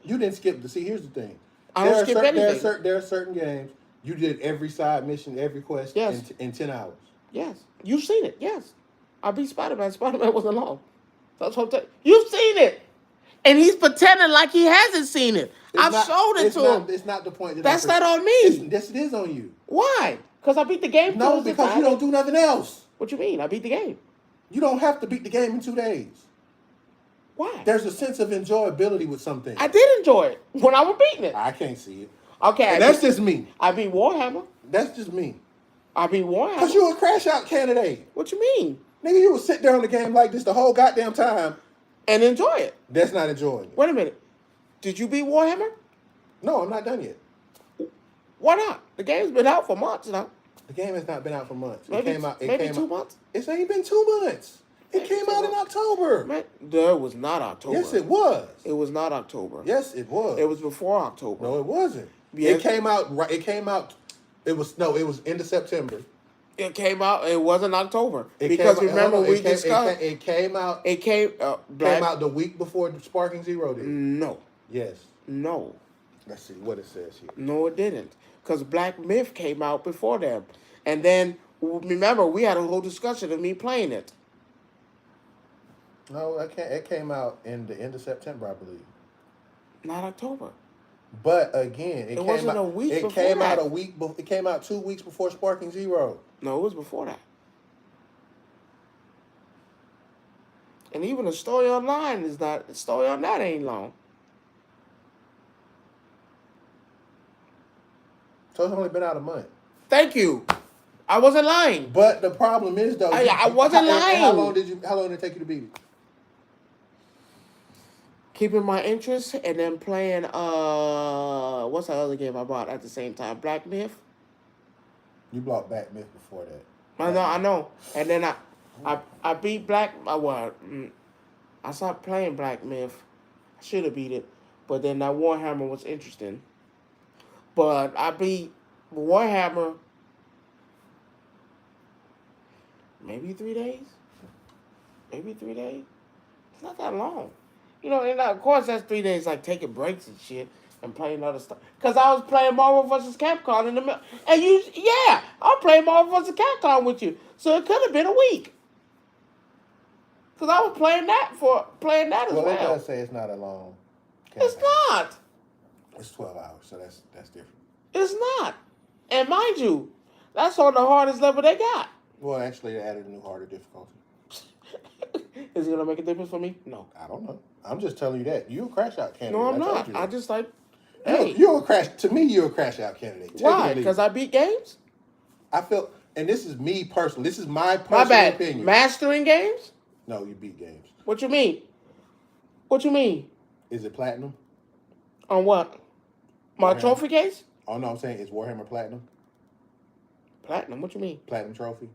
You didn't skip. See, here's the thing. I don't skip anything. There are certain games you did every side mission, every quest in 10 hours. Yes. You've seen it. Yes. I beat Spider-Man. Spider-Man wasn't long. That's what I'm telling you. You've seen it. And he's pretending like he hasn't seen it. I've showed it to him. It's not the point. That's not on me. Yes, it is on you. Why? Because I beat the game. No, because you don't do nothing else. What you mean? I beat the game. You don't have to beat the game in 2 days. Why? There's a sense of enjoyability with something. I did enjoy it when I was beating it. I can't see it. Okay. And that's just me. I beat Warhammer. That's just me. I beat Warhammer. Because you're a crash out candidate. What you mean? Nigga, you would sit there on the game like this the whole goddamn time. And enjoy it. That's not enjoying it. Wait a minute. Did you beat Warhammer? No, I'm not done yet. Why not? The game's been out for months now. The game has not been out for months. Maybe, it came out. maybe 2 months? It's ain't been 2 months. It came out in October. Man, there was not October. Yes, it was. It was not October. Yes, it was. It was before October. No, it wasn't. Yes. It came out right. It came out. It was end of September. It came out. It wasn't October Because remember we discussed. It came out. It came. Came out the week before Sparking Zero did. No. Yes. No. Let's see what it says here. No, it didn't. Because Black Myth came out before them, and then remember we had a whole discussion of me playing it. No, it came out in the end of September, I believe. Not October. But again, it came wasn't out a week It before came that. out a week. It came out 2 weeks before Sparking Zero. No, it was before that. And even the story online is not. The story on that ain't long. So it's only been out a month. Thank you. I wasn't lying. But the problem is though, I wasn't lying. How long did it take you to beat it? Keeping my interest and then playing what's that other game I bought at the same time? Black Myth. You blocked Bat Myth before that. I know. And then I beat Black. I stopped playing Black Myth. I should have beat it, but then that Warhammer was interesting. But I beat Warhammer maybe 3 days. Maybe 3 days. It's not that long. And of course that's 3 days like taking breaks and shit and playing other stuff. Cause I was playing Marvel vs. Capcom in the middle, and I'm playing Marvel vs. Capcom with you, so it could have been a week. Cause I was playing that as well. Well, it does say it's not a long campaign. It's not. It's 12 hours, so that's different. It's not. And mind you, that's on the hardest level they got. Well, actually, they added a new harder difficulty. Is it gonna make a difference for me? No. I don't know. I'm just telling you that. You're a crash out candidate. No, I'm not. You that. I just like, hey. You're a crash. To me, you're a crash out candidate. Why? Because I beat games? I feel, and this is me personally. This is my personal opinion. Mastering games? No, you beat games. What you mean? What you mean? Is it platinum? On what? My Warhammer. trophy case? Oh, no, I'm saying is Warhammer platinum? Platinum? What you mean? Platinum trophy?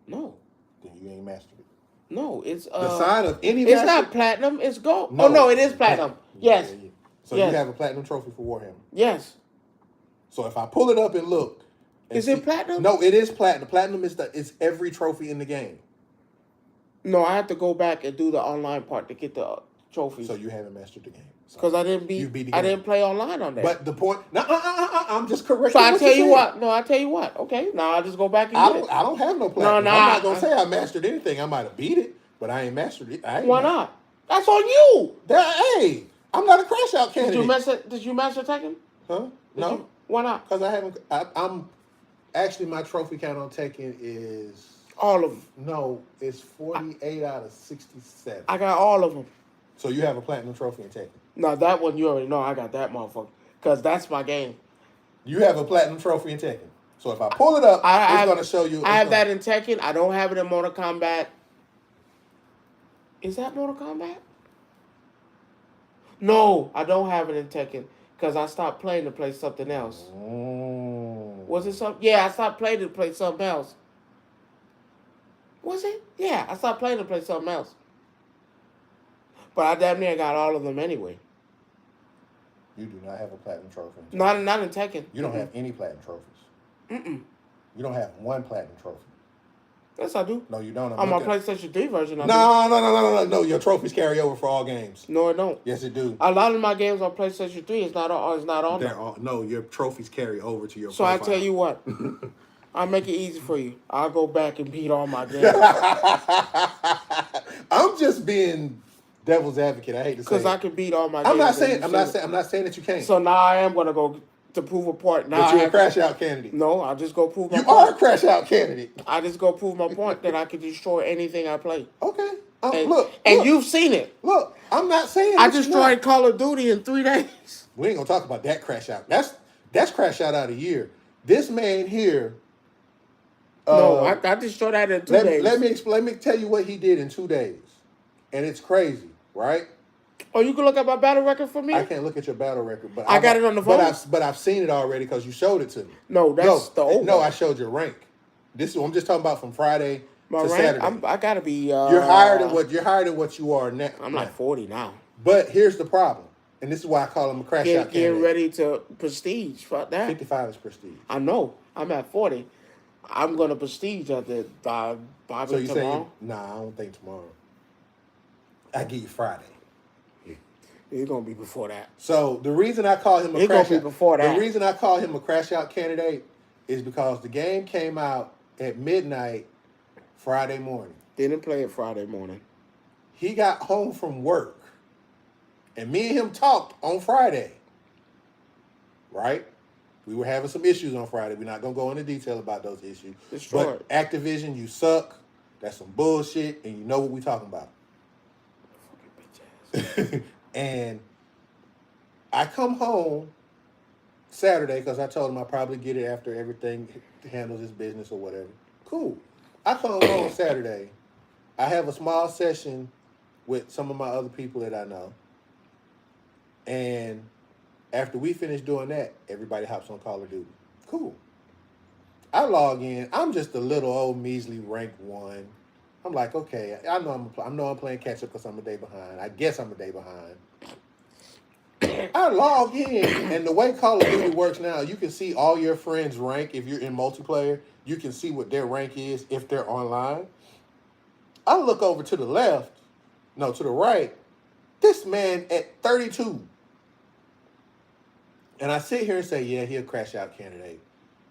No. Then you ain't mastered it. No, it's the sign of any. It's not platinum. It's gold. No, no, it is platinum. Yes. Yeah. So yes. You have a platinum trophy for Warhammer. Yes. So if I pull it up and look, is it platinum? No, it is platinum. Platinum is every trophy in the game. No, I have to go back and do the online part to get the trophies. So you haven't mastered the game. Because I didn't I didn't play online on that. But the point, I'm just correcting. So I tell you what. No, I tell you what. Okay, now I just go back and get it. I don't have no platinum. I'm not gonna say I mastered anything. I might have beat it, but I ain't mastered it. Why not? That's on you. Hey, I'm not a crash out candidate. Did you master Tekken? Huh? No. Why not? Because I haven't. I'm actually my trophy count on Tekken is all of them. No, it's 48 out of 67. I got all of them. So you have a platinum trophy in Tekken? No, that one you already know. I got that motherfucker because that's my game. You have a platinum trophy in Tekken. So if I pull it up, it's going to show you. I have that in Tekken. I don't have it in Mortal Kombat. Is that Mortal Kombat? No, I don't have it in Tekken because I stopped playing to play something else. Was it something? Yeah, I stopped playing to play something else. Was it? Yeah, I stopped playing to play something else. But I damn near got all of them anyway. You do not have a platinum trophy. Not in Tekken. You don't have any platinum trophies. You don't have one platinum trophy. Yes, I do. No, you don't. On my PlayStation 3 version, I do. No. Your trophies carry over for all games. No, it don't. Yes, it do. A lot of my games on PlayStation 3 is not on there. No, your trophies carry over to your So profile. I tell you what. I'll make it easy for you. I'll go back and beat all my games. I'm just being devil's advocate. I hate to say because I can beat all my games. I'm not saying that you can't. So now I am gonna go to prove a point. Now but you're a crash out candidate. No, I'll just go prove my point. You are a crash out candidate. I just go prove my point that I can destroy anything I play. Okay. Look, you've seen it. Look, I'm not saying I destroyed Call of Duty in 3 days. We ain't gonna talk about that crash out. That's crash out a year. This man here. No, I destroyed that in 2 days. Let me tell you what he did in 2 days, and it's crazy, right? Oh, you can look at my battle record for me? I can't look at your battle record, but I got it on the phone. But I've seen it already because you showed it to me. No, that's the old. No, I showed your rank. I'm just talking about from Friday to Saturday. I gotta be. You're higher than what you are now. I'm like 40 now. But here's the problem, and this is why I call him a crash out candidate. Getting ready to prestige. Fuck that. 55 is prestige. I know. I'm at 40. I'm gonna prestige at the so you tomorrow. Nah, I don't think tomorrow. I give you Friday. It's gonna be before that. So the reason I call him the reason I call him a crash out candidate is because the game came out at midnight Friday morning. Didn't play it Friday morning. He got home from work, and me and him talked on Friday. Right? We were having some issues on Friday. We're not gonna go into detail about those issues. But Activision, you suck. That's some bullshit, and you know what we talking about. Fucking bitch ass. And I come home Saturday because I told him I'd probably get it after everything handles his business or whatever. Cool. I come home Saturday. I have a small session with some of my other people that I know. And after we finish doing that, everybody hops on Call of Duty. Cool. I log in. I'm just a little old measly rank one. I'm like, okay, I know I'm playing catch up because I'm a day behind. I guess I'm a day behind. I log in, and the way Call of Duty works now, you can see all your friends' rank if you're in multiplayer. You can see what their rank is if they're online. I look over to the left, no, to the right. This man at 32, and I sit here and say, yeah, he a crash out candidate,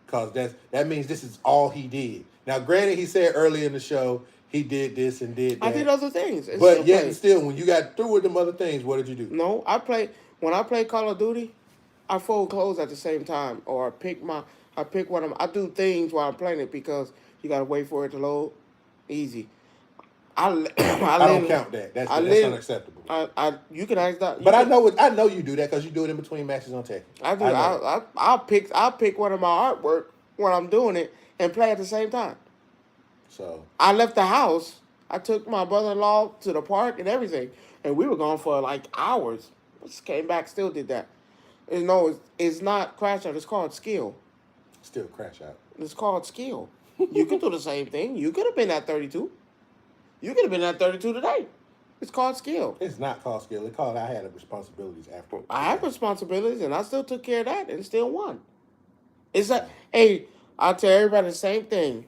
because that means this is all he did. Now, granted, he said earlier in the show he did this and did that. I did other things. But yet and still, when you got through with them other things, what did you do? No, when I play Call of Duty, I fold clothes at the same time, or I pick one of them. I do things while I'm playing it because you gotta wait for it to load. Easy. I don't count that. That's unacceptable. You can ask that. But I know you do that because you do it in between matches on Tekken. I do. I'll pick one of my artwork when I'm doing it and play at the same time. So I left the house. I took my brother-in-law to the park and everything, and we were gone for like hours. Just came back, still did that. No, it's not crash out. It's called skill. Still crash out. It's called skill. You could do the same thing. You could have been at 32. You could have been at 32 today. It's called skill. It's not called skill. It's called I had responsibilities after. I have responsibilities, and I still took care of that and still won. It's like, hey, I tell everybody the same thing.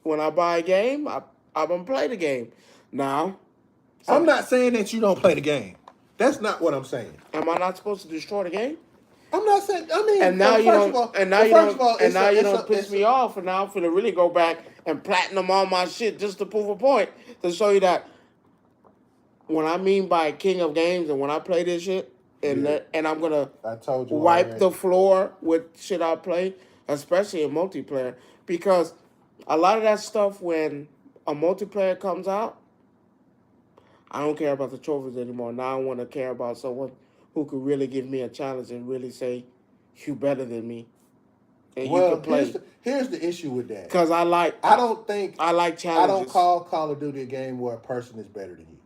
When I buy a game, I'm going to play the game. Now, I'm not saying that you don't play the game. That's not what I'm saying. Am I not supposed to destroy the game? I'm not saying. I mean, and now you don't. And now you don't piss me off. And now I'm finna really go back and platinum all my shit just to prove a point to show you that. When I mean by king of games, and when I play this shit, and I'm gonna wipe the floor with shit I play, especially in multiplayer, because a lot of that stuff when a multiplayer comes out, I don't care about the trophies anymore. Now I want to care about someone who could really give me a challenge and really say, you better than me. And you can play. Here's the issue with that. Because I like challenges. I don't call Call of Duty a game where a person is better than you.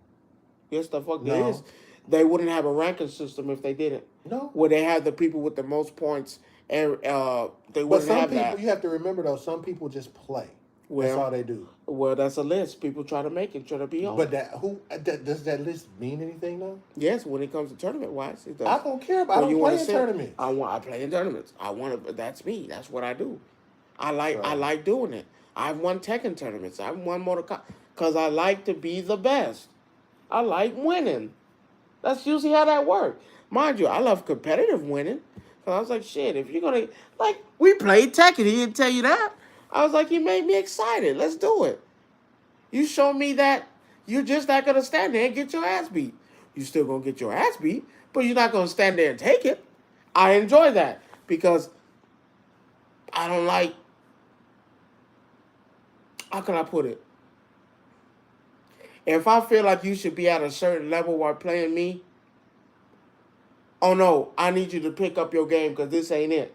Yes, the fuck there is. They wouldn't have a ranking system if they didn't. No. Where they have the people with the most points, and they wouldn't have that. You have to remember, though, some people just play. That's all they do. Well, that's a list. People try to make it, try to be on. But does that list mean anything, though? Yes, when it comes to tournament-wise, it does. I don't care about. I don't play in tournaments. I play in tournaments. That's me. That's what I do. I like doing it. I've won Tekken tournaments. I've won Mortal Kombat because I like to be the best. I like winning. That's usually how that works. Mind you, I love competitive winning. Because I was like, shit, if you're going to... Like, we played Tekken. He didn't tell you that. I was like, you made me excited. Let's do it. You show me that you're just not going to stand there and get your ass beat. You're still going to get your ass beat, but you're not going to stand there and take it. I enjoy that because I don't like... How can I put it? If I feel like you should be at a certain level while playing me, oh no, I need you to pick up your game because this ain't it.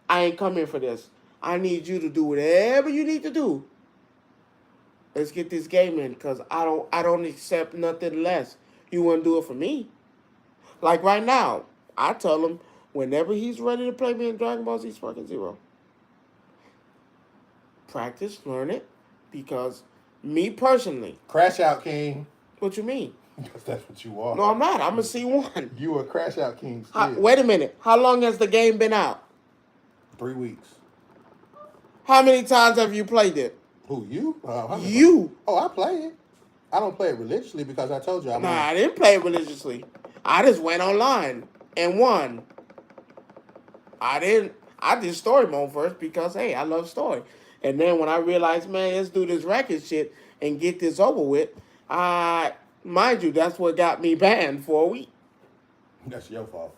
I ain't come here for this. I need you to do whatever you need to do. Let's get this game in because I don't accept nothing less. You want to do it for me? Like right now, I tell him whenever he's ready to play me in Dragon Ball Z Sparking Zero, practice, learn it, because me personally. Crash out king. What you mean? Because that's what you are. No, I'm not. I'm a C1. You a crash out king still. Wait a minute. How long has the game been out? 3 weeks. How many times have you played it? Who, you? You. Oh, I play it. I don't play it religiously because I told you I I didn't play it religiously. I just went online and won. I did story mode first because, hey, I love story. And then when I realized, man, let's do this racket shit and get this over with, mind you, that's what got me banned for a week. That's your fault.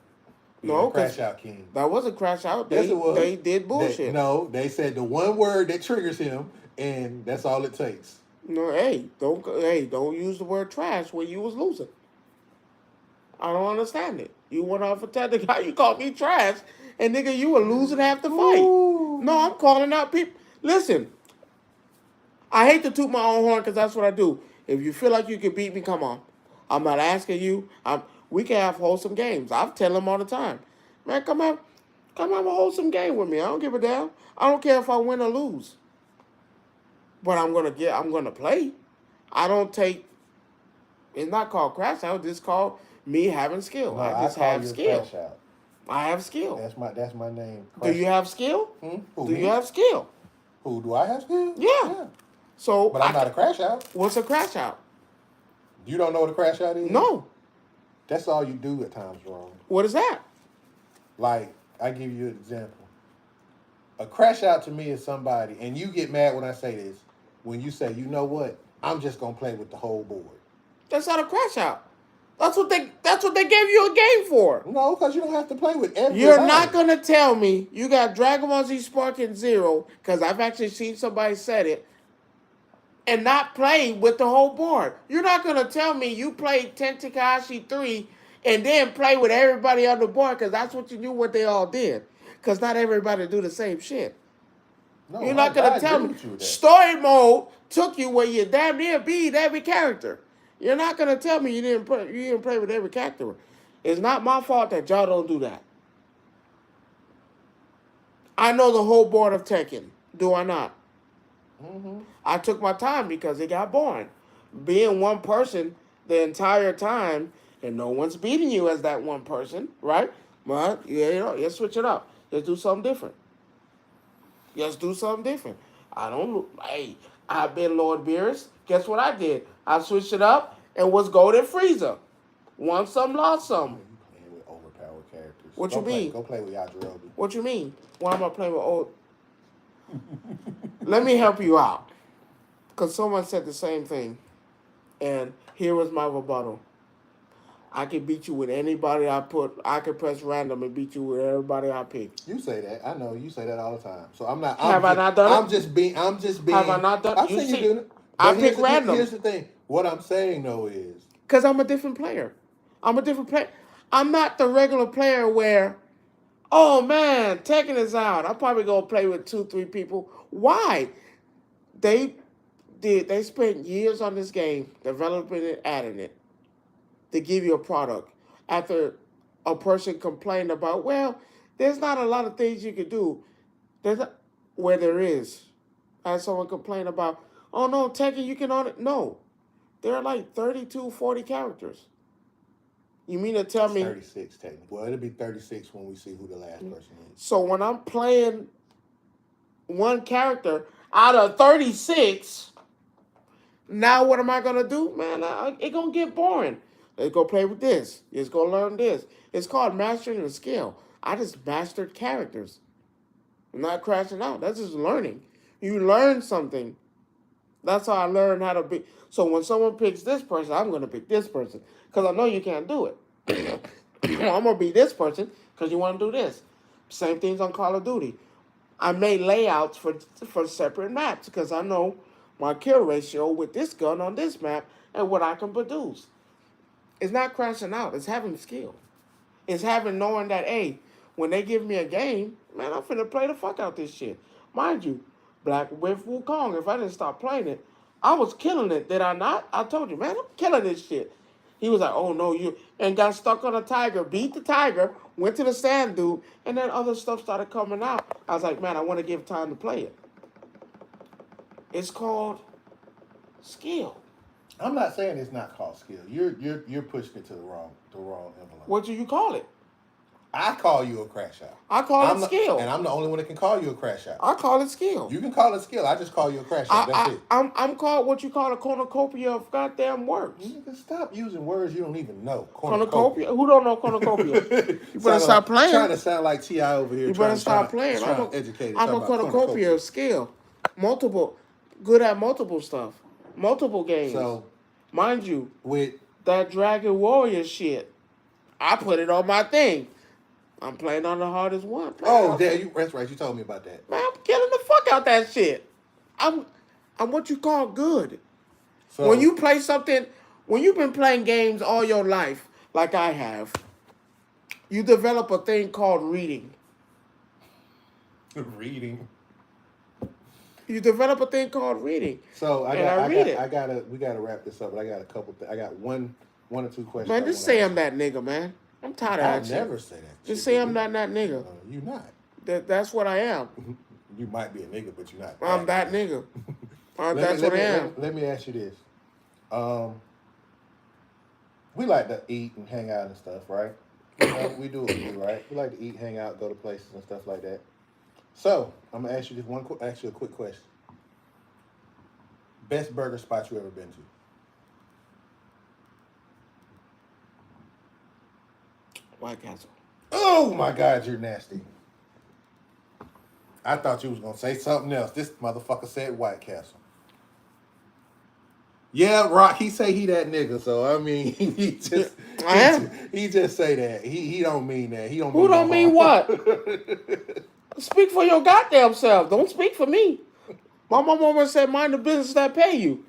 No, crash out king. That wasn't crash out. Yes, it was. They did bullshit. They said the one word that triggers him, and that's all it takes. No, don't use the word trash when you was losing. I don't understand it. You went off a technical. How you called me trash, and nigga, you were losing half the fight. Ooh. No, I'm calling out people. Listen, I hate to toot my own horn because that's what I do. If you feel like you can beat me, come on. I'm not asking you. We can have wholesome games. I tell them all the time, man, come on. Come have a wholesome game with me. I don't give a damn. I don't care if I win or lose. But I'm gonna play. I don't take it's not called crash out, it's called me having skill. No, I I just call have you a skill. crash out. I have skill. That's my name. Do Crash. you have skill? Who Do me? you have skill? Who do I have skill? Yeah. Yeah. So But I'm not a crash out. What's a crash out? You don't know what a crash out is? No. That's all you do at times, wrong. What is that? Like, I give you an example. A crash out to me is somebody, and you get mad when I say this, when you say, you know what, I'm just gonna play with the whole board. That's not a crash out. That's what they gave you a game for. No, because you don't have to play with everybody. You're not gonna tell me you got Dragon Ball Z Sparking Zero, because I've actually seen somebody said it, and not play with the whole board. You're not gonna tell me you played Tentakashi 3 and then play with everybody on the board, because that's what you knew what they all did. Because not everybody do the same shit. No, You're not gonna tell me story mode took you where you damn near beat every character. You're not gonna tell me you didn't play with every character. It's not my fault that y'all don't do that. I know the whole board of Tekken. Do I not? Mm-hmm. I took my time because it got boring. Being one person the entire time and no one's beating you as that one person, right? But you switch it up. Let's do something different. Let's do something different. I've been Lord Beerus. Guess what I did? I switched it up and was Golden Frieza. Won some, lost some. You playing with overpowered characters. What you mean? Go play with Yajirobe. What you mean? Why am I playing with old? Let me help you out. Because someone said the same thing. And here was my rebuttal. I can beat you with anybody I can press random and beat you with everybody I pick. You say that. I know you say that all the time. So I'm not. Have I not done it? I'm just being. Have I not done it? I've seen you doing it. I pick random. Here's the thing. What I'm saying though is because I'm a different player. I'm not the regular player where, oh man, Tekken is out. I'm probably gonna play with 2-3 people. Why? They spent years on this game, developing it, adding it, to give you a product. After a person complained about, well, there's not a lot of things you can do. Where there is. I had someone complain about, oh no, Tekken, you can on it. No. There are like 32, 40 characters. You mean to tell me 36 technically. Well, it'll be 36 when we see who the last person is. So when I'm playing one character out of 36, now what am I gonna do? Man, it's gonna get boring. Let's go play with this. Let's go learn this. It's called mastering a skill. I just mastered characters. I'm not crashing out. That's just learning. You learn something. That's how I learned how to be. So when someone picks this person, I'm going to pick this person. Because I know you can't do it. I'm going to be this person because you want to do this. Same things on Call of Duty. I made layouts for separate maps because I know my kill ratio with this gun on this map and what I can produce. It's not crashing out. It's having skill. It's knowing that, hey, when they give me a game, man, I'm finna play the fuck out this shit. Mind you, Black with Wukong, if I didn't stop playing it, I was killing it. Did I not? I told you, man, I'm killing this shit. He was like, oh, no, you... And got stuck on a tiger, beat the tiger, went to the sand dude, and then other stuff started coming out. I was like, man, I want to give time to play it. It's called skill. I'm not saying it's not called skill. You're pushing it to the wrong envelope. What do you call it? I call you a crash out. I call it skill. And I'm the only one that can call you a crash out. I call it skill. You can call it skill. I just call you a crash out. That's it. I'm called what you call a cornucopia of goddamn words. You can stop using words you don't even know. Cornucopia? Who don't know cornucopia? You better stop playing. Trying to sound like T.I. over here. You better stop playing. I'm a cornucopia of skill. Good at multiple stuff. Multiple games. So, mind you, with that Dragon Warrior shit, I put it on my thing. I'm playing on the hardest one. That's right. You told me about that. Man, I'm killing the fuck out that shit. I'm what you call good. So, when you play something, when you've been playing games all your life, like I have, you develop a thing called reading. Reading. You develop a thing called reading. So we gotta wrap this up. But I got a couple. I got one or two questions. Man, just say I'm that nigga, man. I'm tired of I that never shit. say that. Just shit, say do I'm you? not that nigga. You not. That's what I am. You might be a nigga, but you're not. I'm that nigga. That's what I am. Let me ask you this. We like to eat and hang out and stuff, right? You know, we do what we do, right? We like to eat, hang out, go to places and stuff like that. So I'm gonna ask you ask you a quick question. Best burger spot you ever been to? White Castle. Oh my God, you're nasty. I thought you was gonna say something else. This motherfucker said White Castle. Yeah, Rock. He say he that nigga. So I mean, I am. He just say that. He don't mean that. He don't Who mean don't no mean harm. what? Speak for your goddamn self. Don't speak for me. My mom always said, mind the business that pay you.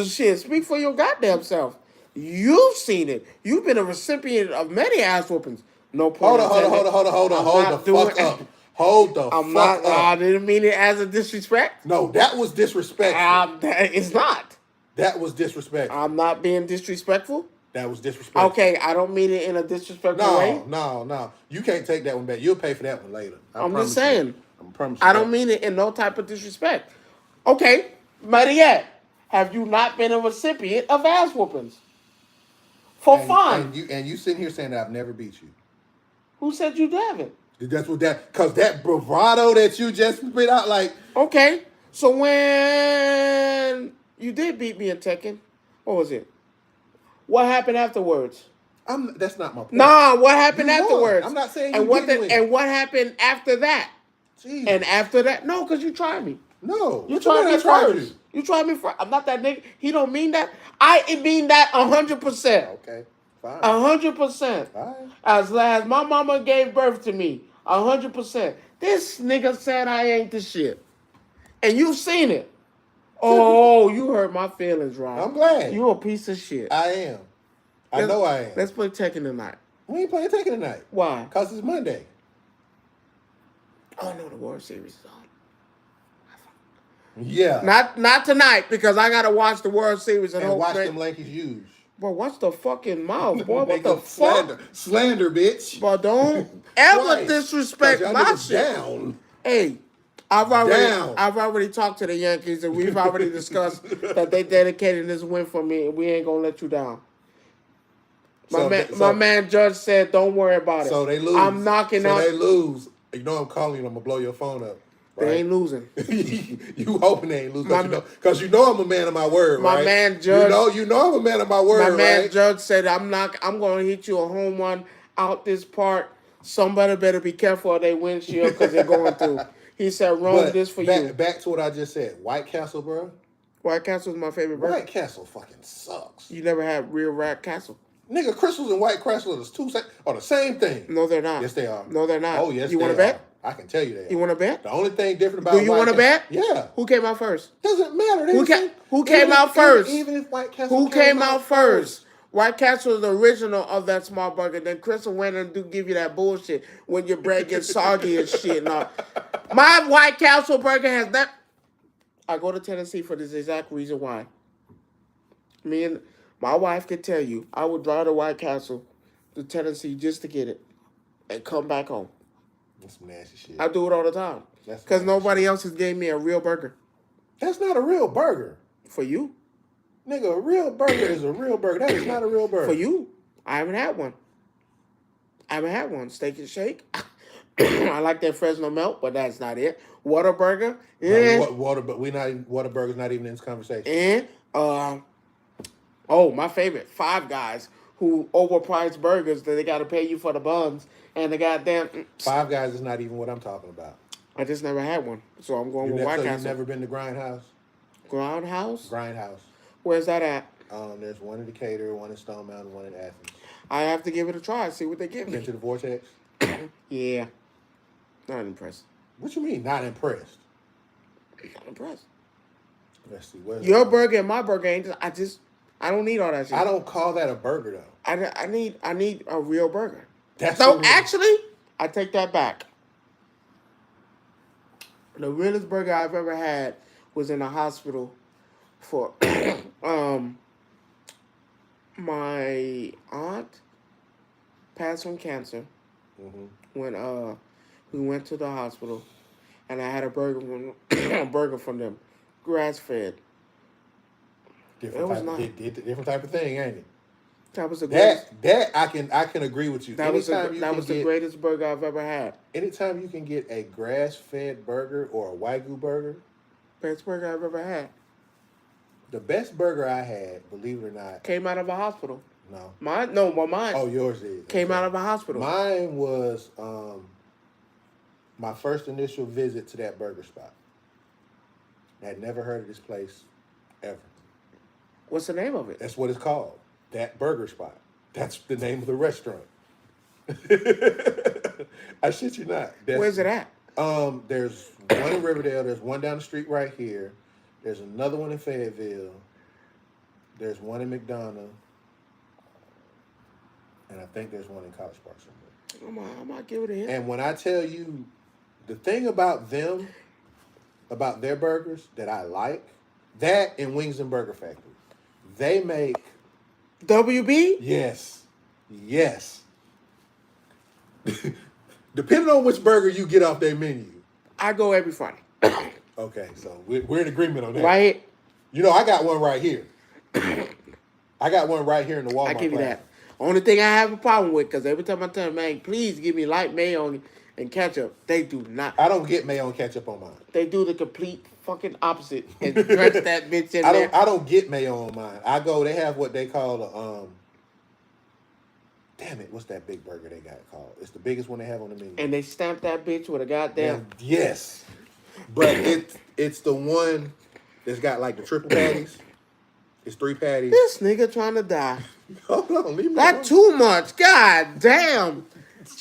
Shit, speak for your goddamn self. You've seen it. You've been a recipient of many ass whoopings. No point. Hold the fuck up. Hold the I'm fuck not. up. I didn't mean it as a disrespect. No, that was disrespectful. It's not. That was disrespectful. I'm not being disrespectful. That was disrespectful. Okay, I don't mean it in a disrespectful way. No. You can't take that one back. You'll pay for that one later. I'm just saying. I promise you. I don't mean it in no type of disrespect. Okay, better yet, have you not been a recipient of ass whoopings? For fun. And you sitting here saying that I've never beat you. Who said you haven't? That's what because that bravado that you just spit out, like. Okay, so when you did beat me in Tekken, what was it? What happened afterwards? That's not my point. Nah, what happened You afterwards? won. I'm not saying and you what didn't win. And what happened after that? Jeez. And after that, no, because you tried me. No, You tried me first. You tried me first. I'm not that nigga. He don't mean that. I mean that 100%. Okay, fine. 100%. Fine. As my mama gave birth to me, 100%. This nigga said I ain't the shit, and you've seen it. Oh, you hurt my feelings, Rob. I'm glad. You a piece of shit. I am. I know I am. Let's play Tekken tonight. We ain't playing Tekken tonight. Why? Because it's Monday. Oh no, the World Series is on. Yeah. Not tonight, because I gotta watch the World Series and watch them Yankees use. Bro, watch the fucking mouth, boy. What the fuck? Slander, bitch. But don't ever disrespect my shit. Down. Hey, I've already talked to the Yankees, and we've already discussed that they dedicated this win for me, and we ain't gonna let you down. My man Judge said, "Don't worry about it." So they lose. I'm knocking out. So they lose. You know I'm calling you. I'm gonna blow your phone up. Right? They ain't losing. You hoping they ain't losing because you know I'm a man of my word. My right? man Judge. You know I'm a man of my word. My man right? Judge said, "I'm gonna hit you a home run out this part. Somebody better be careful of their windshield because they're going through." He said, "Rome, this for you." Back to what I just said. White Castle, bro. White Castle is my favorite burger. White Castle fucking sucks. You never had real White Castle? Nigga, Crystals and White Castle are the same thing. No, they're not. Yes, they are. No, they're not. Oh, yes, you want to bet? I can tell you that. You want to bet? The only thing different about Do you want to bet? Yeah. Who came out first? Doesn't matter. Who came out first? Even if White Castle Who came out first? White Castle is the original of that small burger. Then Crystal went and give you that bullshit when your bread gets soggy and shit. And all. My White Castle burger has that. I go to Tennessee for this exact reason why. Me and my wife could tell you, I would drive to White Castle to Tennessee just to get it and come back home. That's some nasty shit. I do it all the time. Because nobody else has gave me a real burger. That's not a real burger. For you. Nigga, a real burger is a real burger. That is not a real burger. For you. I haven't had one. Steak and Shake. I like that Fresno melt, but that's not it. Whataburger. Yeah. Whataburger's not even in this conversation. And my favorite, Five Guys, who overpriced burgers that they got to pay you for the buns and the goddamn. Five Guys is not even what I'm talking about. I just never had one, so I'm going with White Castle. You've never been to Grindhouse? Grindhouse? Where's that at? There's one in Decatur, one in Stone Mountain, one in Athens. I have to give it a try, see what they give me. Been to the Vortex? Yeah. Not impressed. What you mean, not impressed? Not impressed. Let's see. Your burger and my burger ain't. I don't need all that shit. I don't call that a burger though. I need a real burger. Actually, I take that back. The realest burger I've ever had was in a hospital for my aunt passed from cancer Mm-hmm. when we went to the hospital, and I had a burger from a burger from them, grass fed. It Different was type of not. different type of thing, ain't it? That was the greatest. That I can agree with you. That was the greatest burger I've ever had. Anytime you can get a grass fed burger or a Wagyu burger, Best burger I've ever had. the best burger I had, believe it or not, Came out of a hospital. no. Mine, no, well, mine Oh, yours is. came Okay. out of a hospital. Mine was my first initial visit to that burger spot. I had never heard of this place ever. What's the name of it? That's what it's called. That burger spot. That's the name of the restaurant. I shit you not. Where's it at? There's one in Riverdale. There's one down the street right here. There's another one in Fayetteville. There's one in McDonough. And I think there's one in College Park somewhere. I might give it a hit. And when I tell you the thing about them, about their burgers that I like, that and Wings and Burger Factory. They make WB? yes. Depending on which burger you get off their menu. I go every Friday. Okay, so we're in agreement on that. Right? You know, I got one right here. I got one right here in the Walmart. I give you plaza. that. Only thing I have a problem with, because every time I tell them, man, please give me light mayo and ketchup, they do not. I don't get mayo and ketchup on mine. They do the complete fucking opposite and drench that bitch in there. I don't get mayo on mine. I go. They have what they call a Damn it! What's that big burger they got called? It's the biggest one they have on the menu. And they stamp that bitch with a goddamn. Yes, but it's the one that's got like the triple patties. It's 3 patties. This nigga trying to die. Hold on, leave me Not alone. too much. God damn.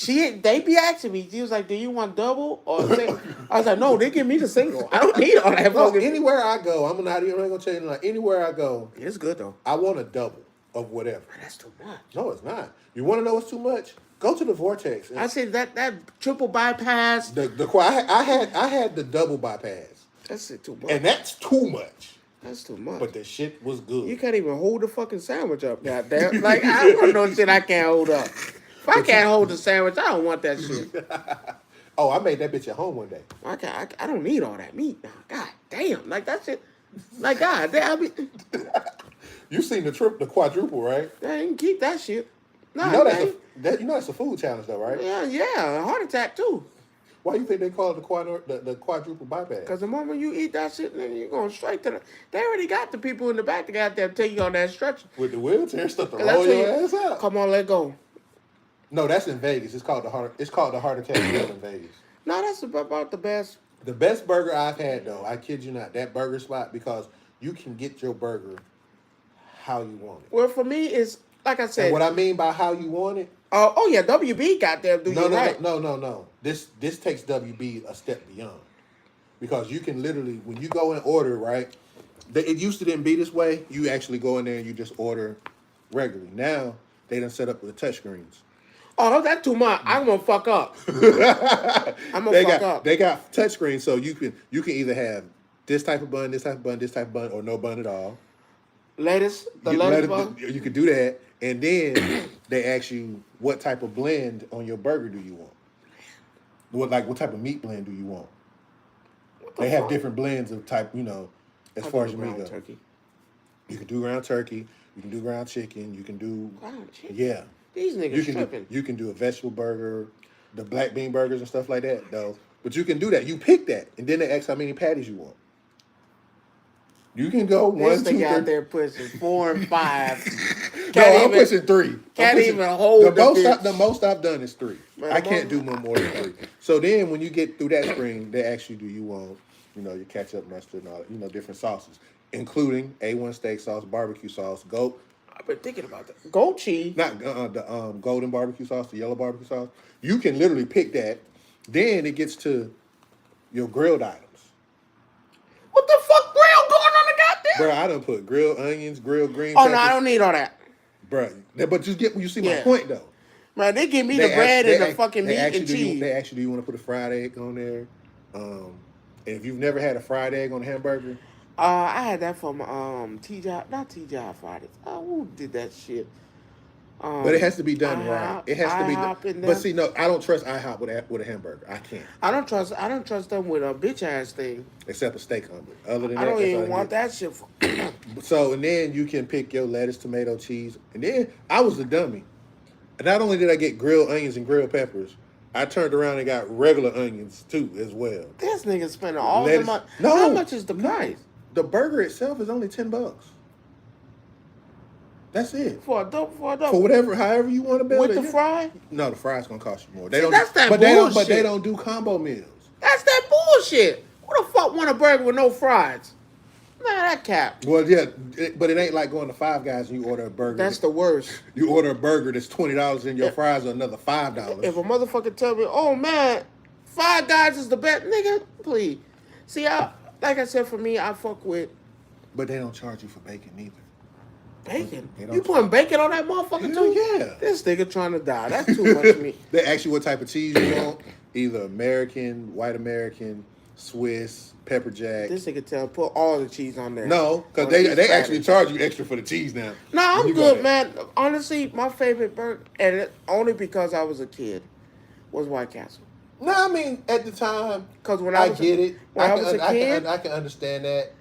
They be asking me. She was like, "Do you want double or single?" I was like, "No, they give me the single. I don't need all that No, fucking." anywhere I go, I'm not gonna tell you like anywhere I go, It's good though. I want a double of whatever. That's too much. No, it's not. You want to know what's too much? Go to the Vortex. I said that triple bypass. I had the double bypass, That's it too much. and that's too much. That's too much. But the shit was good. You can't even hold the fucking sandwich up, goddamn. Like I don't want no shit I can't hold up. If I can't hold the sandwich, I don't want that shit. Oh, I made that bitch at home one day. I don't need all that meat now. God damn, like that shit. Like God damn, You seen the quadruple, right? I ain't keep that shit. Nah, You know man. that's a food challenge though, right? Yeah, a heart attack too. Why you think they call it the quadruple bypass? Because the moment you eat that shit, then you're going straight to the. They already got the people in the back that got there take you on that stretcher. With the wheelchair stuff to 'Cause that's roll when your you- ass out. Come on, let go. No, that's in Vegas. It's called the heart attack deal in Vegas. No, that's about the best. The best burger I've had though, I kid you not, that burger spot because you can get your burger how you want it. Well, for me, it's like I said. And what I mean by how you want it, Oh yeah, WB got there. no. This takes WB a step beyond because you can literally when you go and order right. It used to didn't be this way. You actually go in there and you just order regularly. Now they done set up with the touchscreens. Oh, that's too much. I'm gonna fuck up. I'm gonna fuck up. They got touchscreens, so you can either have this type of bun, this type of bun, this type of bun, or no bun at all. Lettuce, lettuce bun. You could do that, and then they ask you what type of blend on your burger do you want? What type of meat blend do you want? They have different blends of type, as far as your meat goes. Turkey. You can do ground turkey, you can do ground chicken, you can do Ground chicken. yeah. These niggas tripping. You can do a vegetable burger, the black bean burgers and stuff like that, though. But you can do that. You pick that, and then they ask how many patties you want. You can go This 1, 2, nigga out 3. there pushing 4 and 5. I'm pushing 3. Can't even hold the bitch. The most I've done is 3. Man, I can't do no more than 3. So then when you get through that screen, they ask you, do you want, your ketchup, mustard, and all, different sauces, including A1 steak sauce, barbecue sauce, goat. I've been thinking about that. Goat cheese. Not the golden barbecue sauce, the yellow barbecue sauce. You can literally pick that. Then it gets to your grilled items. What the fuck grill going on the goddamn? Bro, I done put grilled onions, grilled green Oh peppers. no, I don't need all that. Bro, but you see my Yeah. point though. Man, they give me the bread and the fucking meat and cheese. They ask you, do you want to put a fried egg on there? And if you've never had a fried egg on a hamburger, I had that from TJ, not TJ Fridays. Who did that shit? But it has to be done right. IHOP, It has to be. IHOP in But them. see, no, I don't trust IHOP with a hamburger. I can't, I don't trust them with a bitch ass thing. except a steak omelet. Other than I that, don't that's all I even can want get. that shit for. So and then you can pick your lettuce, tomato, cheese, and then I was the dummy. Not only did I get grilled onions and grilled peppers, I turned around and got regular onions too as well. This nigga spending all the Lettuce. money. No, How much is the no. price The burger itself is only $10. That's it. for a dope For whatever, however you want to build with it. the fry? No, the fries gonna cost you more. They See, don't. that's that but bullshit. But they don't do combo meals. That's that bullshit. Who the fuck want a burger with no fries? Man, that cap. Well, yeah, but it ain't like going to Five Guys and you order a burger. That's the worst. You order a burger that's $20 and your If- fries are another $5. If a motherfucker tell me, oh man, Five Guys is the best, nigga, please. See, like I said, for me, I fuck with But they don't charge you for bacon either. bacon. They don't You putting bacon on that motherfucker Hell too? yeah. This nigga trying to die. That's too much meat. They ask you what type of cheese you want. Either American, white American, Swiss, pepper jack. This nigga put all the cheese on there. No, because they actually charge you extra for the cheese now. No, I'm You good, got man. Honestly, my favorite burger, and only because I was a kid, was White Castle. No, I mean at the time, Because when I was get it. when I was a kid, I can understand that.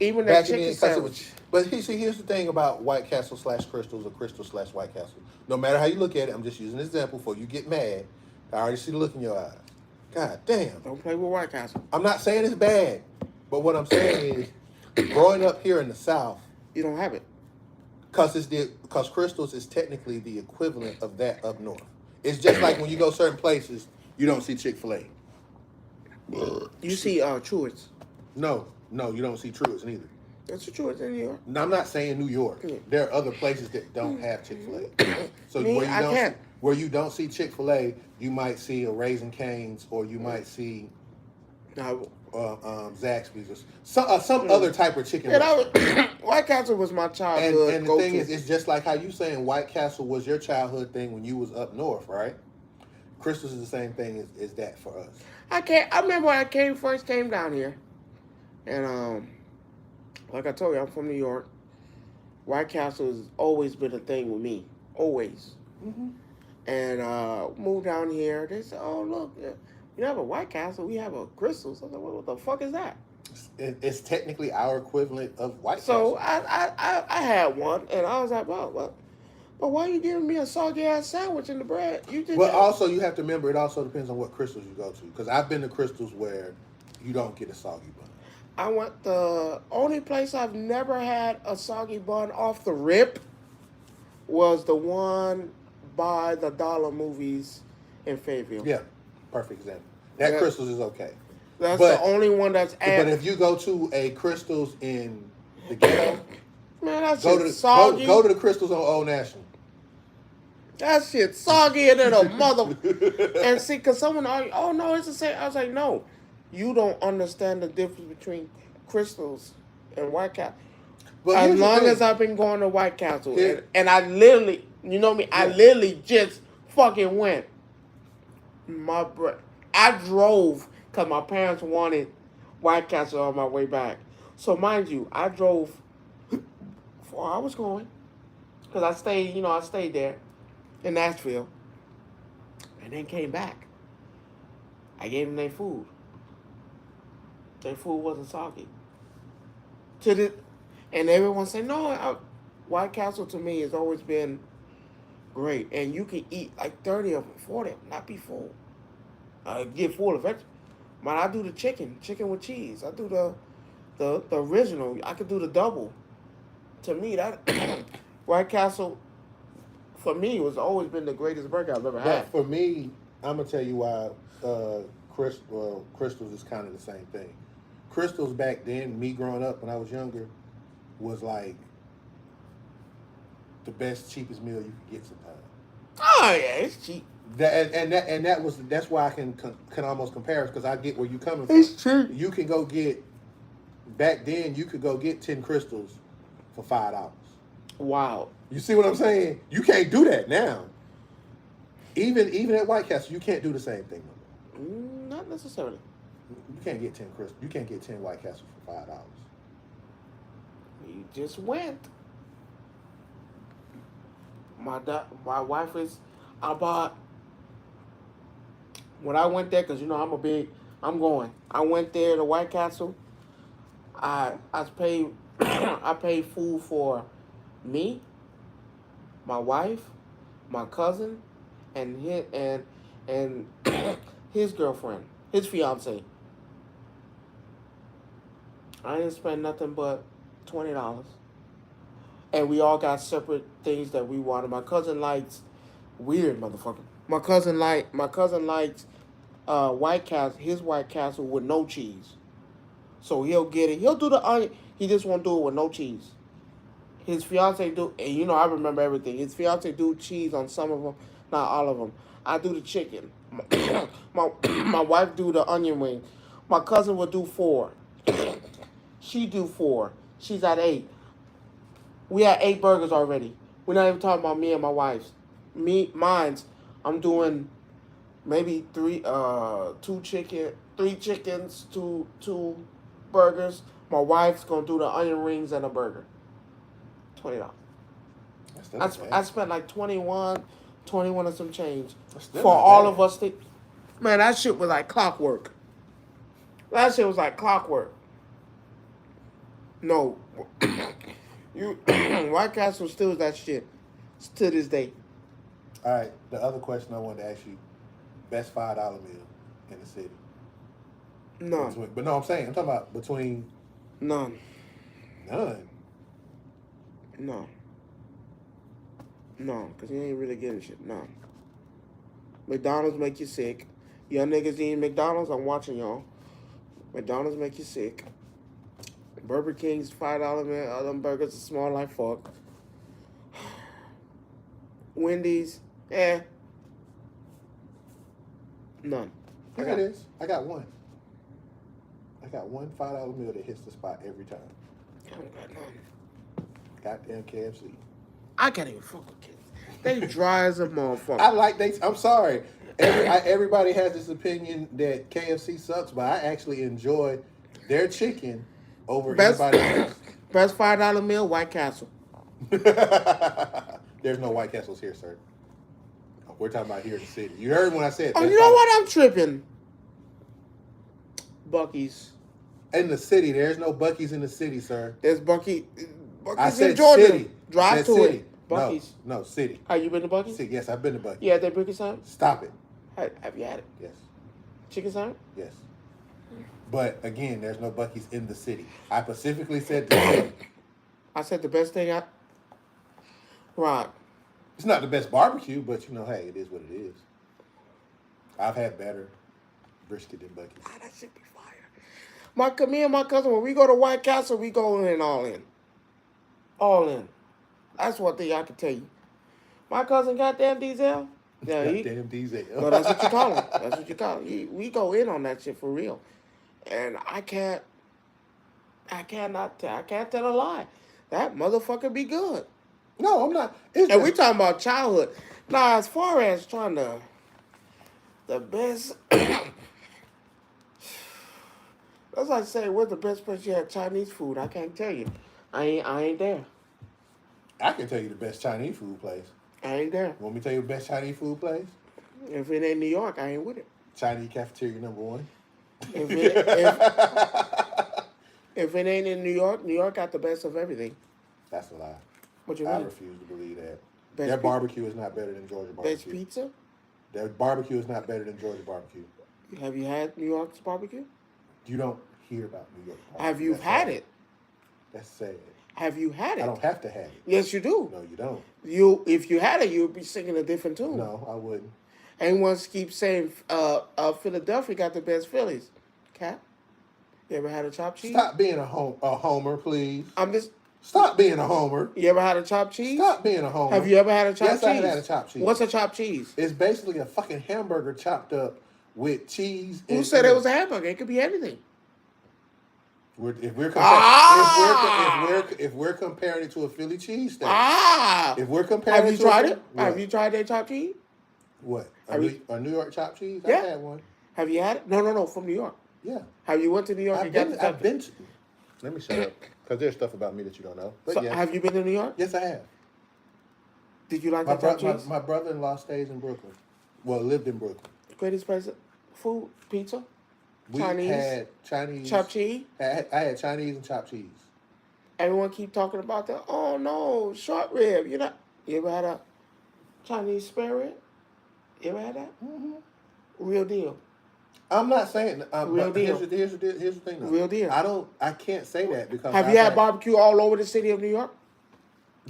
even that chicken sandwich. But here's the thing about White Castle / Crystals or Crystal / White Castle. No matter how you look at it, I'm just using an example before you get mad. I already see the look in your eyes. God damn. Don't play with White Castle. I'm not saying it's bad, but what I'm saying is, growing up here in the South, You don't have it. because Crystals is technically the equivalent of that up north. It's just like when you go certain places, you don't see Chick-fil-A. You see Truett's. No, you don't see Truett's neither. That's the Truett's in New York. No, I'm not saying New York. Yeah. There are other places that don't have Chick-fil-A. So Me, I can't. where you don't see Chick-fil-A, you might see a Raising Cane's, or you might see No, Zaxby's or some other type of chicken. yeah, that was, White Castle was my childhood. And the thing is, it's just like how you saying White Castle was your childhood thing when you was up north, right? Crystals is the same thing as that for us. I remember when I first came down here, and like I told you, I'm from New York. White Castle has always been a thing with me, always. Mm-hmm. And moved down here. They said, "Oh look, we have a White Castle. We have a Crystals." I was like, "What the fuck is that?" It's technically our equivalent of White So Castle. I had one, and I was like, "Well, but why are you giving me a soggy ass sandwich in the bread? You did." But also, you have to remember, it also depends on what Crystals you go to. Because I've been to Crystals where you don't get a soggy bun. I went the only place I've never had a soggy bun off the rip was the one by the Dollar Movies in Fayetteville. Yeah, perfect example. That Yeah. Crystals is okay. That's But- the only one that's But if you go to a Crystals in the ghetto, man, that go shit to soggy. go to the Crystals on Old National. That shit soggy than a mother. And see, because someone argued, oh no, it's the same. I was like, no, you don't understand the difference between Crystals and White Castle. But As here's the long thing. as I've been going to White Castle, Here- and I literally, you know me, I Yeah. literally just fucking went. I drove because my parents wanted White Castle on my way back. So mind you, I drove 4 hours going because I stayed there in Nashville, and then came back. I gave them their food. Their food wasn't soggy. And everyone said, no, White Castle to me has always been great. And you can eat like 30 of them, 40 of them, not be full. Get full eventually. But I do the chicken with cheese. I do the original. I could do the double. To me, that White Castle, for me, was always been the greatest burger I've ever had. But for me, I'm gonna tell you why Crystals is kind of the same thing. Crystals back then, me growing up when I was younger, was like the best, cheapest meal you could get sometimes. Oh yeah, it's cheap. That's why I can almost compare it, because I get where you coming from. It's cheap. You can go get, back then you could go get 10 Crystals for $5. Wow. You see what I'm saying? You can't do that now. Even at White Castle, you can't do the same thing no more. Not necessarily. You can't get 10 Crystals. You can't get 10 White Castle for $5. You just went. My wife is. I bought when I went there because I'm going. I went there to White Castle. I paid I paid food for me, my wife, my cousin, and his girlfriend, his fiance. I didn't spend nothing but $20, and we all got separate things that we wanted. My cousin likes weird motherfucker. My cousin likes White Castle, his White Castle with no cheese. So he'll get it. He'll do the onion. He just won't do it with no cheese. His fiance do, and I remember everything. His fiance do cheese on some of them, not all of them. I do the chicken. My wife do the onion ring. My cousin will do 4. She do 4. She's at 8. We had 8 burgers already. We're not even talking about me and my wife's. Mine's. I'm doing maybe 3 chickens, two burgers. My wife's gonna do the onion rings and a burger. $20. I spent like 21 and some change for all of us. Man, that shit was like clockwork. That shit was like clockwork. No, you White Castle still is that shit to this day. All right. The other question I wanted to ask you: best $5 meal in the city. None. But no, I'm talking about between None. none. No. No, because you ain't really getting shit. No. McDonald's make you sick. Y'all niggas eating McDonald's, I'm watching y'all. McDonald's make you sick. Burger King's $5 meal. All them burgers are small like fuck. Wendy's, none. Here it is. I got one. I got one $5 meal that hits the spot every time. I don't got none. Goddamn KFC. I can't even fuck with kids. They dry as a motherfucker. I'm sorry. Everybody has this opinion that KFC sucks, but I actually enjoy their chicken over anybody else. Best $5 meal, White Castle. There's no White Castles here, sir. We're talking about here in the city. You heard when I said. Oh, you know what? I'm tripping. Buc-ee's. In the city, there's no Buc-ee's in the city, sir. There's Buc-ee's I said in Georgia. city. Drive to city. it. Buc-ee's. No, city. Have you been to Buc-ee's? City. Yes, I've been to Buc-ee's. Yeah, they Bricky sandwich? Stop it. Have you had it? Yes. Chicken sandwich? Yes. But again, there's no Buc-ee's in the city. I specifically said the city. I said the best thing Right. It's not the best barbecue, but hey, it is what it is. I've had better brisket than Buc-ee's. Ah, that should be fire. Me and my cousin, when we go to White Castle, we go in all in. All in. That's one thing I can tell you. My cousin, goddamn Diesel. Yeah, goddamn Diesel. No, that's what you call him. That's what you call him. We go in on that shit for real. And I can't tell a lie. That motherfucker be good. No, I'm not. And we talking about childhood. Now, as far as trying the best, that's like saying, where's the best place you had Chinese food? I can't tell you. I ain't there. I can tell you the best Chinese food place. I ain't there. Want me to tell you the best Chinese food place? If it ain't New York, I ain't with it. Chinese cafeteria #1. If it ain't in New York got the best of everything. That's a lie. What you mean? I refuse to believe that. Their barbecue is not better than Georgia barbecue. Best pizza? Their barbecue is not better than Georgia barbecue. Have you had New York's barbecue? You don't hear about New York barbecue. Have you had it? That's sad. Have you had it? I don't have to have it. Yes, you do. No, you don't. If you had it, you would be singing a different tune. No, I wouldn't. Anyone keeps saying Philadelphia got the best Phillies. Cap? You ever had a chopped cheese? Stop being a homer, please. I'm just... Stop being a homer. You ever had a chopped cheese? Stop being a homer. Have you ever had a chopped cheese? Yes, I have had a chopped cheese. What's a chopped cheese? It's basically a fucking hamburger chopped up with cheese. Who said it was a hamburger? It could be anything. If we're comparing it to a Philly cheesesteak. If we're comparing Have you tried it? Have you tried their chopped cheese? What? A New York chopped cheese? Yeah. I had one. Have you had it? No, from New York. Yeah. Have you went to New York I've been to... Let me shut up. Because there's stuff about me that you don't know. But Have you been to New York? Yes, I have. Did you like My, that chopped cheese? my brother-in-law stays in Brooklyn. Well, lived in Brooklyn. Greatest place food, pizza, We Chinese, had Chinese. chopped cheese. I had Chinese and chopped cheese. Everyone keep talking about that. Oh no, short rib. You ever had a Chinese spare rib? You ever had that? Mm-hmm. Real deal. I'm not saying Real but deal. Here's the thing though. Real deal. I can't say that because Have you had barbecue all over the city of New York?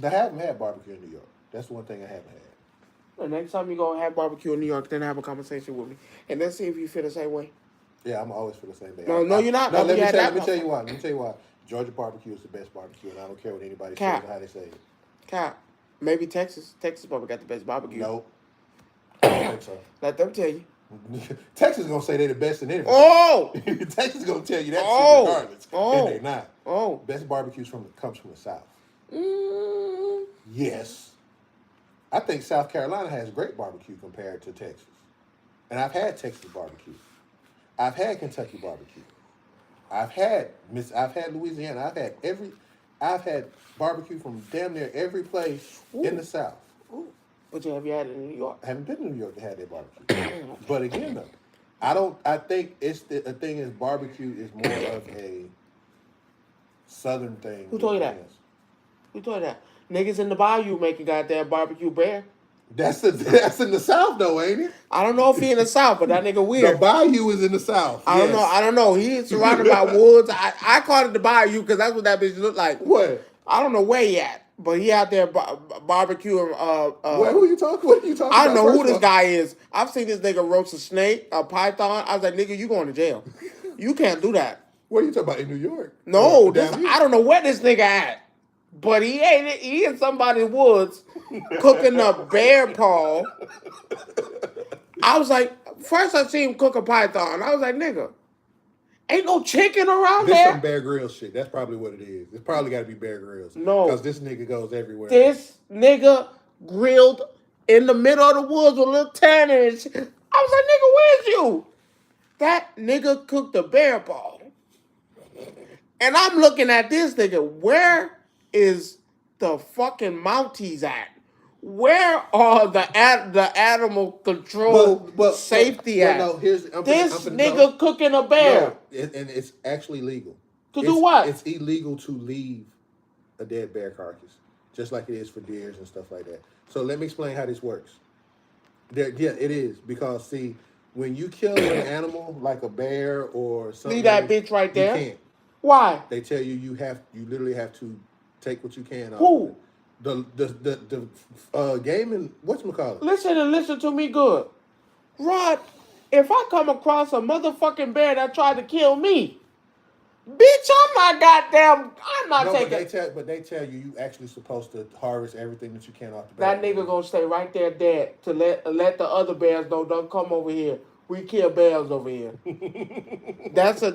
I haven't had barbecue in New York. That's one thing I haven't had. The next time you go have barbecue in New York, then have a conversation with me, and let's see if you feel the same way. Yeah, I'm always for the same thing. No, you're not. No, No, let me tell you why. Let me tell you why. Georgia barbecue is the best barbecue, and I don't care what anybody says or how they say it. Cap. Maybe Texas. Texas probably got the best barbecue. Nope. I don't think so. Let them tell you. Texas gonna say they're the best in anything. Oh! Texas gonna tell you that shit regardless. Oh! And they're not. Oh. Best barbecues comes from the South. Mm. Yes. I think South Carolina has great barbecue compared to Texas. And I've had Texas barbecue. I've had Kentucky barbecue. I've had Louisiana. I've had barbecue from damn near every place in the South. Ooh. But have you had it in New York? I haven't been to New York to have that barbecue. But again though, I think the thing is barbecue is more of a Southern thing. Who told you that? Who told you that? Niggas in the bayou making goddamn barbecue bear. That's in the South though, ain't it? I don't know if he in the South, but that nigga weird. The bayou is in the South. I don't know. He's surrounded by woods. I called it the bayou because that's what that bitch looked like. What? I don't know where he at, but he out there barbecuing. Who are you talking? What are you talking about? I don't know who this guy is. I've seen this nigga roast a snake, a python. I was like, nigga, you going to jail. You can't do that. What are you talking about in New York? No, I don't know where this nigga at. But he ain't it. He in somebody's woods cooking a bear paw. I was like, first I seen him cook a python. I was like, nigga, ain't no chicken around This there. some Bear Grylls shit. That's probably what it is. It's probably got to be Bear Grylls. No. Because this nigga goes everywhere. This nigga grilled in the middle of the woods with a little tanner and shit. I was like, nigga, where's you? That nigga cooked a bear paw. And I'm looking at this nigga, where is the fucking Mounties at? Where are the animal control safety at? No, this nigga cooking a bear. No, and it's actually legal. Do what? It's illegal to leave a dead bear carcass, just like it is for deers and stuff like that. So let me explain how this works. Yeah, it is. Because, see, when you kill an animal like a bear or something... Leave that bitch right there. You can't. Why? They tell you you literally have to take what you can. Who? The game and whatchamacallit? Listen to me good. Rod, if I come across a motherfucking bear that tried to kill me, bitch, I'm not taking... But they tell you actually supposed to harvest everything that you can off the bear. That nigga gonna stay right there dead to let the other bears know, don't come over here. We kill bears over here.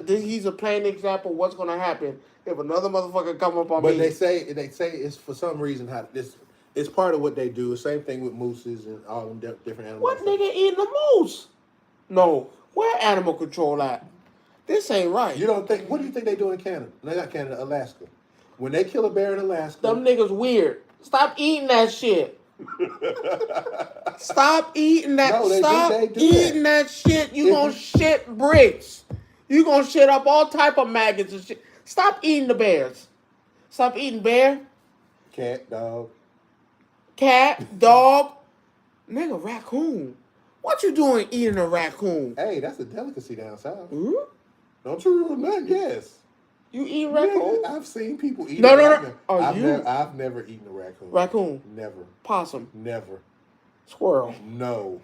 He's a plain example of what's gonna happen if another motherfucker come up on me. But they say it's for some reason it's part of what they do. Same thing with mooses and all them different animals. What nigga eating the moose? No, where animal control at? This ain't right. You don't think? What do you think they do in Canada? No, not Canada, Alaska. When they kill a bear in Alaska, them niggas weird. Stop eating that shit. Stop eating that. No, Stop eating that shit. You gonna shit bricks. You gonna shit up all type of maggots and shit. Stop eating the bears. Stop eating bear. Cat, dog. Nigga, raccoon. What you doing eating a raccoon? Hey, that's a delicacy down south. Hmm? Don't you rule nothing? Yes. You eat raccoon? I've seen people eat. No. I've never eaten a raccoon. Raccoon. Never. Possum. Never. Squirrel. No.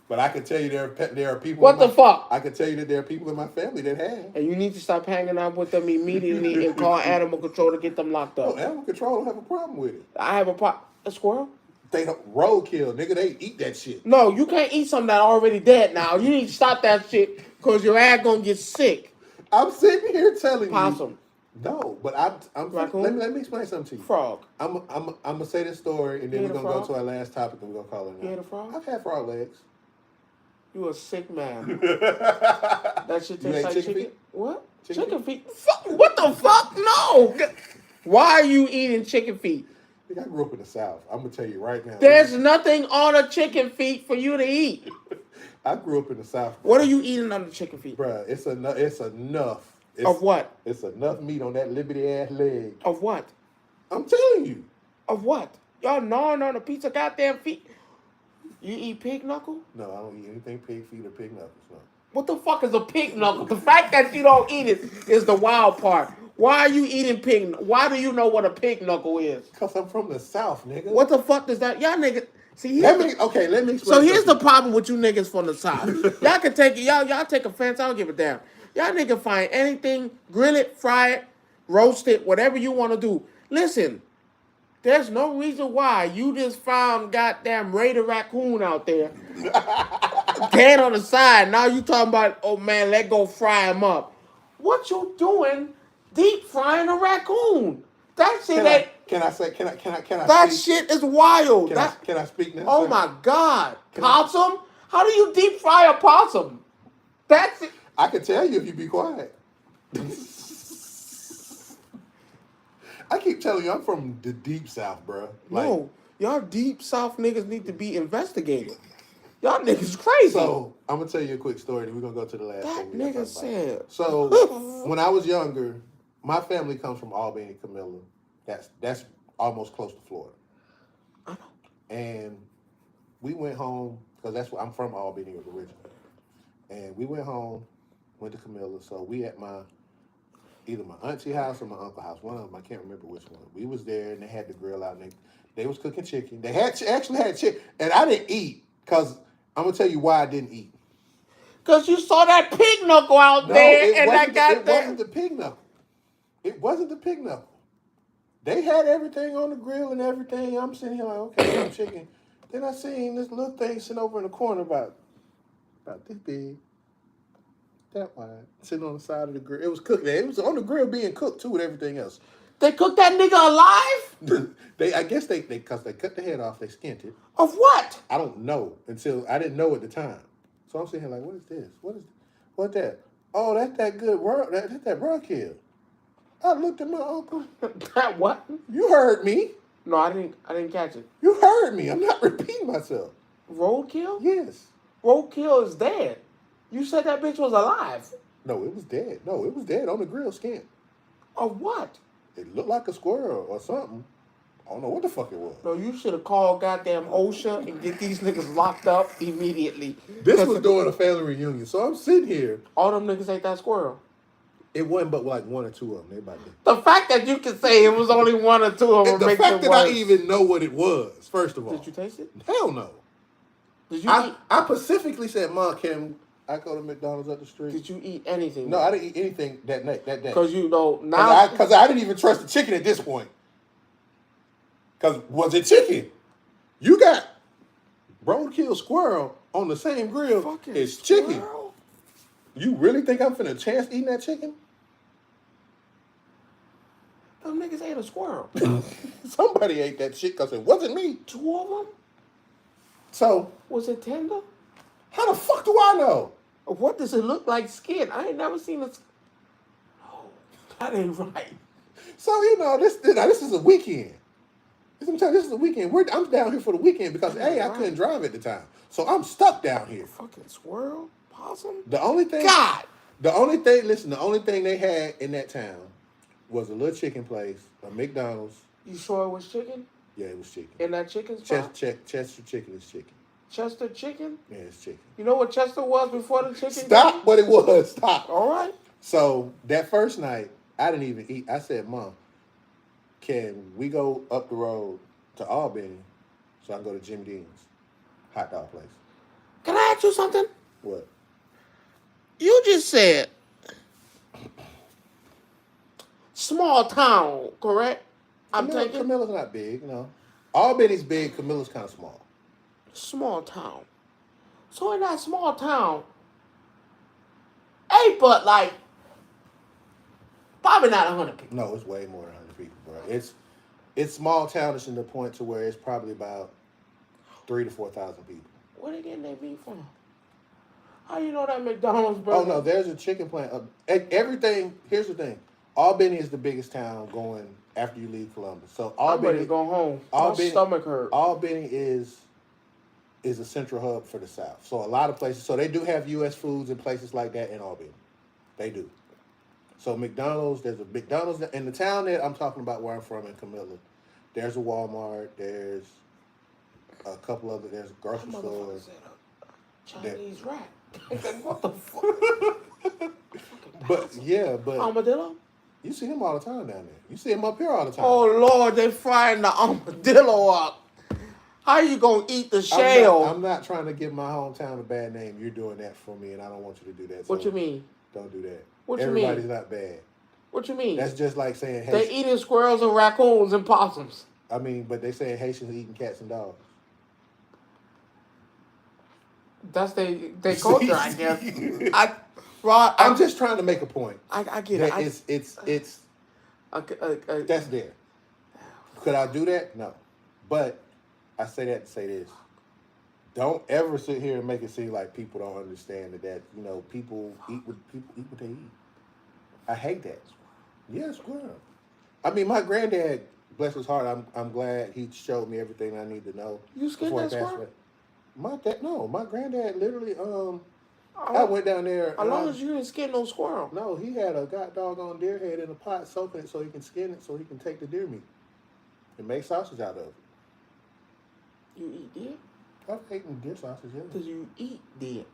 But I can tell you there are people. What the fuck? I can tell you that there are people in my family that have. And you need to stop hanging out with them immediately and call animal control to get them locked up. No, animal control don't have a problem with it. I have a squirrel? They don't roadkill, nigga. They eat that shit. No, you can't eat something that already dead now. You need to stop that shit because your ass gonna get sick. I'm sitting here telling Possum. you. No, but I'm raccoon? Let me explain something to you. Frog. I'm gonna say this story and then we're gonna go to our last topic and we're gonna call it. You had a frog? I've had frog legs. You a sick man. That shit tastes like chicken. Feet? What? Chicken feet? Fuck, what the fuck? No. Why are you eating chicken feet? I grew up in the South. I'm gonna tell you right now. There's nothing on a chicken feet for you to eat. I grew up in the South. Bro. What are you eating on the chicken feet? Bruh, it's enough. It's enough. Of what? It's enough meat on that liberty ass leg. Of what? I'm telling you. Of what? Y'all gnawing on a piece of goddamn feet. You eat pig knuckle? No, I don't eat anything pig feet or pig knuckles. No. What the fuck is a pig knuckle? The fact that you don't eat it is the wild part. Why are you eating pig? Why do you know what a pig knuckle is? Cause I'm from the South, nigga. What the fuck does that? Y'all niggas. See, let me explain. So here's the problem with you niggas from the South. Y'all can take it. Y'all take offense. I don't give a damn. Y'all niggas find anything, grill it, fry it, roast it, whatever you want to do. Listen, there's no reason why you just found goddamn Raider raccoon out there, dead on the side. Now you talking about, oh man, let go fry him up. What you doing? Deep frying a raccoon? That shit Can I say? That shit is wild. Can I speak now? Oh my god, possum? How do you deep fry a possum? That's it. I can tell you if you be quiet. I keep telling you, I'm from the deep South, bro. No, y'all deep South niggas need to be investigated. Y'all niggas crazy. So I'm gonna tell you a quick story, and we're gonna go to the last that thing. Nigga said. So when I was younger, my family comes from Albany, Camilla. That's almost close to Florida. I know. And we went home because that's where I'm from, Albany originally. And we went home, went to Camilla. So we at either my auntie house or my uncle house. One of them, I can't remember which one. We was there and they had the grill out and they was cooking chicken. They actually had chicken, and I didn't eat because I'm gonna tell you why I didn't eat. Because you saw that pig knuckle out there and that got there. It wasn't the pig knuckle. It wasn't the pig knuckle. They had everything on the grill and everything. I'm sitting here like, okay, some chicken. Then I seen this little thing sitting over in the corner about this big, that wide, sitting on the side of the grill. It was cooked there. It was on the grill being cooked too with everything else. They cooked that nigga alive? I guess they cut the head off, they skinned it. Of what? I don't know until I didn't know at the time. So I'm sitting here like, what is this? What that? Oh, that's that good world. That's that roadkill. I looked at my uncle. That what? You heard me. No, I didn't catch it. You heard me. I'm not repeating myself. Roadkill? Yes. Roadkill is dead. You said that bitch was alive. No, it was dead. No, it was dead on the grill skin. Of what? It looked like a squirrel or something. I don't know what the fuck it was. No, you should have called goddamn OSHA and get these niggas locked up immediately. This was during a family reunion, so I'm sitting here. All them niggas ate that squirrel. It wasn't but like one or two of them. They about to. The fact that you can say it was only one or two of them The makes fact it that worse. I even know what it was, first of all. Did you taste it? Hell no. Did you eat? I specifically said, Mom, can I go to McDonald's up the street? Did you eat anything? No, I didn't eat anything that day. Because you know now. Because I didn't even trust the chicken at this point. Because was it chicken? You got roadkill squirrel on the same grill. Fucking it's chicken. squirrel? You really think I'm finna chance eating that chicken? Them niggas ate a squirrel. Somebody ate that shit because it wasn't me. Two of them? So Was it tender? how the fuck do I know? What does it look like skin? I ain't never seen a. No, that ain't right. So this is a weekend. I'm telling you, this is a weekend. I'm down here for the weekend because I couldn't drive at the time, so I'm stuck down here. Fucking squirrel, possum. The only thing they had in that town was a little chicken place, a McDonald's. You sure it was chicken? Yeah, it was chicken. In that chicken spot? Chester chicken is chicken. Chester chicken? Yeah, it's chicken. You know what Chester was before the chicken? Stop what it was. Stop. All right. So that first night, I didn't even eat. I said, Mom, can we go up the road to Albany so I can go to Jimmy Dean's hot dog place? Can I ask you something? What? You just said small town, correct? Camilla's not big, no. Albany's big, Camilla's kind of small. Small town. So in that small town, hey, but like, probably not 100 people. No, it's way more than 100 people, bro. It's small townish in the point to where it's probably about 3,000 to 4,000 people. Where they getting their beef from? How you know that McDonald's, bro? Oh no, there's a chicken plant. Everything. Here's the thing: Albany is the biggest town going after you leave Columbus. So I'm ready to Albany, go home. My Albany, stomach hurt. Albany is a central hub for the South. So a lot of places. So they do have U.S. foods and places like that in Albany. They do. So McDonald's, there's a McDonald's in the town that I'm talking about where I'm from in Camilla. There's a Walmart. There's a couple other. There's a grocery That store. motherfucker said a Chinese rat. What the fuck? But Armadillo? you see him all the time down there. You see him up here all the time. Oh Lord, they frying the armadillo up. How you gonna eat the shell? I'm not trying to give my hometown a bad name. You're doing that for me, and I don't want you to do that. What so you mean? Don't do that. What you mean? Everybody's not bad. What you mean? That's just like saying They eating squirrels and raccoons and possums. I mean, but they saying Haitians eating cats and dogs. That's they culture, I guess. I'm just trying to make a point. I get it. It's that's there. Could I do that? No. But I say that to say this. Don't ever sit here and make it seem like people don't understand that people eat what they eat. I hate that. Yeah, squirrel. I mean, my granddad, bless his heart, I'm glad he showed me everything I need to know. You skinned that squirrel? My granddad literally I went down there. As long as you didn't skin no squirrel. No, he had a doggone deer head in a pot, soaking it so he can skin it so he can take the deer meat and make sausage out of it. You eat deer? I've eaten deer sausage, yes. Because you eat deer.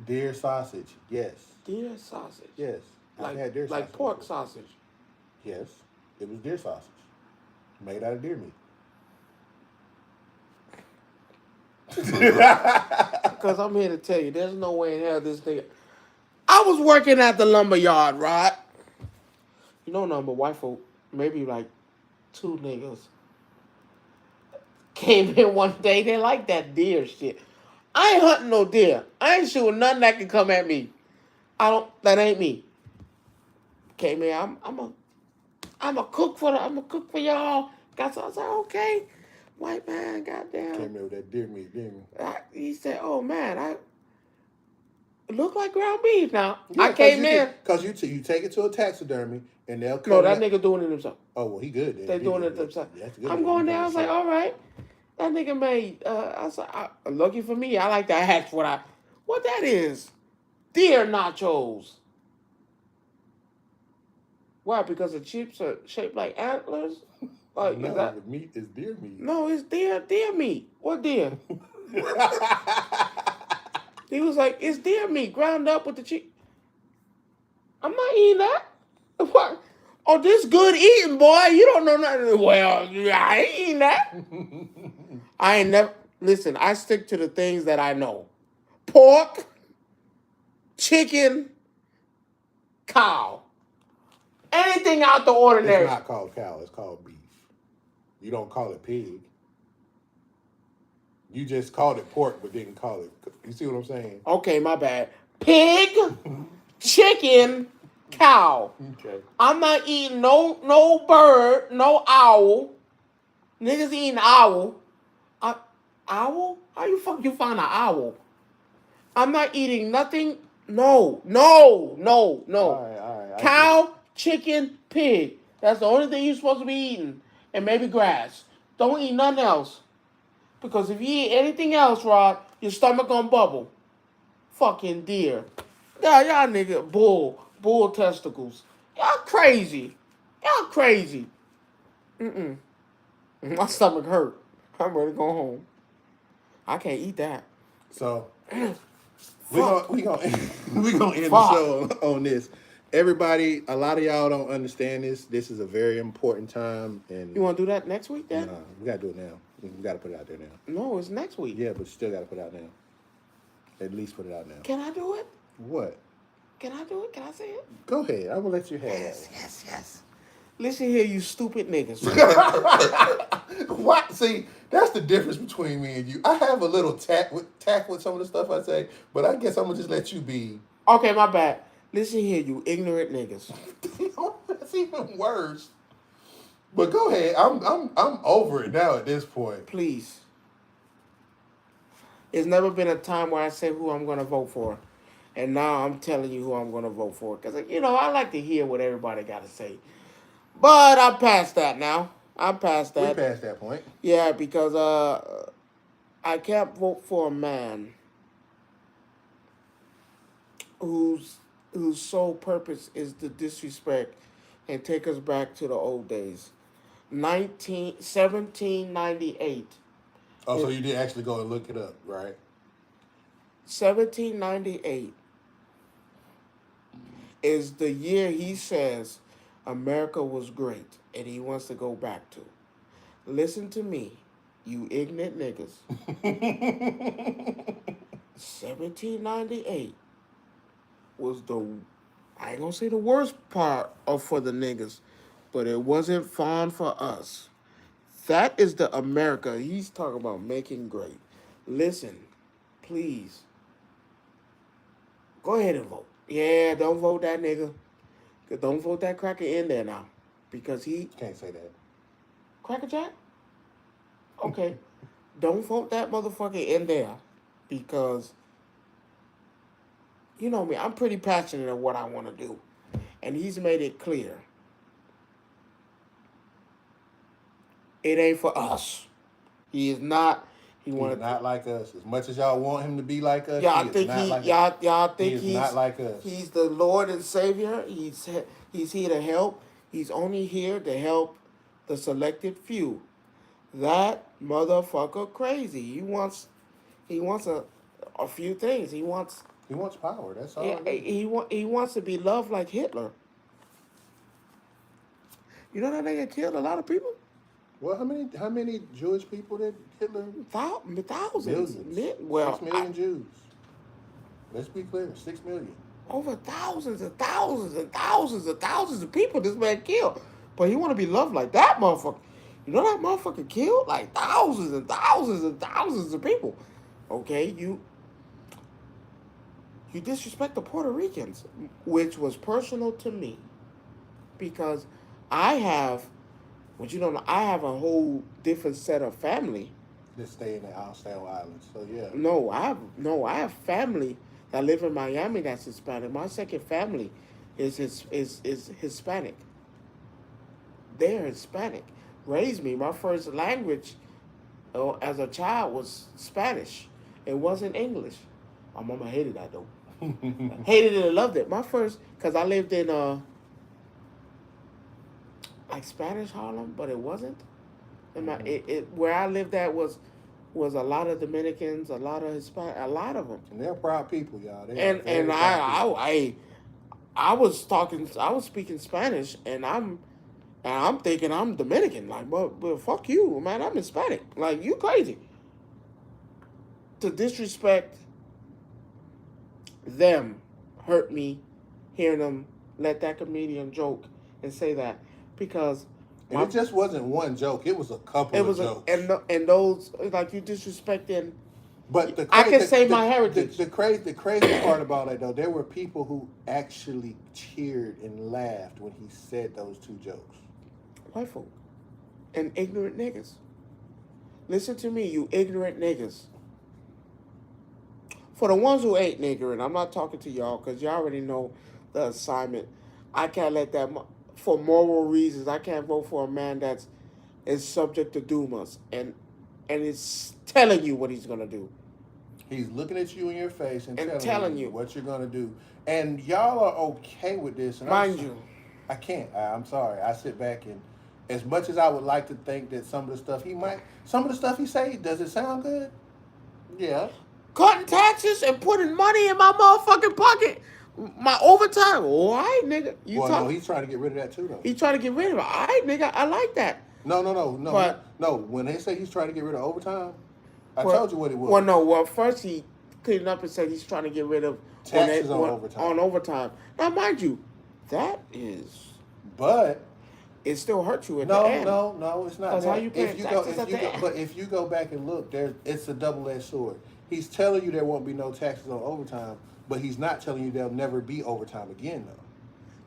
Deer sausage, yes. Deer sausage? Yes. Like, I've had deer sausage. Like pork sausage? Yes. It was deer sausage. Made out of deer meat. Because I'm here to tell you, there's no way in hell this nigga. I was working at the lumber yard, right? You know, number white folk, maybe like 2 niggas came in one day. They like that deer shit. I ain't hunting no deer. I ain't shooting nothing that can come at me. That ain't me. Came in. I'm a cook for y'all. I was like, okay, white man, goddamn. Came in with that deer meat, didn't He said, oh man, I look like ground beef now. Yeah, I came in. Because you take it to a taxidermy and they'll cut No, that nigga doing it himself. Oh, well, he good then. They doing it themselves. That's good. I'm going there. I was like, all right. That nigga made, I was like, lucky for me, I like to ask what that is. Deer nachos. Why? Because the chips are shaped like antlers? Like, no, the meat is deer meat. No, it's deer meat. What deer? He was like, it's deer meat ground up with the cheese. I'm not eating that. What? Oh, this good eating, boy. You don't know nothing. Well, I ain't eating that. I ain't never. Listen, I stick to the things that I know. Pork, chicken, cow. Anything out the ordinary. It's not called cow. It's called beef. You don't call it pig. You just called it pork, but didn't call it. You see what I'm saying? Okay, my bad. Pig, chicken, cow. Okay. I'm not eating no bird, no owl. Niggas eating owl. Owl? How you find an owl? I'm not eating nothing. No. All right. Cow, chicken, pig. That's the only thing you're supposed to be eating. And maybe grass. Don't eat nothing else. Because if you eat anything else, Rod, your stomach gonna bubble. Fucking deer. Y'all nigga, bull testicles. Y'all crazy. My stomach hurt. I'm ready to go home. I can't eat that. So we gonna end the show on this. Everybody, a lot of y'all don't understand this. This is a very important time, and you want to do that next week, then? No, we gotta do it now. We gotta put it out there now. No, it's next week. Yeah, but you still gotta put it out now. At least put it out now. Can I do it? What? Can I do it? Can I say it? Go ahead. I'm gonna let you have it. Yes. Listen here, you stupid niggas. What? See, that's the difference between me and you. I have a little tact with some of the stuff I say, but I guess I'm gonna just let you be. Okay, my bad. Listen here, you ignorant niggas. That's even worse. But go ahead. I'm over it now at this point. Please. There's never been a time where I say who I'm gonna vote for. And now I'm telling you who I'm going to vote for. Because, I like to hear what everybody got to say. But I'm past that now. I'm past We that. passed that point. Yeah, because I can't vote for a man whose whose sole purpose is to disrespect and take us back to the old days. 1798. Oh, so you did actually go and look it up, right? 1798 is the year he says America was great and he wants to go back to. Listen to me, you ignorant niggas. 1798 was I ain't gonna say the worst part of for the niggas, but it wasn't fun for us. That is the America he's talking about making great. Listen, please, go ahead and vote. Yeah, don't vote that nigga. Don't vote that cracker in there now. Because he. Can't say that. Cracker Jack? Okay. Don't vote that motherfucker in there. Because, you know me, I'm pretty passionate of what I want to do. And he's made it clear. It ain't for us. He is not. He's not like us. As much as y'all want him to be like us, Y'all he is think not like y'all us. think He is not like us. He's the Lord and Savior. He's here to help. He's only here to help the selected few. That motherfucker crazy. He wants a few things. He wants power. That's all. yeah, he wants to be loved like Hitler. You know that nigga killed a lot of people? Well, how many Jewish people did Hitler? Thousands. Well, 6 million Jews. Let's be clear, 6 million. Over thousands and thousands and thousands and thousands of people this man killed. But he want to be loved like that motherfucker. You know that motherfucker killed like thousands and thousands and thousands of people. Okay, you disrespect the Puerto Ricans, which was personal to me because I have, what you don't know, I have a whole different set of family. That stay in the Outstale Islands. So yeah. I have family that live in Miami that's Hispanic. My second family is Hispanic. They're Hispanic. Raised me. My first language as a child was Spanish. It wasn't English. My mama hated that though. Hated it and loved it. My first, because I lived in like Spanish Harlem, but it wasn't. And where I lived at was a lot of Dominicans, a lot of Hispanic, a lot of them. And they're proud people, y'all. And I was speaking Spanish, and I'm thinking I'm Dominican. Like, but fuck you, man. I'm Hispanic. Like, you crazy. To disrespect them hurt me hearing them let that comedian joke and say that because and it just wasn't one joke. It was a couple of jokes. And those, like, you disrespecting. But I can say my heritage. The crazy part about it, though, there were people who actually cheered and laughed when he said those two jokes. White folk. And ignorant niggas. Listen to me, you ignorant niggas. For the ones who ain't ignorant, I'm not talking to y'all because y'all already know the assignment. I can't let that, for moral reasons, I can't vote for a man is subject to Dumas and is telling you what he's going to do. He's looking at you in your face and telling you what you're going to do. And y'all are okay with this. And mind you. I can't. I'm sorry. I sit back and as much as I would like to think that some of the stuff he say, does it sound good? Yeah. Cutting taxes and putting money in my motherfucking pocket. My overtime. All right, nigga. No, he's trying to get rid of that too, though. He's trying to get rid of it. All right, nigga. I like that. No. No, when they say he's trying to get rid of overtime, I told you what it was. Well, no. Well, first he cleaned up and said he's trying to get rid of taxes on overtime. Now, mind you, that is. But it still hurts you at the end. No, it's not. That's how you pay taxes But if you go back and look, it's a double-edged sword. He's telling you there won't be no taxes on overtime, but he's not telling you there'll never be overtime again, though.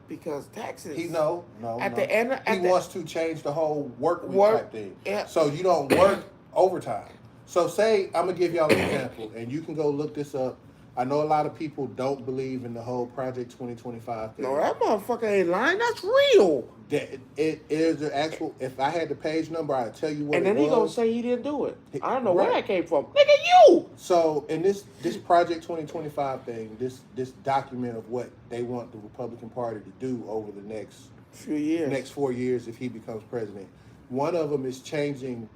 Because taxes. He wants to change the whole work week type thing. Yeah. So you don't work overtime. So say I'm gonna give y'all an example, and you can go look this up. I know a lot of people don't believe in the whole Project 2025 thing. No, that motherfucker ain't lying. That's real. That it is the actual. If I had the page number, I'd tell you what And it then was. he gonna say he didn't do it. I don't know where Right. that came from. Nigga, you. So in this Project 2025 thing, this document of what they want the Republican Party to do over the Few years. next 4 years if he becomes president. One of them is changing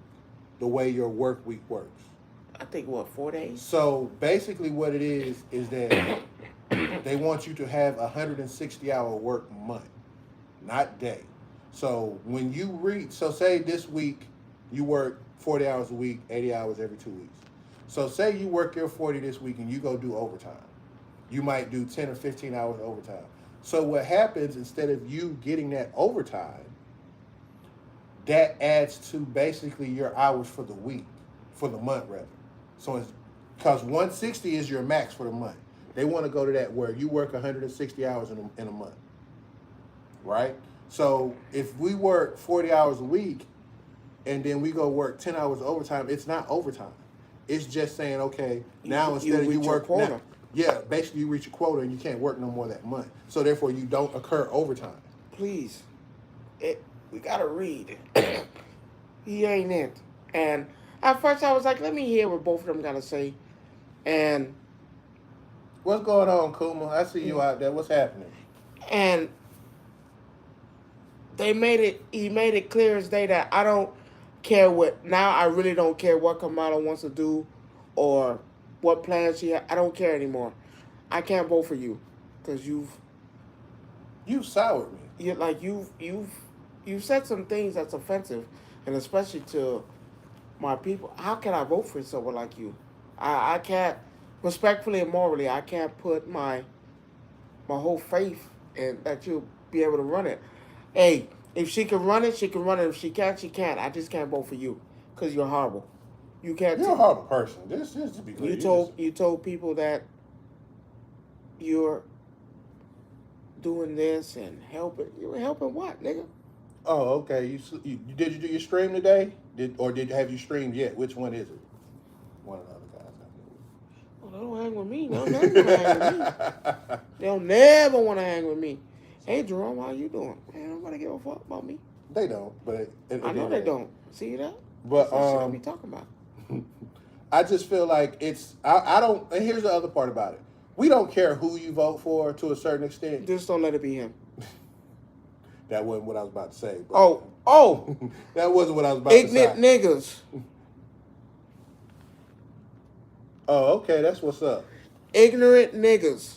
the way your work week works. I think, what, 4 days? So basically what it is that they want you to have a 160-hour work month, not day. So when you read, so say this week you work 40 hours a week, 80 hours every 2 weeks. So say you work your 40 this week and you go do overtime. You might do 10 or 15 hours overtime. So what happens, instead of you getting that overtime, that adds to basically your hours for the week, for the month rather. So it's because 160 is your max for the month. They want to go to that where you work 160 hours in a month, right? So if we work 40 hours a week and then we go work 10 hours overtime, it's not overtime. It's just saying, okay, now instead of you work quota. now, yeah, basically you reach your quota and you can't work no more that month. So therefore you don't occur overtime. Please. We gotta read. He ain't it. And at first I was like, let me hear what both of them gotta say. And What's going on, Kuma? I see you out there. What's happening? And he made it clear as day that I don't care I really don't care what Kamala wants to do or what plans she has. I don't care anymore. I can't vote for you because you've soured me. You've said some things that's offensive, and especially to my people. How can I vote for someone like you? I can't, respectfully and morally, I can't put my whole faith in that you'll be able to run it. Hey, if she can run it, she can run it. If she can't, she can't. I just can't vote for you because you're horrible. You can't. You're a horrible person. This to be clear. You told people that you're doing this and helping. You were helping what, nigga? Oh, okay. Did you do your stream today? Have you streamed yet? Which one is it? One of the other guys I know. Well, they don't hang with me. They'll never want to hang with me. They'll never want to hang with me. Hey, Jerome, how you doing? Man, nobody give a fuck about me. They don't, but I know they don't. See that? But That's what I be talking about. I just feel like I don't. And here's the other part about it. We don't care who you vote for to a certain extent. Just don't let it be him. That wasn't what I was about to say. Oh. That wasn't what I was about to say. Ignorant niggas. Oh, okay. That's what's up. Ignorant niggas.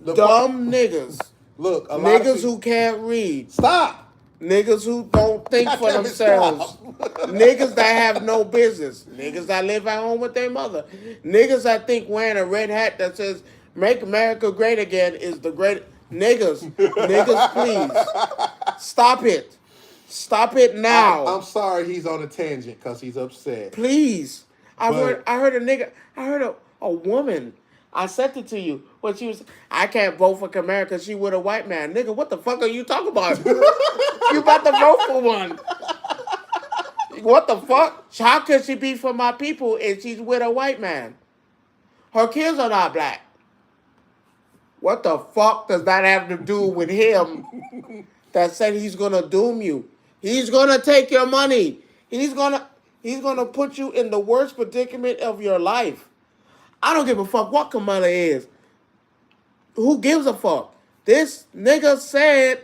Dumb niggas. Look, a lot niggas of people, who can't read. Stop. Niggas who don't think for themselves. Niggas that have no business. Niggas that live at home with their mother. Niggas that think wearing a red hat that says "Make America Great Again" is the great. Niggas, please stop it. Stop it now. I'm sorry he's on a tangent because he's upset. Please. I heard a nigga. I heard a woman. I sent it to you. When she was, I can't vote for Kamala because she with a white man. Nigga, what the fuck are you talking about? You about to vote for one. What the fuck? How could she be for my people if she's with a white man? Her kids are not black. What the fuck does that have to do with him that said he's going to doom you? He's going to take your money. He's going to put you in the worst predicament of your life. I don't give a fuck what Kamala is. Who gives a fuck? This nigga said,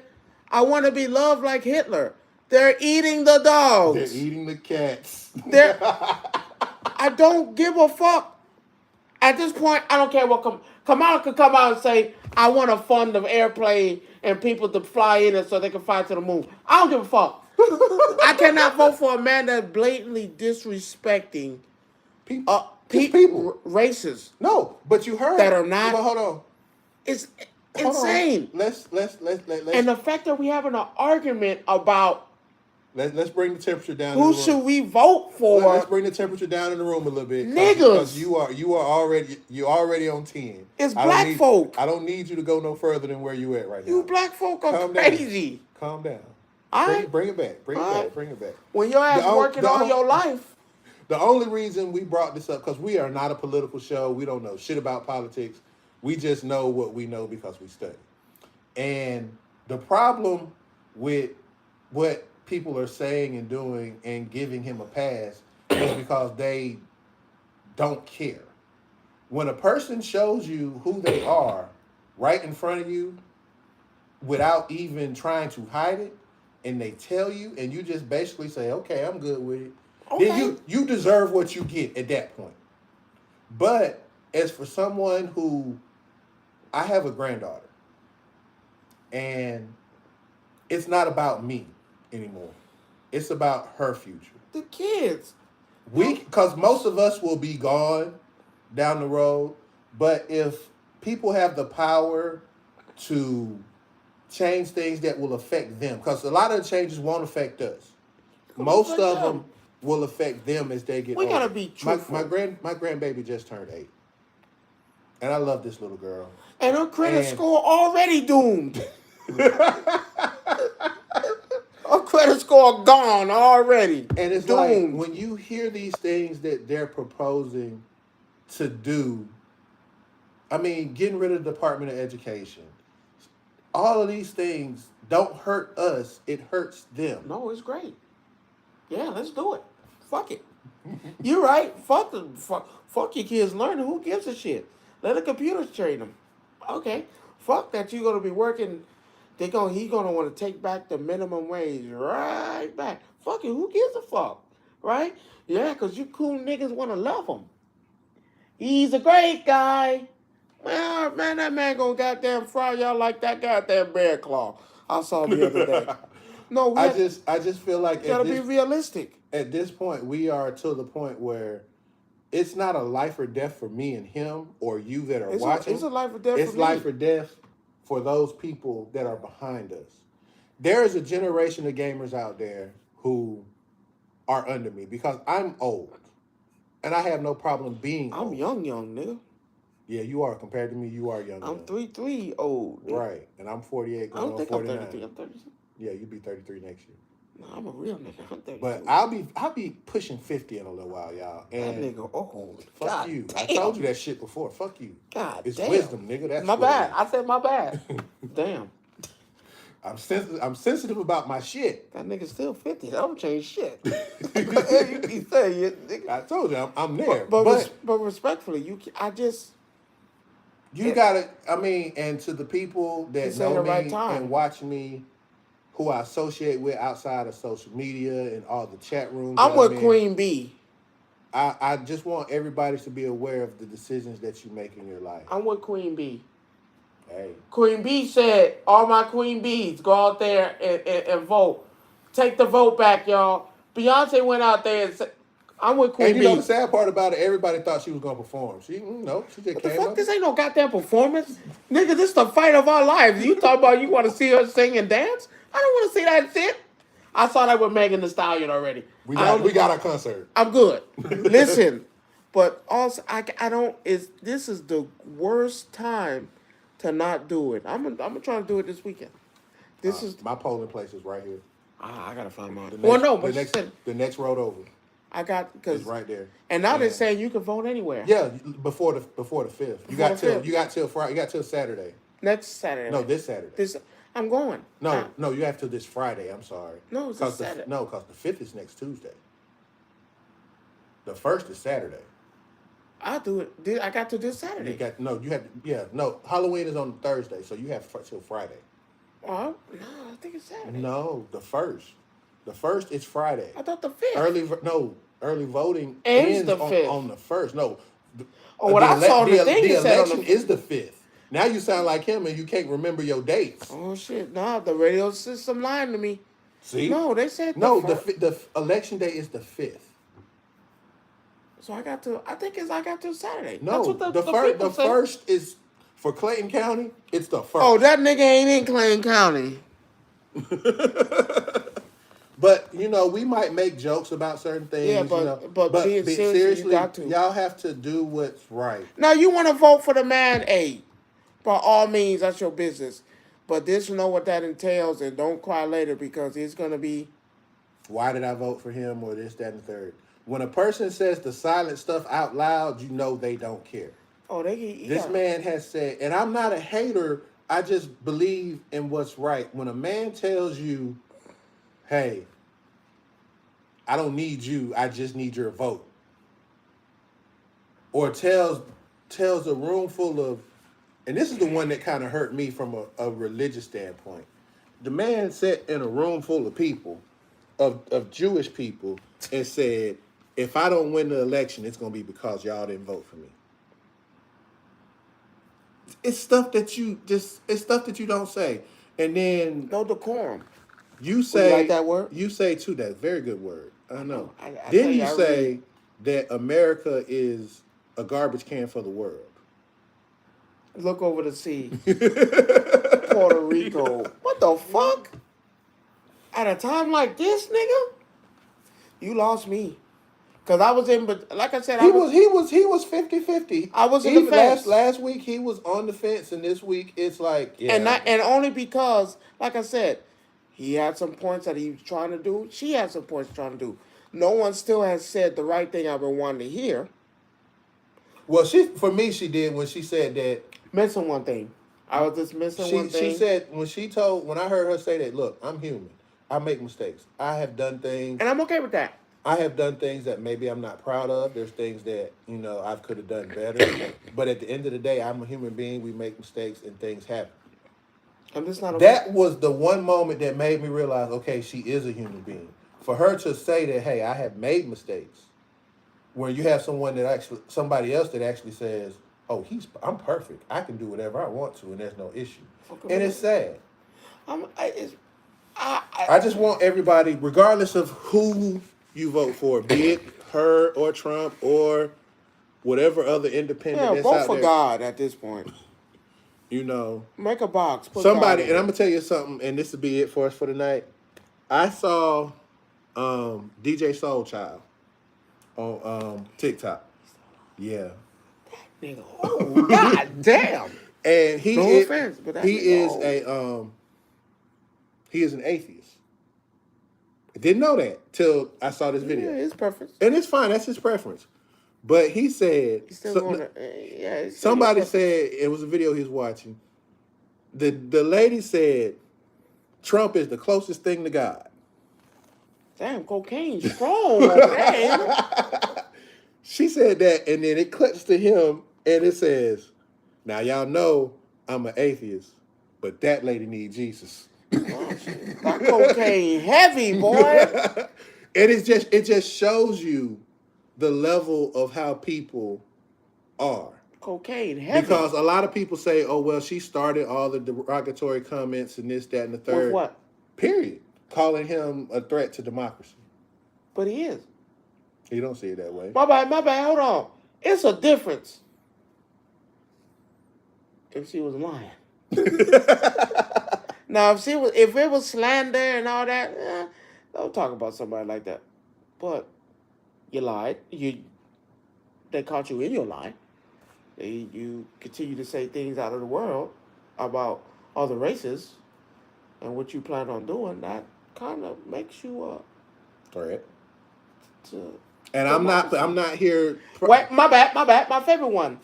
I want to be loved like Hitler. They're eating the dogs. They're eating the cats. I don't give a fuck. At this point, I don't care what Kamala could come out and say, I want to fund the airplane and people to fly in it so they can fly to the moon. I don't give a fuck. I cannot vote for a man that's blatantly disrespecting people. Races. No, but you heard that are not. But hold on. It's insane. Let's and the fact that we having an argument about let's bring the temperature down. Who should we vote for? Let's bring the temperature down in the room a little bit, niggas. Because you are already on 10. It's black folk. I don't need you to go no further than where you at right now. You black folk are crazy. Calm down. All right. Bring it back. Bring it back. When your ass working all your life. The only reason we brought this up, because we are not a political show. We don't know shit about politics. We just know what we know because we study. And the problem with what people are saying and doing and giving him a pass is because they don't care. When a person shows you who they are right in front of you without even trying to hide it, and they tell you, and you just basically say, "Okay, I'm good with it," then Okay. you deserve what you get at that point. But as for someone who, I have a granddaughter, and it's not about me anymore. It's about her future. The kids. Because most of us will be gone down the road, but if people have the power to change things that will affect them, because a lot of the changes won't affect us. Most of them will affect them as they get We older. gotta be truthful. My grandbaby just turned 8, and I love this little girl. And her credit score already doomed. Her credit score gone already. And it's doomed. like when you hear these things that they're proposing to do, I mean, getting rid of the Department of Education, all of these things don't hurt us, it hurts them. No, it's great. Yeah, let's do it. Fuck it. You're right. Fuck your kids learning. Who gives a shit? Let the computers train them. Okay. Fuck that you're gonna be working. He's gonna want to take back the minimum wage right back. Fuck it. Who gives a fuck? Right? Yeah, because you cool niggas want to love him. He's a great guy. Well, man, that man gonna goddamn fry y'all like that goddamn bear claw I saw the other day. No, I just feel like gotta be realistic. At this point, we are to the point where it's not a life or death for me and him or you that are watching. It's a life or death It's for me. life or death for those people that are behind us. There is a generation of gamers out there who are under me because I'm old. And I have no problem being old. I'm young, nigga. Yeah, you are. Compared to me, you are young. I'm 33 old. Nigga. Right. And I'm 48 I don't think 49. I'm 33. I'm 33. Yeah, you'll be 33 next year. No, I'm a real nigga. I'm 33. But I'll be pushing 50 in a little while, y'all. And that nigga old. Fuck God you. Damn. I told you that shit before. Fuck you. God It's damn. wisdom, nigga. That's my bad. I said my bad. Damn. I'm sensitive about my shit. That nigga still 50. That don't change shit. You be saying it, nigga. I told you I'm there. But respectfully, you gotta. I mean, and to the people that know me and watch me, who I associate with outside of social media and all the chat rooms. I'm with Queen B. I just want everybody to be aware of the decisions that you make in your life. I'm with Queen B. Hey. Queen B said, all my Queen Bees, go out there and vote. Take the vote back, y'all. Beyonce went out there and said, I'm with Queen B. And you know the sad part about it, everybody thought she was going to perform. She just what came the fuck? up. This ain't no goddamn performance. Nigga, this is the fight of our lives. You talk about you want to see her sing and dance? I don't want to see that shit. I saw that with Megan Thee Stallion already. We got our concert. I'm good. Listen, but also this is the worst time to not do it. I'm gonna try to do it this weekend. This is my polling place is right here. I gotta find mine. The next road over. I got because it's right there. And now they're saying you can vote anywhere. Yeah, before the 5th. You got till Friday. You got till Saturday. Next Saturday. No, this Saturday. I'm going. No, you have till this Friday. I'm sorry. No, it's this Saturday. No, because the 5th is next Tuesday. The 1st is Saturday. I'll do it. I got to this Saturday. Halloween is on Thursday, so you have till Friday. No, I think it's Saturday. No, the 1st. The 1st is Friday. I thought the 5th. Early voting ends the 5th. On the 1st. No. I saw the thing the said election is the 5th. Now you sound like him and you can't remember your dates. Oh shit! Nah, the radio system lying to me. See? No, they said the election day is the 5th. So I got to Saturday. No, that's what the first is for Clayton County. It's the 1st. Oh, that nigga ain't in Clayton County. But we might make jokes about certain things. Yeah, but being seriously, you got to. Y'all have to do what's right. Now you want to vote for the man? Hey, by all means, that's your business. But just know what that entails, and don't cry later because it's gonna be. why did I vote for him or this, that, and the third. When a person says the silent stuff out loud, you know they don't care. Oh, This man has said, and I'm not a hater, I just believe in what's right. When a man tells you, hey, I don't need you, I just need your vote. Or tells a room full of, and this is the one that kind of hurt me from a religious standpoint. The man sat in a room full of people, of Jewish people, and said, if I don't win the election, it's going to be because y'all didn't vote for me. It's stuff that you don't say. And then no decorum. you say, you like that word? You say too, that's a very good word. I know. I then you say that America is a garbage can for the world. Look over the sea. Puerto Rico. What the fuck? At a time like this, nigga? You lost me. Cause I was in, but like I said, he was 50-50. I was in the fence. Last week he was on the fence, and this week it's like, yeah. And only because, like I said, he had some points that he was trying to do. She had some points trying to do. No one still has said the right thing I've been wanting to hear. Well, for me, she did when she said that. Missing one thing. I was just missing one thing. She said when I heard her say that, look, I'm human. I make mistakes. I have done things. And I'm okay with that. I have done things that maybe I'm not proud of. There's things that, I could have done better. But at the end of the day, I'm a human being. We make mistakes and things happen. I'm just not. That was the one moment that made me realize, okay, she is a human being. For her to say that, hey, I have made mistakes, when you have somebody else that actually says, oh, I'm perfect. I can do whatever I want to, and there's no issue. Okay, and it's sad. I just want everybody, regardless of who you vote for, be it her or Trump or whatever other independent. Yeah, vote for God at this point. Make a box. Put somebody, and I'm gonna tell you something, and this will be it for us for tonight. I saw DJ Soulchild on TikTok. Yeah. That nigga, oh god damn. And he is an atheist. I didn't know that till I saw this video. Yeah, his preference. And it's fine, that's his preference. But he said somebody said it was a video he was watching. The lady said Trump is the closest thing to God. Damn, cocaine strong, man. She said that, and then it cuts to him, and it says, now y'all know I'm an atheist, but that lady need Jesus. That cocaine heavy, boy. And it just shows you the level of how people are. Cocaine heavy. Because a lot of people say, oh, well, she started all the derogatory comments and this, that, and the third. With what? Period. Calling him a threat to democracy. But he is. He don't see it that way. My bad, hold on. It's a difference if she was lying. Now, if it was slander and all that, don't talk about somebody like that. But you lied. They caught you in your lie. You continue to say things out of the world about other races and what you plan on doing. That kind of makes you threat. And I'm not here. Wait, my bad. My favorite one.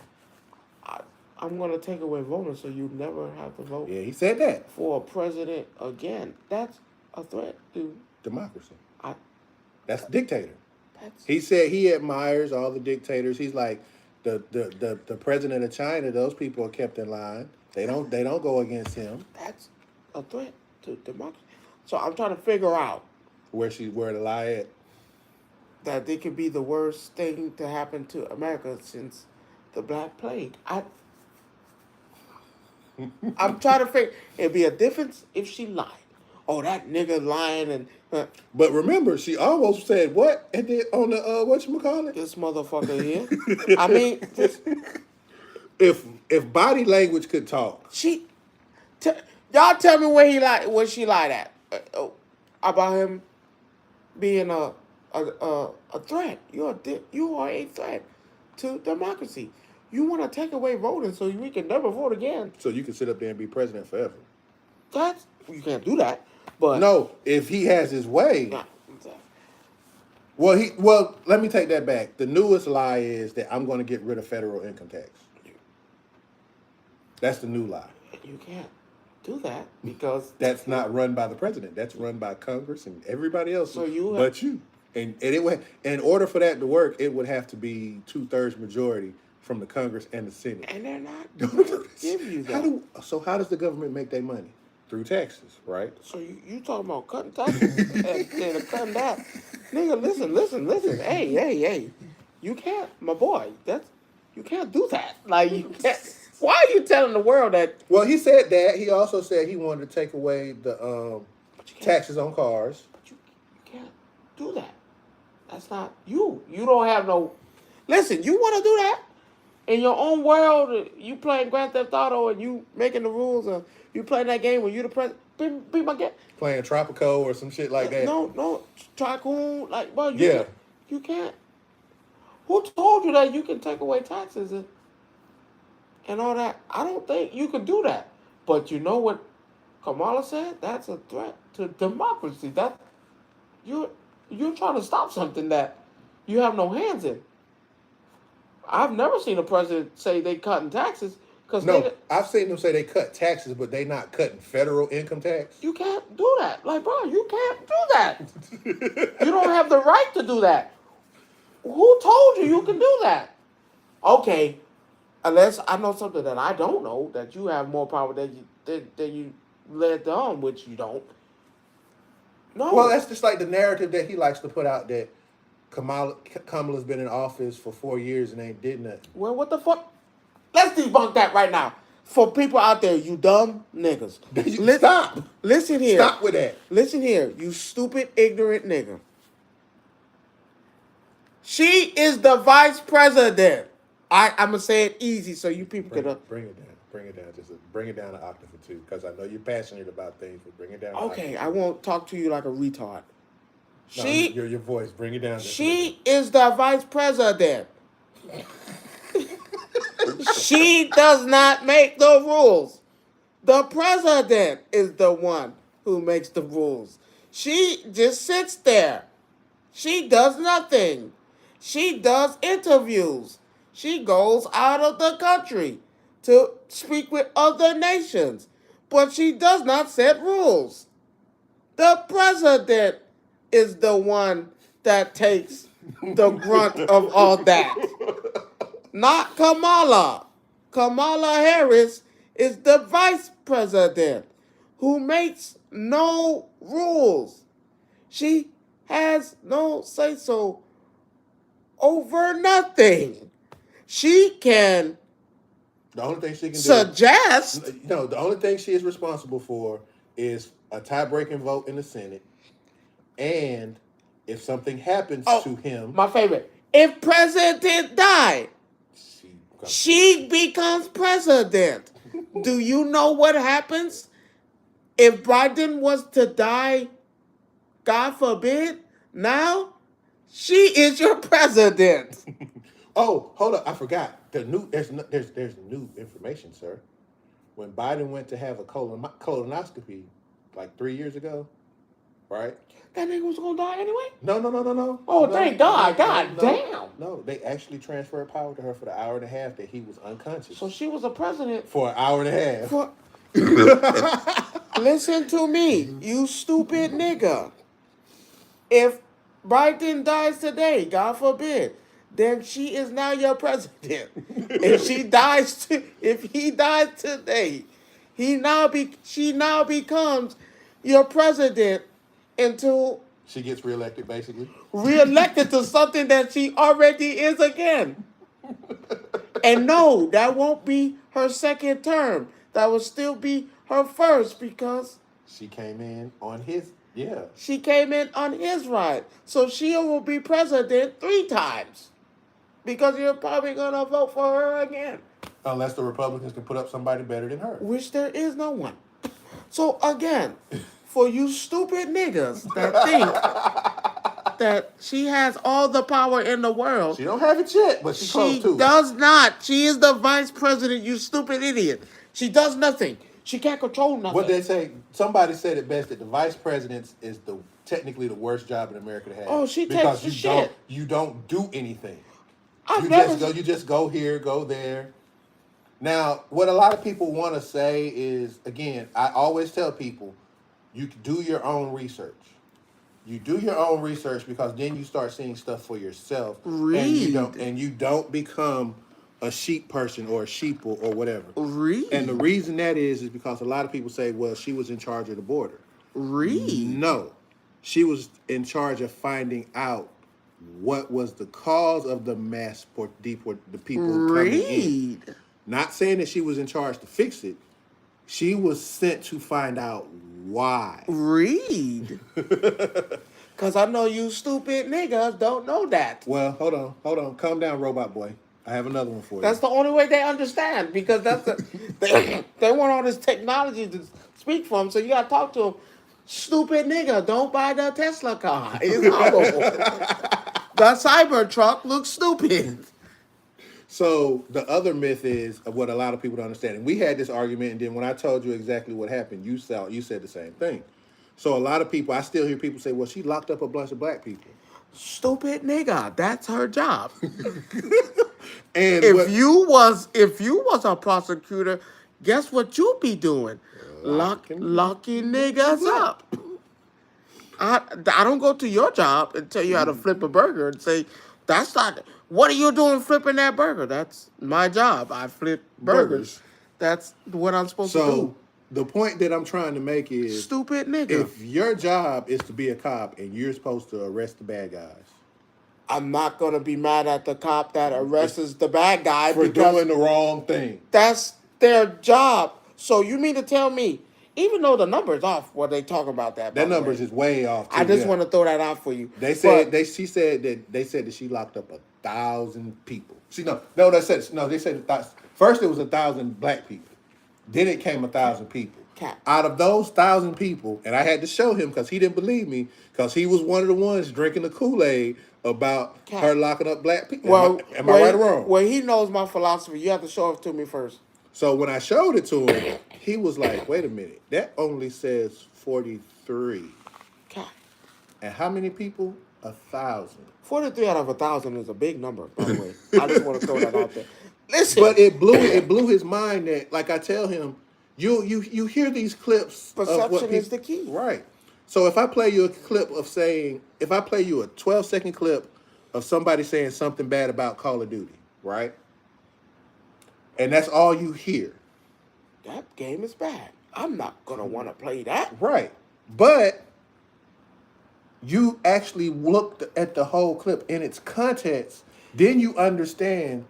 I'm going to take away voting so you never have to vote. Yeah, he said that. For a president again. That's a threat to democracy. That's a dictator. He said he admires all the dictators. He's like the president of China. Those people are kept in line. They don't go against him. That's a threat to democracy. So I'm trying to figure out where the lie at. That it could be the worst thing to happen to America since the Black Plague. I'm trying to figure. It'd be a difference if she lied. Oh, that nigga lying and. But remember, she almost said what? And then on the whatchamacallit? This motherfucker here. I mean, if body language could talk, y'all tell me where she lied at about him being a threat. You are a threat to democracy. You want to take away voting so we can never vote again. So you can sit up there and be president forever. You can't do that. But no, if he has his way. Well, let me take that back. The newest lie is that I'm going to get rid of federal income tax. That's the new lie. You can't do that because That's not run by the president. That's run by Congress and everybody else, so you but you. And it would, in order for that to work, it would have to be 2/3 majority from the Congress and the Senate. and they're not going to give you that. How does the government make their money? Through taxes, right? So you talking about cutting taxes and cutting that? Nigga, listen. Hey. You can't, my boy. You can't do that. Like you can't. Why are you telling the world that? Well, he said that. He also said he wanted to take away the taxes on cars. But you can't do that. That's not you. You don't have no. Listen, you want to do that in your own world? You playing Grand Theft Auto and you making the rules, and you playing that game when you the president. Be my guest. Playing Tropico or some shit like that. No, tycoon. Like, bro, Yeah. you can't. Who told you that you can take away taxes and all that? I don't think you can do that. But you know what Kamala said? That's a threat to democracy. That you're trying to stop something that you have no hands in. I've never seen a president say they cutting taxes because No, I've seen them say they cut taxes, but they not cutting federal income tax. you can't do that. Like, bro, you can't do that. You don't have the right to do that. Who told you can do that? Okay, unless I know something that I don't know, that you have more power than you led on, which you don't. No. Well, that's just like the narrative that he likes to put out that Kamala's been in office for 4 years and ain't did nothing. Well, what the fuck? Let's debunk that right now. For people out there, you dumb niggas. Stop. Listen here. Stop with that. Listen here, you stupid, ignorant nigga. She is the vice president. I'm going to say it easy so you people can... Bring it down. Bring it down. Just bring it down an octave or two, because I know you're passionate about things, but bring it down. Okay, I won't talk to you like a retard. No, your voice. Bring it down. She is the vice president. She does not make the rules. The president is the one who makes the rules. She just sits there. She does nothing. She does interviews. She goes out of the country to speak with other nations. But she does not set rules. The president is the one that takes the grunt of all that. Not Kamala. Kamala Harris is the vice president who makes no rules. She has no say-so over nothing. She can the only thing she can suggest. No, the only thing she is responsible for is a tie-breaking vote in the Senate, and if something happens to him, my favorite. If president died, she becomes president. Do you know what happens if Biden was to die? God forbid. Now, she is your president. Oh, hold up! I forgot. There's new information, sir. When Biden went to have a colonoscopy like 3 years ago, right? That nigga was gonna die anyway? No. Oh, thank God. God damn. No, they actually transferred power to her for the hour and a half that he was unconscious. So she was a president for an hour and a half. Listen to me, you stupid nigga. If Biden dies today, God forbid, then she is now your president. If he dies today, she now becomes your president until she gets reelected, basically. Reelected to something that she already is again. And no, that won't be her second term. That will still be her first because she came in on his ride. So she will be president 3 times. Because you're probably going to vote for her again. Unless the Republicans can put up somebody better than her. Which there is no one. So again, for you stupid niggas that think that she has all the power in the world. She don't have it yet, but she's close to it. She does not. She is the vice president, you stupid idiot. She does nothing. She can't control nothing. What they say, somebody said it best that the vice president is technically the worst job in America to have. Oh, she because takes the shit. You don't do anything. I've never. You just go here, go there. Now, what a lot of people want to say is, again, I always tell people, you can do your own research. You do your own research because then you start seeing stuff for yourself. Read. And you don't become a sheep person or a sheeple or whatever. Read. And the reason that is because a lot of people say, well, she was in charge of the border. Read. No. She was in charge of finding out what was the cause of the mass the people coming in. Not saying that she was in charge to fix it. She was sent to find out why. Read. Because I know you stupid niggas don't know that. Well, hold on. Calm down, robot boy. I have another one for you. That's the only way they understand, because that's they want all this technology to speak for them, so you got to talk to them. Stupid nigga, don't buy the Tesla car. It's horrible. The Cybertruck looks stupid. So the other myth is of what a lot of people don't understand. And we had this argument, and then when I told you exactly what happened, you said the same thing. So a lot of people, I still hear people say, well, she locked up a bunch of black people. Stupid nigga, that's her job. And if you was a prosecutor, guess what you'd be doing? Locking niggas up. I don't go to your job and tell you how to flip a burger and say, that's not, what are you doing flipping that burger? That's my job. I flip burgers. That's what I'm supposed to do. So the point that I'm trying to make is, stupid nigga. If your job is to be a cop and you're supposed to arrest the bad guys, I'm not going to be mad at the cop that arrests the bad guy for doing the wrong thing. That's their job. So you mean to tell me, even though the number's off, what they talk about that numbers is way off. I just want to throw that out for you. They said that she locked up 1,000 people. They said first it was 1,000 black people, then it came 1,000 people. Cap. Out of those 1,000 people, and I had to show him because he didn't believe me, because he was one of the ones drinking the Kool-Aid about her locking up black people. Well, am I right or wrong? Well, he knows my philosophy. You have to show it to me first. So when I showed it to him, he was like, wait a minute, that only says 43. Cap. And how many people? 1,000. 43 out of 1,000 is a big number, by the way. I just want to throw that out there. Listen. But it blew his mind that, like I tell him, you hear these clips. Perception is the key. Right. So if I play you a 12-second clip of somebody saying something bad about Call of Duty, right? And that's all you hear. That game is bad. I'm not going to want to play that. Right. But you actually looked at the whole clip in its context, then you understand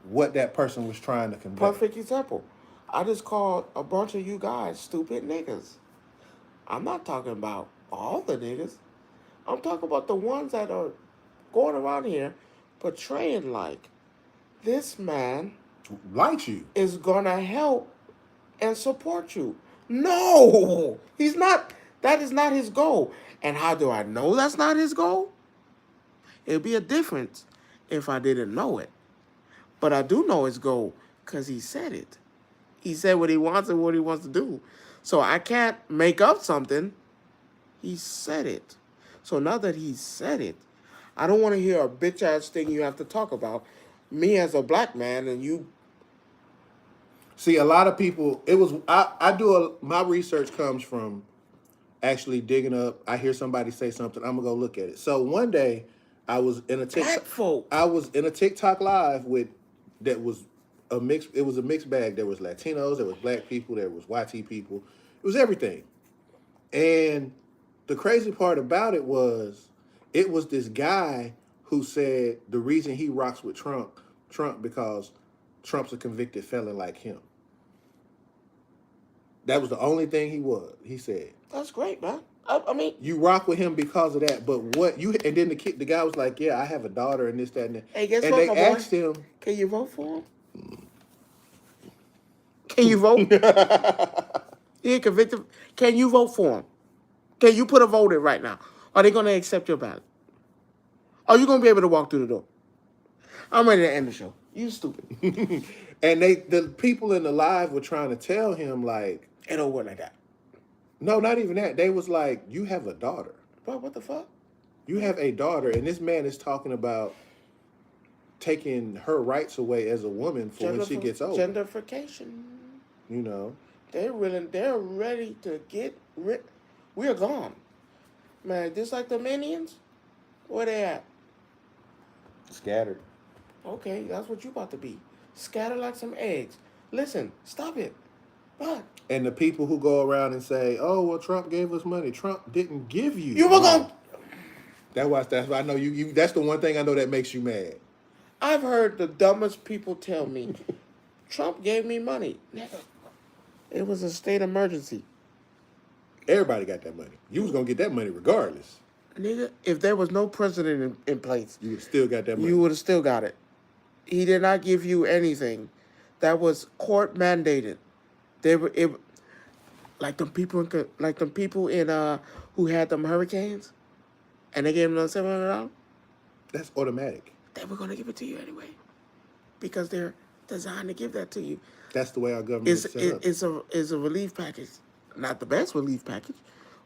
what that person was trying to convey. Perfect example. I just called a bunch of you guys stupid niggas. I'm not talking about all the niggas. I'm talking about the ones that are going around here portraying like this man likes you, is going to help and support you. No, he's not. That is not his goal. And how do I know that's not his goal? It'd be a difference if I didn't know it. But I do know his goal because he said it. He said what he wants and what he wants to do. So I can't make up something. He said it. So now that he said it, I don't want to hear a bitch-ass thing you have to talk about. Me as a black man and you. See, a lot of people, my research comes from actually digging up. I hear somebody say something, I'm going to go look at it. So one day, I was in a TikTok live it was a mixed bag. There was Latinos, there was black people, there was YT people. It was everything. And the crazy part about it was this guy who said the reason he rocks with Trump because Trump's a convicted felon like him. That was the only thing he said. That's great, man. I mean, you rock with him because of that, but and then the guy was like, yeah, I have a daughter and this, that, and that. Hey, guess and what, they my asked boy? him, can you vote for him? Can you vote? He ain't convicted. Can you vote for him? Can you put a vote in right now? Are they going to accept your ballot? Are you going to be able to walk through the door? I'm ready to end the show. You stupid. And the people in the live were trying to tell him, like, It don't work like that. No, not even that. They was like, you have a daughter. Bro, what the fuck? You have a daughter, and this man is talking about taking her rights away as a woman for when she gets older. Gentrification. You know, They're ready to get rid. We're gone, man. Just like the Minions. Where they at? scattered. Okay, that's what you about to be. Scatter like some eggs. Listen, stop it. But And the people who go around and say, "Oh, well, Trump gave us money." Trump didn't give you. you were money. gonna. That's why I know you. That's the one thing I know that makes you mad. I've heard the dumbest people tell me, Trump gave me money. Nigga, it was a state emergency. Everybody got that money. You was gonna get that money regardless. Nigga, if there was no president in place, You would still got that money. you would have still got it. He did not give you anything. That was court mandated. They were like them people in who had them hurricanes, and they gave them $700. That's automatic. They were gonna give it to you anyway, because they're designed to give that to you. That's the way our government is set up. It's a relief package, not the best relief package,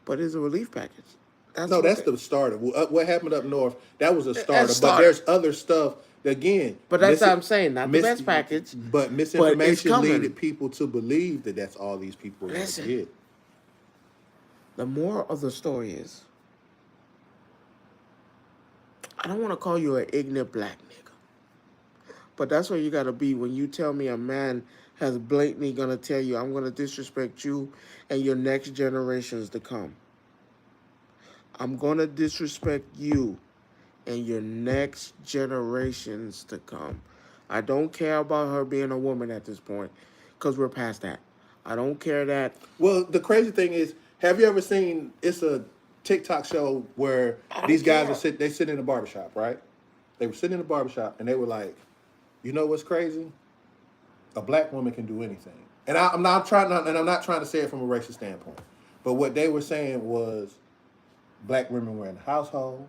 but it's a relief package. That's the starter. What happened up north? That was a starter. That's But starter. there's other stuff. Again, But that's what I'm saying. Not the best package. But misinformation coming. leaded people to believe that that's all these people are going to Listen. get. The moral of the story is, I don't want to call you an ignorant black nigga, but that's what you got to be when you tell me a man has blatantly going to tell you, I'm going to disrespect you and your next generations to come. I'm going to disrespect you and your next generations to come. I don't care about her being a woman at this point, because we're past that. I don't care that. Well, the crazy thing is, have you ever seen, it's a TikTok show where I these don't guys care. they sit in a barbershop, right? They were sitting in a barbershop and they were like, you know what's crazy? A black woman can do anything. And I'm not trying to say it from a racist standpoint. But what they were saying was black women were in the household.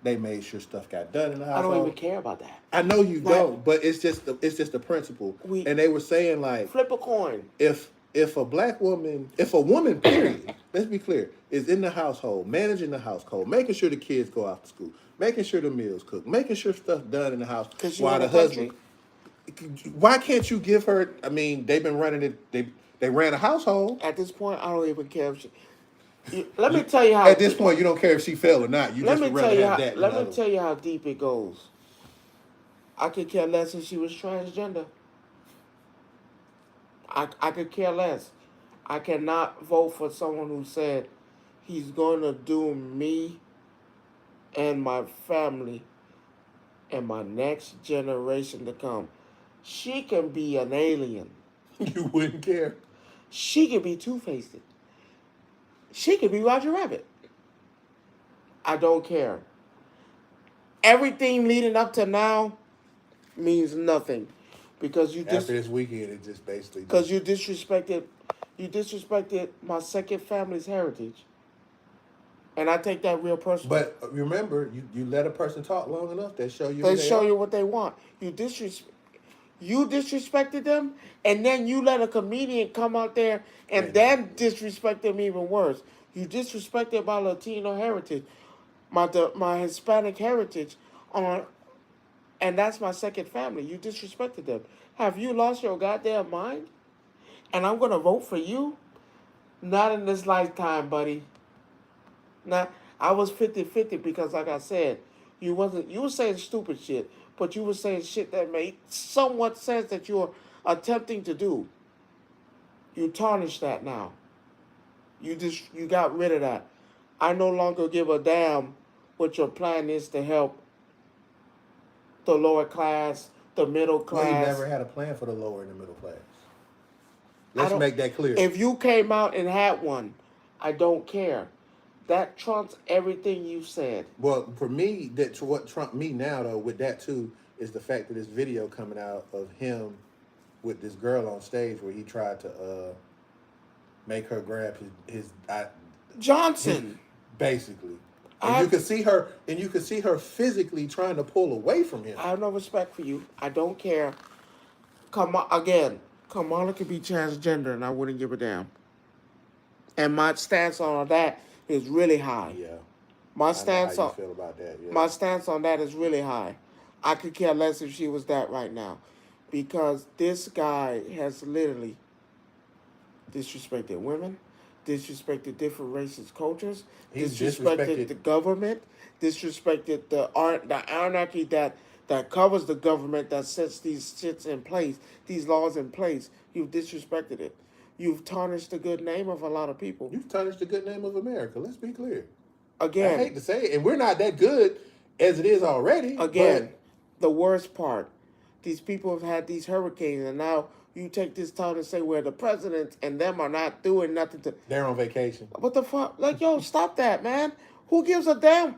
They made sure stuff got done in the household. I don't even care about that. I know you don't, but it's just the principle. And they were saying like, Flip a coin. if a woman, period, let's be clear, is in the household, managing the household, making sure the kids go off to school, making sure the meals cooked, making sure stuff done in the house, while the husband, why can't you give her? I mean, they've been running it. They ran a household. At this point, I don't even care if she. Let me tell you how. At this point, you don't care if she fell or not. You Let just me would tell rather you have how. that. Let me tell you how deep it goes. I could care less if she was transgender. I could care less. I cannot vote for someone who said he's going to do me and my family and my next generation to come. She can be an alien. You wouldn't care. She could be Two-Faced. She could be Roger Rabbit. I don't care. Everything leading up to now means nothing, because you After this weekend, it just basically you disrespected my second family's heritage, and I take that real personal. But remember, you let a person talk long enough, they show you. They show you what they want. You disrespected them, and then you let a comedian come out there and then disrespect them even worse. You disrespected my Latino heritage, my Hispanic heritage, and that's my second family. You disrespected them. Have you lost your goddamn mind? And I'm gonna vote for you? Not in this lifetime, buddy. Not. I was 50-50 because, like I said, you were saying stupid shit, but you were saying shit that made somewhat sense that you were attempting to do. You tarnished that now. You got rid of that. I no longer give a damn what your plan is to help the lower class, the middle class. Well, he never had a plan for the lower and the middle class. Let's make that clear. If you came out and had one, I don't care. That trumps everything you said. Well, for me, what trumped me now, though, with that, too, is the fact that this video coming out of him with this girl on stage where he tried to make her grab his Johnson. Basically. And you can see her physically trying to pull away from him. I have no respect for you. I don't care. Kamala could be transgender and I wouldn't give a damn. And my stance on that is really high. Yeah, My I know how stance you on feel about that. Yeah. my stance on that is really high. I could care less if she was that right now, because this guy has literally disrespected women, disrespected different races, cultures, He's disrespected disrespected. the government, disrespected the anarchy that covers the government that sets these shits in place, these laws in place. You've disrespected it. You've tarnished the good name of a lot of people. You've tarnished the good name of America. Let's be clear. I Again, hate to say it, and we're not that good as it is already. again, But the worst part, these people have had these hurricanes, and now you take this time to say where the president and them are not doing nothing to. they're on vacation. What the fuck? Like, yo, stop that, man. Who gives a damn?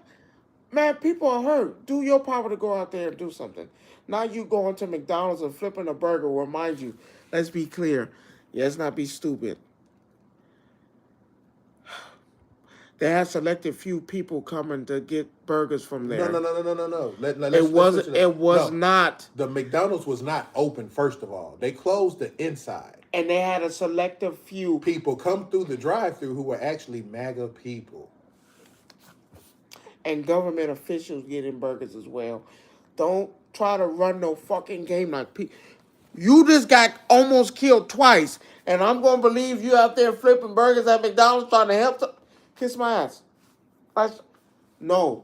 Man, people are hurt. Do your power to go out there and do something. Now you going to McDonald's and flipping a burger. Well, mind you, let's be clear. Let's not be stupid. They have selected few people coming to get burgers from there. No. It was let's it was no. not. The McDonald's was not open. First of all, they closed the inside. And they had a selective few People come through the drive-through who were actually MAGA people. and government officials getting burgers as well. Don't try to run no fucking game like you just got almost killed twice, and I'm gonna believe you out there flipping burgers at McDonald's trying to help. Kiss my ass. No,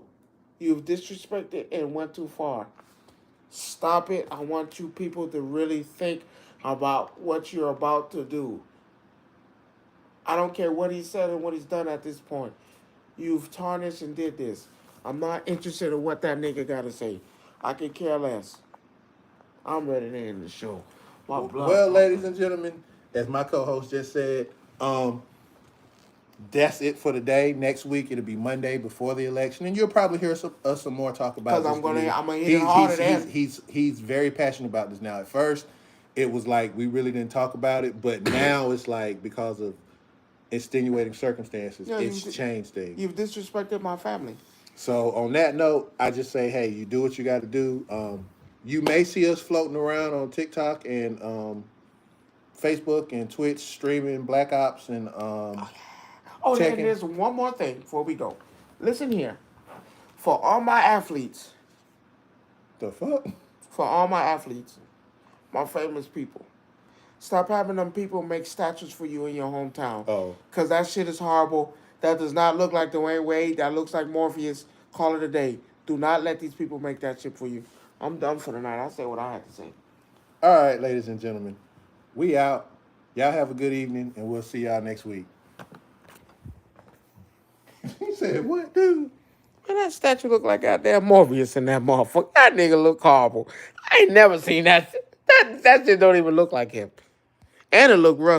you've disrespected and went too far. Stop it. I want you people to really think about what you're about to do. I don't care what he said and what he's done at this point. You've tarnished and did this. I'm not interested in what that nigga got to say. I could care less. I'm ready to end the show. Well, ladies and gentlemen, as my co-host just said, that's it for today. Next week it'll be Monday before the election, and you'll probably hear some more talk about this. Because I'm gonna hit it harder than he's very passionate about this now. At first, it was like we really didn't talk about it, but now it's like because of extenuating circumstances, it's changed things. You've disrespected my family. So on that note, I just say, hey, you do what you got to do. You may see us floating around on TikTok and Facebook and Twitch streaming Black Ops and Oh, and there's one more thing before we go. Listen here. For all my athletes. The fuck? For all my athletes. My famous people. Stop having them people make statues for you in your hometown. Oh. Because that shit is horrible. That does not look like Dwayne Wade. That looks like Morpheus. Call it a day. Do not let these people make that shit for you. I'm done for the night. I say what I had to say. All right, ladies and gentlemen. We out. Y'all have a good evening, and we'll see y'all next week. He said, what, dude? Man, that statue look like goddamn Morpheus in that motherfucker. That nigga look horrible. I ain't never seen that. That shit don't even look like him. And it look rough.